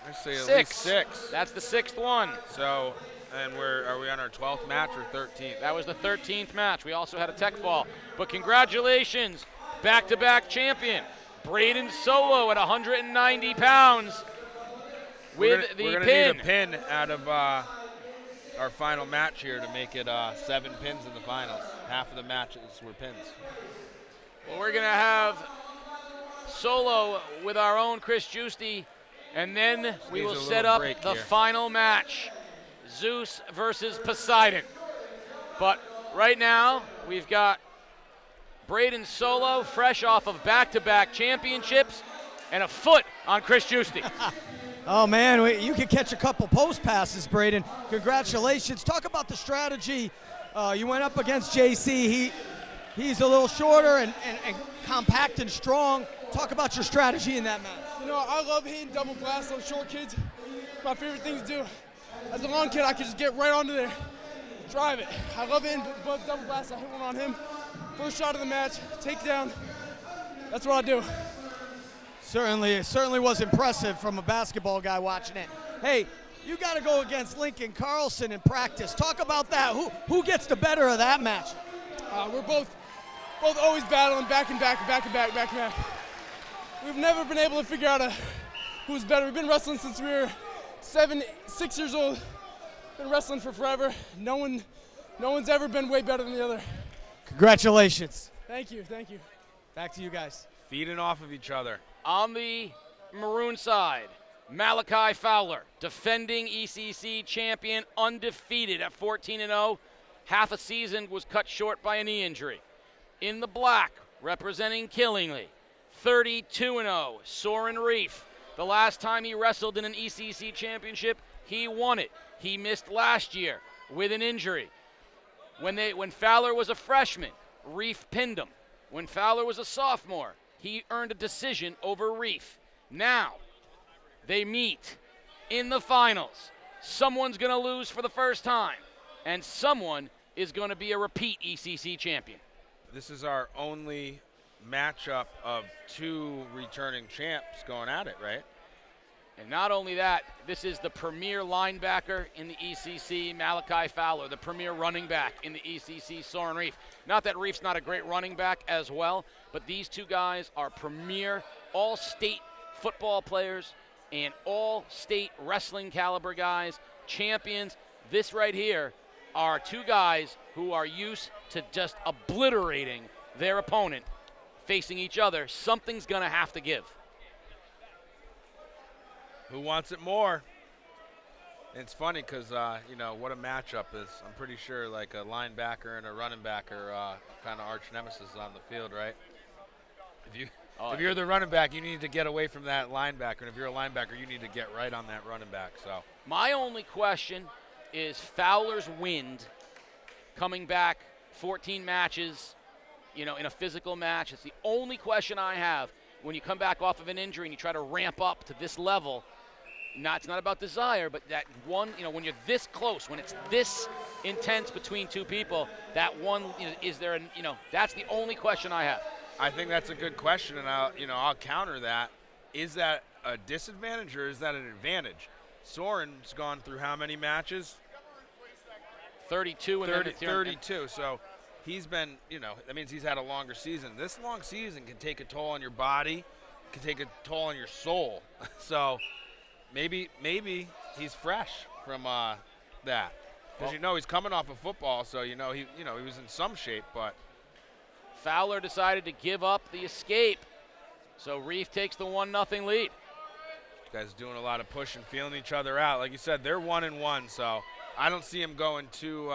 I say at least 6. That's the 6th one. So, and are we on our 12th match or 13th? That was the 13th match. We also had a tech fall. But congratulations, back-to-back champion, Braden Solo at 190 pounds with the pin. We're going to need a pin out of our final match here to make it 7 pins in the finals. Half of the matches were pins. Well, we're going to have Solo with our own Chris Giusti, and then we will set up the final match, Zeus versus Poseidon. But right now, we've got Braden Solo, fresh off of back-to-back championships, and a foot on Chris Giusti. Oh, man, you could catch a couple post passes, Braden. Congratulations. Talk about the strategy. You went up against JC. He's a little shorter and compact and strong. Talk about your strategy in that match. You know, I love hitting double blasts on short kids. My favorite thing to do. As a long kid, I could just get right onto there, drive it. I love hitting double blasts. I hit one on him. First shot of the match, takedown. That's what I do. It certainly was impressive from a basketball guy watching it. Hey, You got to go against Lincoln Carlson in practice. Talk about that. Who gets the better of that match? We're both always battling back and back. We've never been able to figure out who's better. We've been wrestling since we were 6 years old. Been wrestling for forever. No one's ever been way better than the other. Congratulations. Thank you. Back to you guys. Feeding off of each other. On the maroon side, Malachi Fowler, defending ECC champion, undefeated at 14-0. Half a season was cut short by a knee injury. In the black, representing Killingly, 32-0, Soren Reef. The last time he wrestled in an ECC championship, he won it. He missed last year with an injury. When Fowler was a freshman, Reef pinned him. When Fowler was a sophomore, he earned a decision over Reef. Now, they meet in the finals. Someone's going to lose for the first time, and someone is going to be a repeat ECC champion. This is our only matchup of two returning champs going at it, right? And not only that, this is the premier linebacker in the ECC, Malachi Fowler, the premier running back in the ECC, Soren Reef. Not that Reef's not a great running back as well, but these two guys are premier all-state football players and all-state wrestling caliber guys, champions. This right here are two guys who are used to just obliterating their opponent, facing each other. Something's going to have to give. Who wants it more? It's funny because, what a matchup is. I'm pretty sure like a linebacker and a running back are kind of arch nemesis on the field, right? If you're the running back, you need to get away from that linebacker. And if you're a linebacker, you need to get right on that running back. So my only question is Fowler's wind coming back 14 matches, in a physical match. It's the only question I have when you come back off of an injury and you try to ramp up to this level. It's not about desire, but that one, when you're this close, when it's this intense between two people, that one, is there, that's the only question I have. I think that's a good question, and I'll counter that. Is that a disadvantage or is that an advantage? Soren's gone through how many matches? 32 and 32. So he's been, that means he's had a longer season. This long season can take a toll on your body, can take a toll on your soul. So maybe he's fresh from that, because he's coming off of football, so he was in some shape, but. Fowler decided to give up the escape, so Reef takes the 1-0 lead. Guys doing a lot of pushing, feeling each other out. Like you said, they're 1-1, so I don't see them going too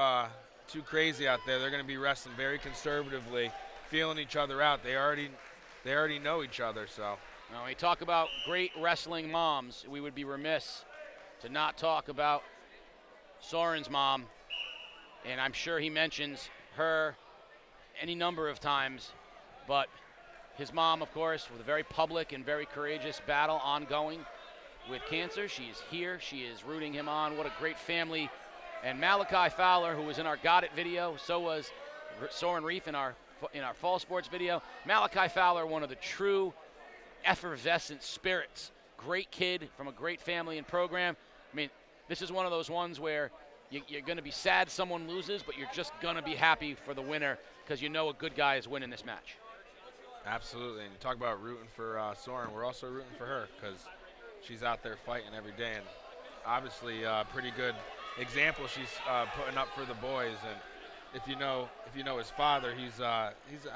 crazy out there. They're going to be wrestling very conservatively, feeling each other out. They already know each other. So now, when we talk about great wrestling moms, we would be remiss to not talk about Soren's mom, and I'm sure he mentions her any number of times, but his mom, of course, with a very public and very courageous battle ongoing with cancer. She is here. She is rooting him on. What a great family. And Malachi Fowler, who was in our Got It video, so was Soren Reef in our Fall Sports video. Malachi Fowler, one of the true effervescent spirits. Great kid from a great family and program. I mean, this is one of those ones where you're going to be sad someone loses, but you're just going to be happy for the winner because a good guy is winning this match. Absolutely. And you talk about rooting for Soren. We're also rooting for her because she's out there fighting every day. And obviously a pretty good example she's putting up for the boys. And if you know his father, he's I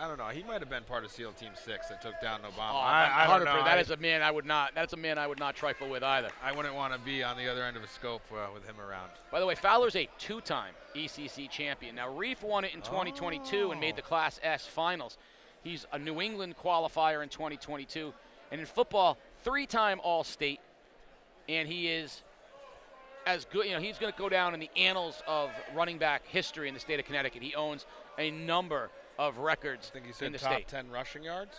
don't know, he might have been part of SEAL Team 6 that took down Obama. I don't know. That's a man I would not trifle with either. I wouldn't want to be on the other end of a scope with him around. By the way, Fowler's a two-time ECC champion. Now, Reef won it in 2022 and made the Class S finals. He's a New England qualifier in 2022. And in football, three-time All-State. And he is as good, he's going to go down in the annals of running back history in the state of Connecticut. He owns a number of records I think he said in the top state. 10 rushing yards?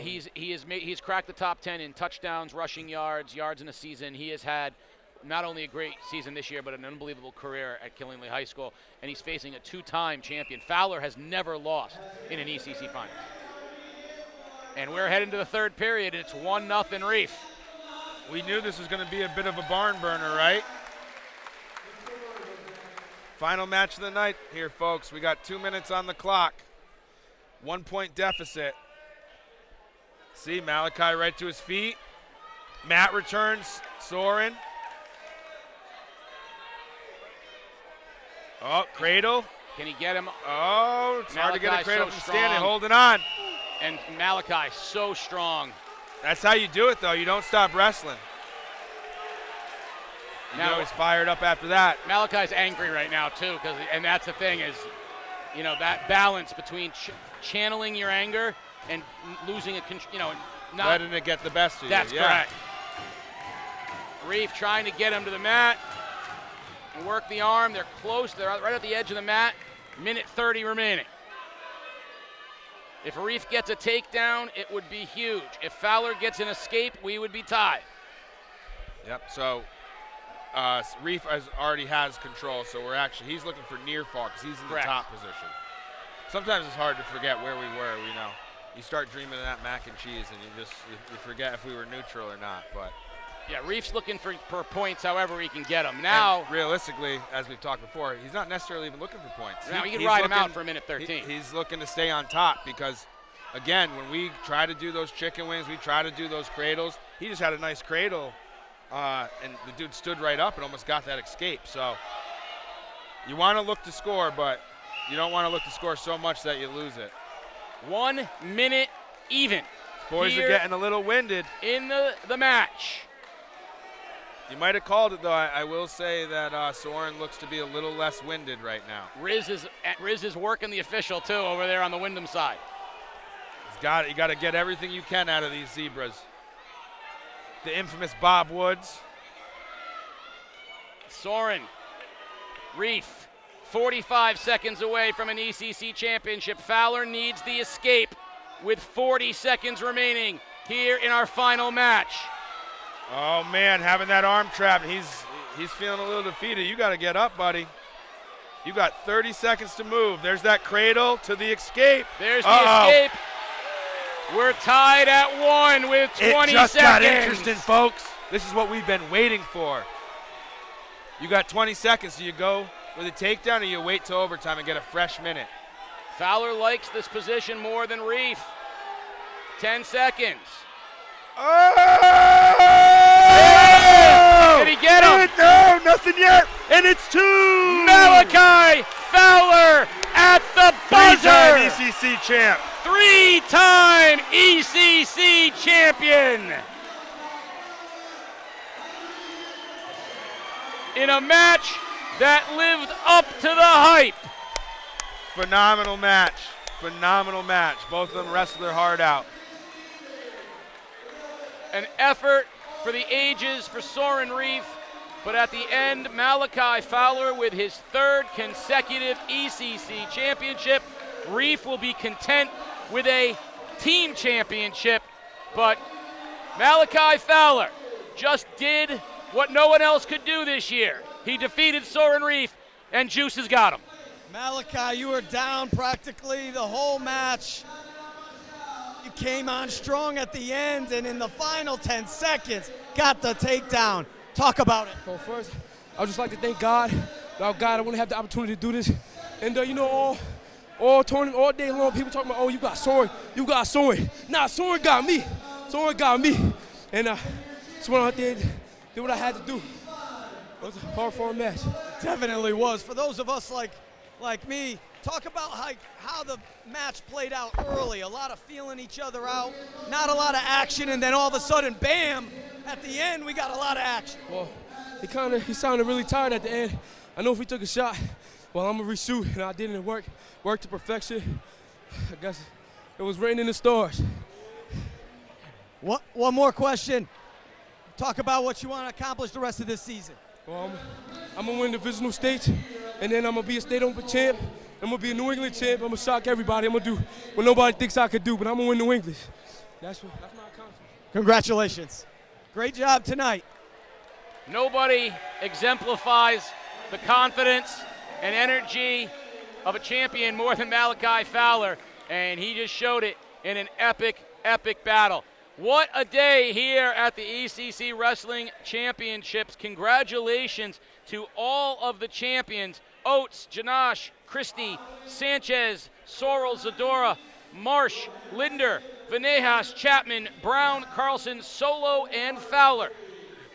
He's cracked the top 10 in touchdowns, rushing yards in a season. He has had not only a great season this year, but an unbelievable career at Killingly High School, and he's facing a two-time champion. Fowler has never lost in an ECC final. And we're heading to the third period, and it's 1-0 Reef. We knew this was going to be a bit of a barn burner, right? Final match of the night here, folks. We got 2 minutes on the clock. 1 point deficit. See, Malachi right to his feet. Matt returns, Soren. Oh, cradle. Can he get him? Oh, it's hard to get a cradle so from strong. standing. Holding on. And Malachi so strong. That's how you do it, though. You don't stop wrestling. You know he's fired up after that. Malachi's angry right now, too, and that's the thing is, you know, that balance between channeling your anger and losing not letting it get the best of you. That's correct. Reef trying to get him to the mat and work the arm. They're close. They're right at the edge of the mat. Minute 30 remaining. If Reef gets a takedown, it would be huge. If Fowler gets an escape, we would be tied. Yep, so Reef already has control, so he's looking for near fall because he's in the top position. Sometimes it's hard to forget where we were, You start dreaming of that mac and cheese and you forget if we were neutral or not, but. Yeah, Reef's looking for points however he can get them. Now, and realistically, as we've talked before, he's not necessarily even looking for points. Now he can ride him out for a minute 13. He's looking to stay on top because, again, when we try to do those chicken wings, we try to do those cradles. He just had a nice cradle, and the dude stood right up and almost got that escape. So you want to look to score, but you don't want to look to score so much that you lose it. 1 minute even. Boys are getting a little winded. In the match. You might have called it, though. I will say that Soren looks to be a little less winded right now. Riz is working the official, too, over there on the Wyndham side. You got to get everything you can out of these zebras. The infamous Bob Woods. Soren, Reef, 45 seconds away from an ECC championship. Fowler needs the escape with 40 seconds remaining here in our final match. Oh, man, having that arm trap, he's feeling a little defeated. You got to get up, buddy. You got 30 seconds to move. There's that cradle to the escape. There's the escape. We're tied at 1 with 20 seconds. It just got interesting, folks. This is what we've been waiting for. You got 20 seconds. Do you go with a takedown or you wait till overtime and get a fresh minute? Fowler likes this position more than Reef. 10 seconds. Oh! Did he get him? No, nothing yet. And it's 2. Malachi Fowler at the buzzer. 3-time ECC champ. 3-time ECC champion. In a match that lived up to the hype. Phenomenal match. Phenomenal match. Both of them wrestled their heart out. An effort for the ages for Soren Reef, but at the end, Malachi Fowler with his 3rd consecutive ECC championship. Reef will be content with a team championship, but Malachi Fowler just did what no one else could do this year. He defeated Soren Reef, and Juice has got him. Malachi, you were down practically the whole match. You came on strong at the end, and in the final 10 seconds, got the takedown. Talk about it. Well, first, I would just like to thank God. Without God, I wouldn't have the opportunity to do this. And, all tournament, all day long, people talking about, oh, you got Soren, you got Soren. Nah, Soren got me. Soren got me. And just went out there and did what I had to do. It was a hard-fought match. Definitely was. For those of us like me, talk about how the match played out early. A lot of feeling each other out, not a lot of action, and then all of a sudden, bam, at the end, we got a lot of action. Well, he sounded really tired at the end. I know if we took a shot, well, I'm going to reshoot, and I didn't work to perfection. I guess it was written in the stars. One more question. Talk about what you want to accomplish the rest of this season. Well, I'm going to win divisional states, and then I'm going to be a state open champ. I'm going to be a New England champ. I'm going to shock everybody. I'm going to do what nobody thinks I could do, but I'm going to win New England. That's my accomplishment. Congratulations. Great job tonight. Nobody exemplifies the confidence and energy of a champion more than Malachi Fowler, and he just showed it in an epic, epic battle. What a day here at the ECC Wrestling Championships. Congratulations to all of the champions Oates, Janosh, Christie, Sanchez, Sorrell, Zadora, Marsh, Linder, Venejas, Chapman, Brown, Carlson, Solo, and Fowler.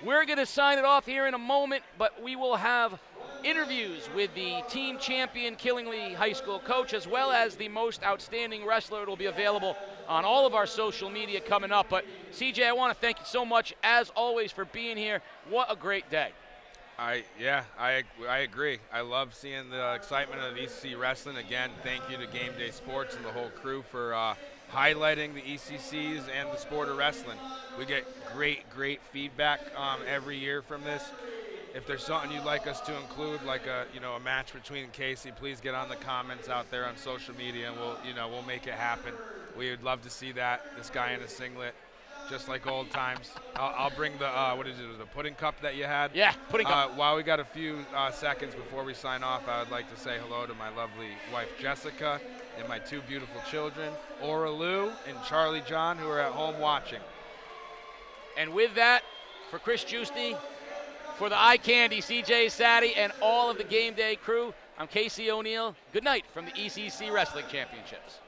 We're going to sign it off here in a moment, but we will have interviews with the team champion Killingly High School coach, as well as the most outstanding wrestler. It'll be available on all of our social media coming up. But CJ, I want to thank you so much, as always, for being here. What a great day. I agree. I love seeing the excitement of ECC Wrestling. Again, thank you to Game Day Sports and the whole crew for highlighting the ECCs and the sport of wrestling. We get great feedback every year from this. If there's something you'd like us to include, like a match between Casey, please get on the comments out there on social media, and we'll make it happen. We would love to see that. This guy in a singlet, just like old times. I'll bring the the pudding cup that you had. Yeah, pudding cup. While we got a few seconds before we sign off, I would like to say hello to my lovely wife Jessica and my two beautiful children, Aura Lou and Charlie John, who are at home watching. And with that, for Chris Giusti, for the eye candy, CJ Saddy, and all of the Game Day crew, I'm Casey O'Neill. Good night from the ECC Wrestling Championships.